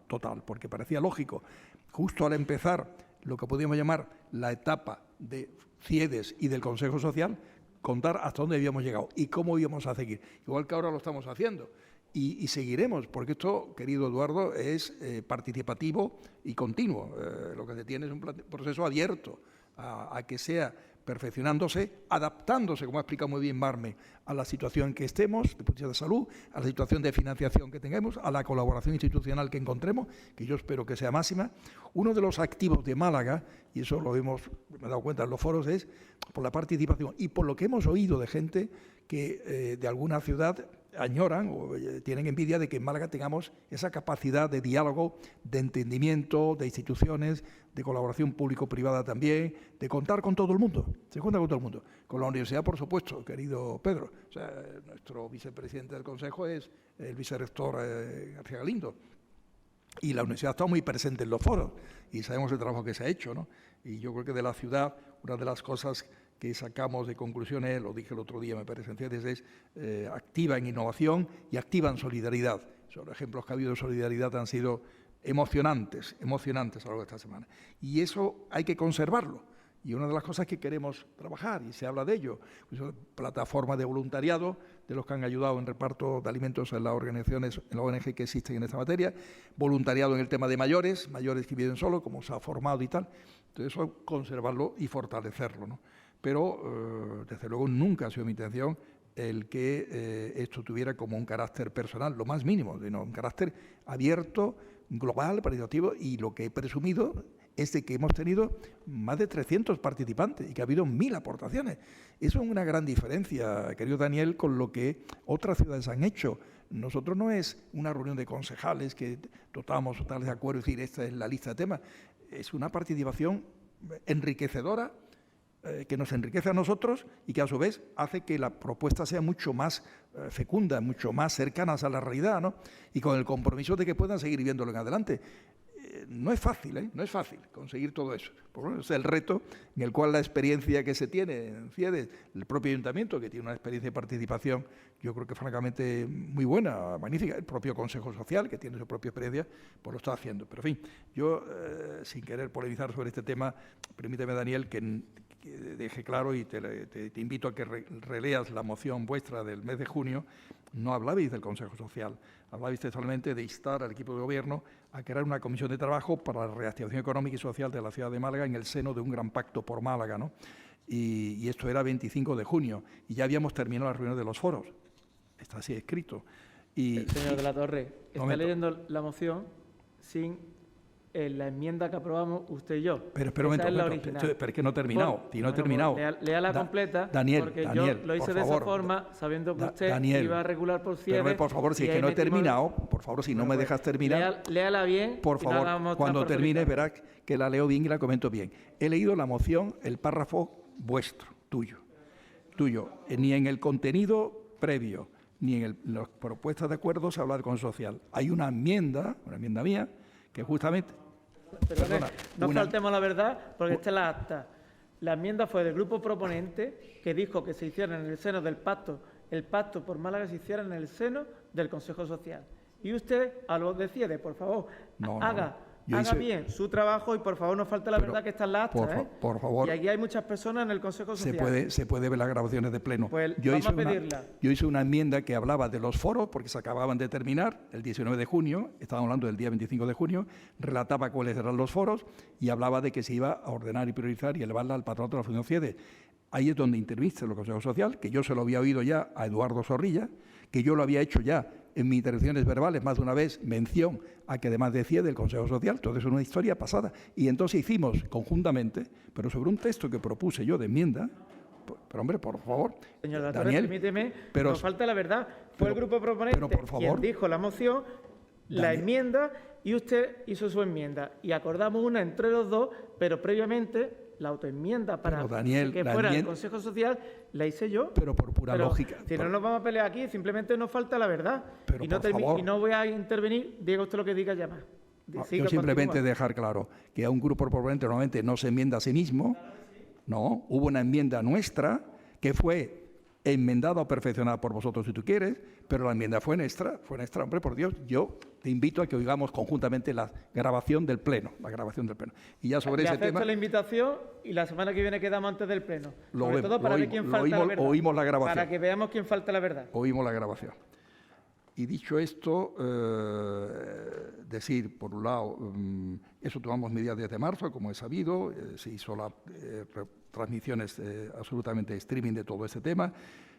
total, porque parecía lógico, justo al empezar lo que podríamos llamar la etapa de CIEDES y del Consejo Social, contar hasta dónde habíamos llegado y cómo íbamos a seguir. Igual que ahora lo estamos haciendo y seguiremos, porque esto, querido Eduardo, es participativo y continuo. Lo que se tiene es un proceso abierto a que sea perfeccionándose, adaptándose, como ha explicado muy bien Marme, a la situación en que estemos, de punto de vista de salud, a la situación de financiación que tengamos, a la colaboración institucional que encontremos, que yo espero que sea máxima. Uno de los activos de Málaga, y eso me he dado cuenta en los foros, es por la participación y por lo que hemos oído de gente que de alguna ciudad añoran o tienen envidia de que en Málaga tengamos esa capacidad de diálogo, de entendimiento, de instituciones, de colaboración público-privada también, de contar con todo el mundo. Se cuenta con todo el mundo. Con la universidad, por supuesto, querido Pedro. O sea, nuestro vicepresidente del Consejo es el vicerrector García Galindo. Y la universidad está muy presente en los foros y sabemos el trabajo que se ha hecho, ¿no? Y yo creo que de la ciudad, una de las cosas que sacamos de conclusiones, lo dije el otro día, me parece, es activa en innovación y activa en solidaridad. Los ejemplos que ha habido de solidaridad han sido emocionantes a lo largo de esta semana. Y eso hay que conservarlo. Y una de las cosas que queremos trabajar, y se habla de ello, pues, plataformas de voluntariado, de los que han ayudado en reparto de alimentos en las organizaciones, en la ONG que existen en esta materia, voluntariado en el tema de mayores que viven solos, como se ha formado y tal. Entonces, eso conservarlo y fortalecerlo, ¿no? Pero, desde luego, nunca ha sido mi intención el que esto tuviera como un carácter personal, lo más mínimo, sino un carácter abierto, global, participativo, y lo que he presumido es de que hemos tenido más de 300 participantes y que ha habido 1000 aportaciones. Eso es una gran diferencia, querido Daniel, con lo que otras ciudades han hecho. Nosotros no es una reunión de concejales que totamos totales de acuerdo y decir esta es la lista de temas. Es una participación enriquecedora, que nos enriquece a nosotros y que a su vez hace que la propuesta sea mucho más fecunda, mucho más cercanas a la realidad, ¿no? Y con el compromiso de que puedan seguir viéndolo en adelante. No es fácil, no es fácil conseguir todo eso. Por lo menos es el reto en el cual la experiencia que se tiene en CIEDES, el propio ayuntamiento, que tiene una experiencia de participación, yo creo que francamente muy buena, magnífica, el propio Consejo Social, que tiene su propia experiencia, pues lo está haciendo. Pero en fin, yo, sin querer polemizar sobre este tema, permíteme, Daniel, que deje claro y te invito a que releas la moción vuestra del mes de junio. No hablabais del Consejo Social, hablabais solamente de instar al equipo de gobierno a crear una comisión de trabajo para la reactivación económica y social de la ciudad de Málaga en el seno de un gran pacto por Málaga, ¿no? Y esto era 25 de junio y ya habíamos terminado la reunión de los foros. Está así escrito. Señor de la Torre, está leyendo la moción sin la enmienda que aprobamos usted y yo. Pero espera un momento, pero es que no he terminado. No he terminado. Lea la completa, porque yo lo hice de esa forma, sabiendo que usted iba a regular por CIEDES. Pero por favor, si es que no he terminado, por favor, si no me dejas terminar. Léala bien. Por favor, cuando termine verás que la leo bien y la comento bien. He leído la moción, el párrafo vuestro, tuyo. Ni en el contenido previo, ni en las propuestas de acuerdo se habla de Consejo Social. Hay una enmienda mía, que justamente... Perdona, no faltemos a la verdad, porque esta es la acta. La enmienda fue del grupo proponente, que dijo que se hiciera en el seno del pacto, el pacto por Málaga se hiciera en el seno del Consejo Social. Y usted, a lo de CIEDES, por favor, haga bien su trabajo y, por favor, no falte la verdad, que está en la acta. Por favor. Y aquí hay muchas personas en el Consejo Social. Se puede ver las grabaciones de pleno. Pues vamos a pedirla. Yo hice una enmienda que hablaba de los foros, porque se acababan de terminar el 19 de junio, estábamos hablando del día 25 de junio, relataba cuáles eran los foros y hablaba de que se iba a ordenar y priorizar y elevarla al patronato de la Fundación CIEDES. Ahí es donde interviste el Consejo Social, que yo se lo había oído ya a Eduardo Zorrilla, que yo lo había hecho ya en mis intervenciones verbales más de una vez mención a que además decía del Consejo Social, todo eso es una historia pasada. Y entonces hicimos conjuntamente, pero sobre un texto que propuse yo de enmienda, pero hombre, por favor, señor Daniel, Daniel, permíteme, no falta la verdad. Fue el grupo proponente quien dijo la moción, la enmienda, y usted hizo su enmienda. Y acordamos una entre los dos, pero previamente la autoenmienda para que fuera el Consejo Social la hice yo. Pero por pura lógica. Si no nos vamos a pelear aquí, simplemente nos falta la verdad. Y no voy a intervenir, diga usted lo que diga ya más. Yo simplemente dejar claro que a un grupo proponente normalmente no se enmienda a sí mismo. No, hubo una enmienda nuestra que fue enmendada o perfeccionada por vosotros si tú quieres, pero la enmienda fue nuestra, hombre, por Dios. Yo te invito a que oigamos conjuntamente la grabación del Pleno, Y ya sobre ese tema... la invitación y la semana que viene quedamos antes del Pleno. Sobre todo para ver quién falta la verdad. Oímos la grabación. Para que veamos quién falta la verdad. Oímos la grabación. Y dicho esto, decir, por un lado, eso tomamos medidas desde marzo, como es sabido, se hizo las transmisiones absolutamente streaming de todo este tema.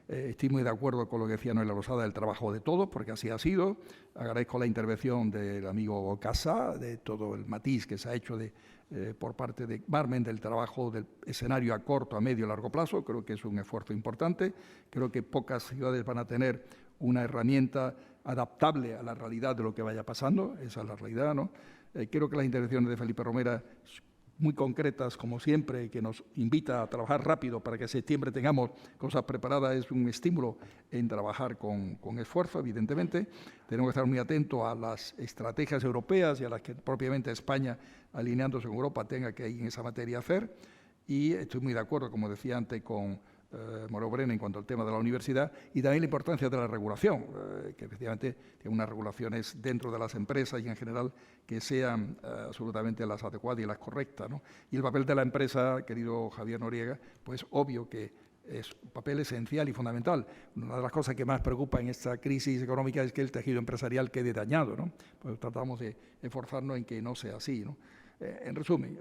Estoy muy de acuerdo con lo que decía Noelia Losada del trabajo de todos, porque así ha sido. Agradezco la intervención del amigo Casá, de todo el matiz que se ha hecho por parte de Marmen del trabajo del escenario a corto, a medio y largo plazo. Creo que es un esfuerzo importante. Creo que pocas ciudades van a tener una herramienta adaptable a la realidad de lo que vaya pasando, esa es la realidad, ¿no? Creo que las intervenciones de Felipe Romera, muy concretas, como siempre, que nos invita a trabajar rápido para que en septiembre tengamos cosas preparadas, es un estímulo en trabajar con esfuerzo, evidentemente. Tenemos que estar muy atentos a las estrategias europeas y a las que propiamente España, alineándose con Europa, tenga que en esa materia hacer. Y estoy muy de acuerdo, como decía antes, con Moreno Brena en cuanto al tema de la universidad y también la importancia de la regulación, que efectivamente tiene unas regulaciones dentro de las empresas y en general que sean absolutamente las adecuadas y las correctas, ¿no? Y el papel de la empresa, querido Javier Noriega, pues obvio que es un papel esencial y fundamental. Una de las cosas que más preocupa en esta crisis económica es que el tejido empresarial quede dañado, ¿no? Pues tratamos de esforzarnos en que no sea así, ¿no? En resumen,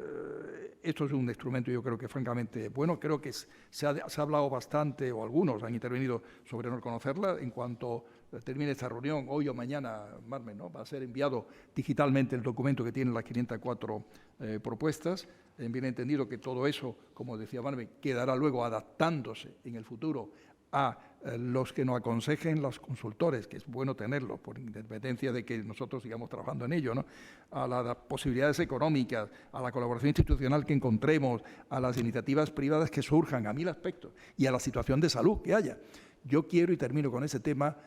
esto es un instrumento, yo creo que francamente bueno. Creo que se ha hablado bastante, o algunos han intervenido sobre no conocerla. En cuanto termine esta reunión, hoy o mañana, Marmen, ¿no?, va a ser enviado digitalmente el documento que tiene las 504 propuestas. Bien entendido que todo eso, como decía Marmen, quedará luego adaptándose en el futuro a los que nos aconsejen los consultores, que es bueno tenerlo, por independencia de que nosotros sigamos trabajando en ello, ¿no?, a las posibilidades económicas, a la colaboración institucional que encontremos, a las iniciativas privadas que surjan, a 1000 aspectos, y a la situación de salud que haya. Yo quiero, y termino con ese tema,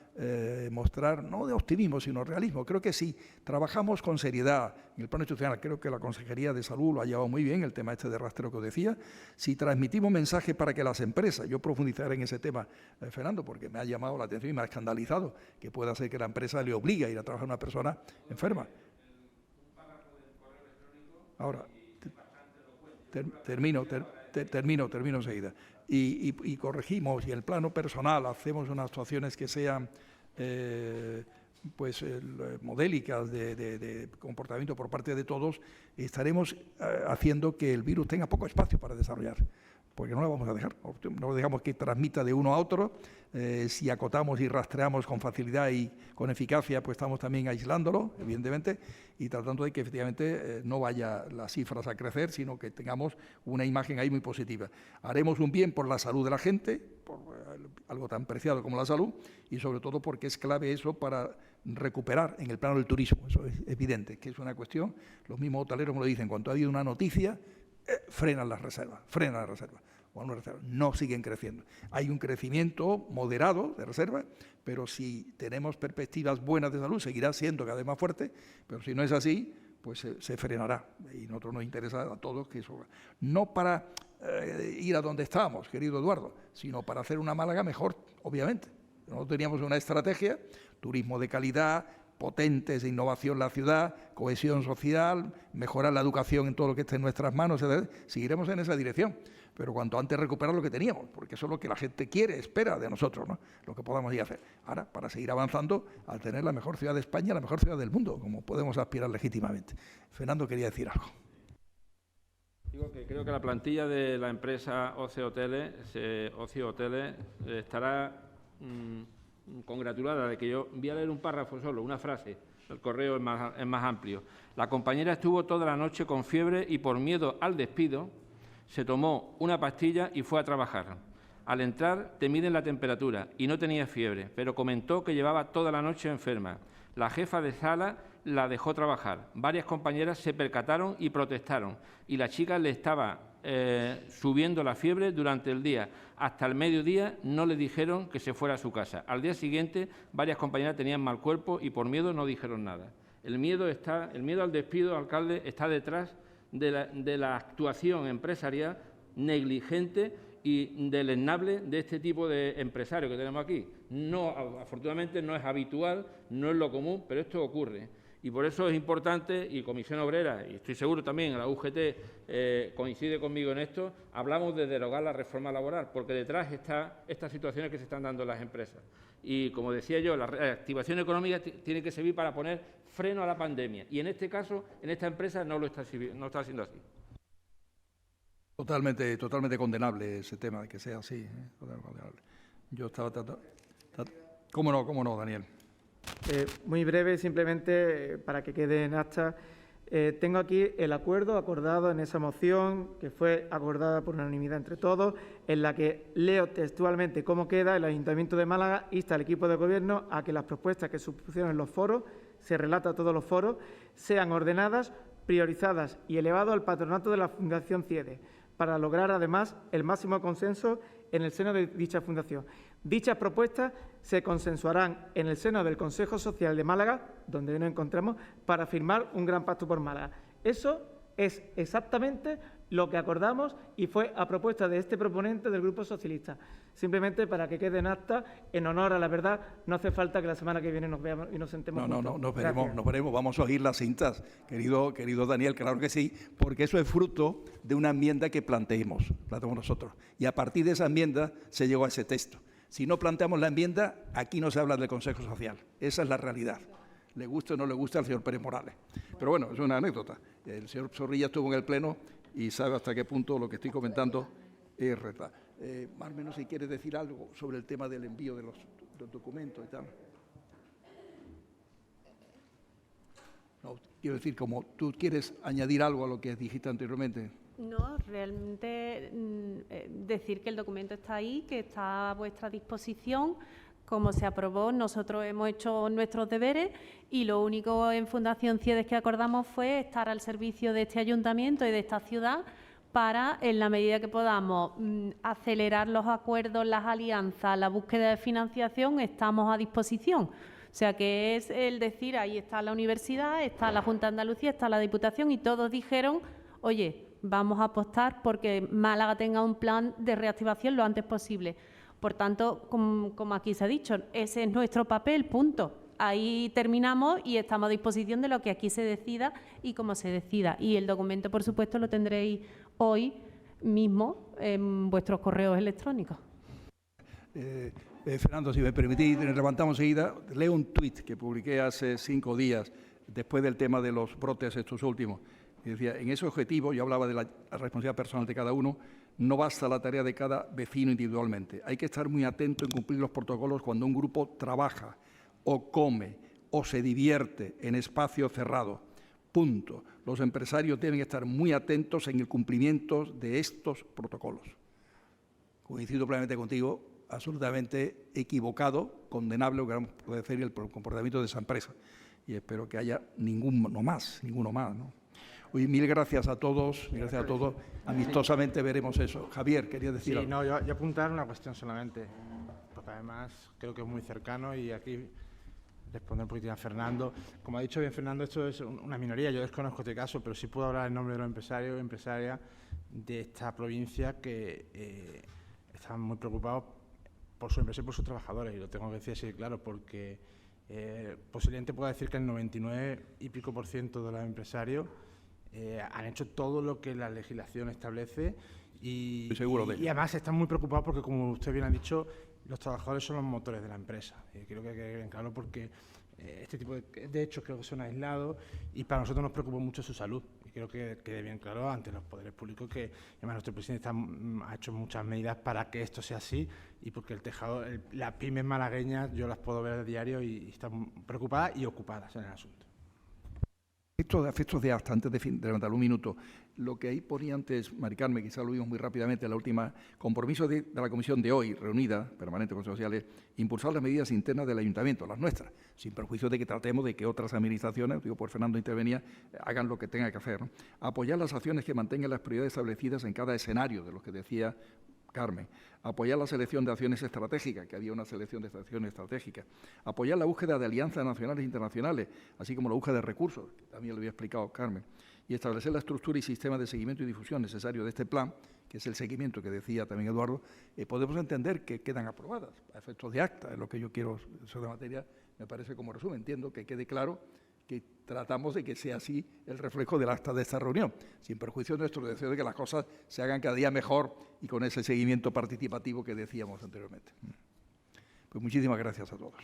mostrar, no de optimismo, sino realismo. Creo que si trabajamos con seriedad en el plano institucional, creo que la Consejería de Salud lo ha llevado muy bien, el tema este de rastreo que os decía, si transmitimos mensajes para que las empresas, yo profundizaré en ese tema, Fernando, porque me ha llamado la atención y me ha escandalizado que pueda ser que la empresa le obligue a ir a trabajar a una persona enferma. Ahora, termino enseguida. Y corregimos, y en el plano personal hacemos unas actuaciones que sean modélicas de comportamiento por parte de todos, estaremos haciendo que el virus tenga poco espacio para desarrollar, porque no lo vamos a dejar, no dejamos que transmita de uno a otro. Si acotamos y rastreamos con facilidad y con eficacia, pues estamos también aislándolo, evidentemente, y tratando de que efectivamente no vaya las cifras a crecer, sino que tengamos una imagen ahí muy positiva. Haremos un bien por la salud de la gente, por algo tan preciado como la salud, y sobre todo porque es clave eso para recuperar en el plano del turismo. Eso es evidente, que es una cuestión, los mismos hoteleros me lo dicen, cuando ha habido una noticia, frenan las reservas, no siguen creciendo. Hay un crecimiento moderado de reservas, pero si tenemos perspectivas buenas de salud, seguirá siendo cada vez más fuerte, pero si no es así, pues se frenará. Y a nosotros nos interesa a todos que eso, no para ir a donde estábamos, querido Eduardo, sino para hacer una Málaga mejor, obviamente. Nosotros teníamos una estrategia, turismo de calidad, potentes de innovación en la ciudad, cohesión social, mejorar la educación en todo lo que esté en nuestras manos, etc. Seguiremos en esa dirección, pero cuanto antes recuperar lo que teníamos, porque eso es lo que la gente quiere, espera de nosotros, ¿no?, lo que podamos ir a hacer. Ahora, para seguir avanzando, al tener la mejor ciudad de España, la mejor ciudad del mundo, como podemos aspirar legítimamente. Fernando quería decir algo. Digo que creo que la plantilla de la empresa Ocio Hoteles estará congratulada de que yo voy a leer un párrafo solo, una frase. El correo es más amplio. La compañera estuvo toda la noche con fiebre y por miedo al despido se tomó una pastilla y fue a trabajar. Al entrar te miden la temperatura y no tenía fiebre, pero comentó que llevaba toda la noche enferma. La jefa de sala la dejó trabajar. Varias compañeras se percataron y protestaron y la chica le estaba subiendo la fiebre durante el día. Hasta el mediodía no le dijeron que se fuera a su casa. Al día siguiente varias compañeras tenían mal cuerpo y por miedo no dijeron nada. El miedo al despido, alcalde, está detrás de la actuación empresarial negligente y deleznable de este tipo de empresarios que tenemos aquí. No, afortunadamente no es habitual, no es lo común, pero esto ocurre. Y por eso es importante, y Comisión Obrera, y estoy seguro también la UGT coincide conmigo en esto, hablamos de derogar la reforma laboral, porque detrás están estas situaciones que se están dando en las empresas. Y, como decía yo, la reactivación económica tiene que servir para poner freno a la pandemia. Y en este caso, en esta empresa no está siendo así. Totalmente condenable ese tema de que sea así. Totalmente condenable. Yo estaba tratando... ¿Cómo no, Daniel? Muy breve, simplemente para que quede en acta. Tengo aquí el acuerdo acordado en esa moción, que fue acordada por unanimidad entre todos, en la que leo textualmente cómo queda. El Ayuntamiento de Málaga insta al equipo de Gobierno a que las propuestas que se pusieron en los foros, se relata a todos los foros, sean ordenadas, priorizadas y elevadas al patronato de la Fundación CIEDE, para lograr además el máximo consenso en el seno de dicha fundación. Dichas propuestas se consensuarán en el seno del Consejo Social de Málaga, donde hoy nos encontramos, para firmar un gran pacto por Málaga. Eso es exactamente lo que acordamos y fue a propuesta de este proponente del Grupo Socialista. Simplemente para que quede en acta, en honor a la verdad, no hace falta que la semana que viene nos veamos y nos sentemos juntos. No, nos veremos, vamos a oír las cintas, querido Daniel, claro que sí, porque eso es fruto de una enmienda que planteamos nosotros. Y a partir de esa enmienda se llegó a ese texto. Si no planteamos la enmienda, aquí no se habla del Consejo Social. Esa es la realidad. Le gusta o no le gusta al señor Pérez Morales. Pero bueno, es una anécdota. El señor Zorrilla estuvo en el Pleno y sabe hasta qué punto lo que estoy comentando es verdad. Más o menos, si quieres decir algo sobre el tema del envío de los documentos y tal. No, quiero decir, como tú quieres añadir algo a lo que dijiste anteriormente. No, realmente decir que el documento está ahí, que está a vuestra disposición. Como se aprobó, nosotros hemos hecho nuestros deberes y lo único en Fundación CIEDES que acordamos fue estar al servicio de este ayuntamiento y de esta ciudad para, en la medida que podamos, acelerar los acuerdos, las alianzas, la búsqueda de financiación, estamos a disposición. O sea, que es el decir, ahí está la universidad, está la Junta de Andalucía, está la Diputación y todos dijeron, oye, vamos a apostar porque Málaga tenga un plan de reactivación lo antes posible. Por tanto, como aquí se ha dicho, ese es nuestro papel, punto. Ahí terminamos y estamos a disposición de lo que aquí se decida y cómo se decida. Y el documento, por supuesto, lo tendréis hoy mismo en vuestros correos electrónicos. Fernando, si me permitís, levantamos enseguida. Leo un tuit que publiqué hace 5 días, después del tema de los brotes estos últimos. Y decía, en ese objetivo, yo hablaba de la responsabilidad personal de cada uno, no basta la tarea de cada vecino individualmente. Hay que estar muy atento en cumplir los protocolos cuando un grupo trabaja o come o se divierte en espacio cerrado. Punto. Los empresarios deben estar muy atentos en el cumplimiento de estos protocolos. Coincido plenamente contigo, absolutamente equivocado, condenable, lo que puede ser el comportamiento de esa empresa. Y espero que haya ninguno más, ¿no? Oye, mil gracias a todos, Amistosamente veremos eso. Javier, quería decir algo. No, yo apuntar una cuestión solamente, porque además creo que es muy cercano y aquí responder un poquitín a Fernando. Como ha dicho bien Fernando, esto es una minoría, yo desconozco este caso, pero sí puedo hablar en nombre de los empresarios y empresarias de esta provincia que están muy preocupados por su empresa y por sus trabajadores, y lo tengo que decir así, claro, porque posiblemente pueda decir que el 99 y pico % de los empresarios han hecho todo lo que la legislación establece y además están muy preocupados porque, como usted bien ha dicho, los trabajadores son los motores de la empresa. Y creo que hay que quede claro porque este tipo de hechos creo que son aislados y para nosotros nos preocupa mucho su salud. Y creo que quede bien claro ante los poderes públicos que además nuestro presidente ha hecho muchas medidas para que esto sea así y porque el tejado, las pymes malagueñas yo las puedo ver a diario y están preocupadas y ocupadas en el asunto. Efectos de acta, antes de levantar un minuto, lo que ahí ponía antes Mari Carmen, quizá lo vimos muy rápidamente, la última, compromiso de la comisión de hoy, reunida, permanente con sociales, impulsar las medidas internas del ayuntamiento, las nuestras, sin perjuicio de que tratemos de que otras administraciones, digo, por Fernando intervenía, hagan lo que tengan que hacer, ¿no? Apoyar las acciones que mantengan las prioridades establecidas en cada escenario, de los que decía Carmen, apoyar la selección de acciones estratégicas, que había una selección de acciones estratégicas, apoyar la búsqueda de alianzas nacionales e internacionales, así como la búsqueda de recursos, que también lo había explicado Carmen, y establecer la estructura y sistema de seguimiento y difusión necesario de este plan, que es el seguimiento que decía también Eduardo, podemos entender que quedan aprobadas a efectos de acta, es lo que yo quiero sobre la materia, me parece como resumen, entiendo que quede claro que tratamos de que sea así el reflejo del acta de esta reunión, sin perjuicio de nuestro deseo de que las cosas se hagan cada día mejor y con ese seguimiento participativo que decíamos anteriormente. Pues muchísimas gracias a todos.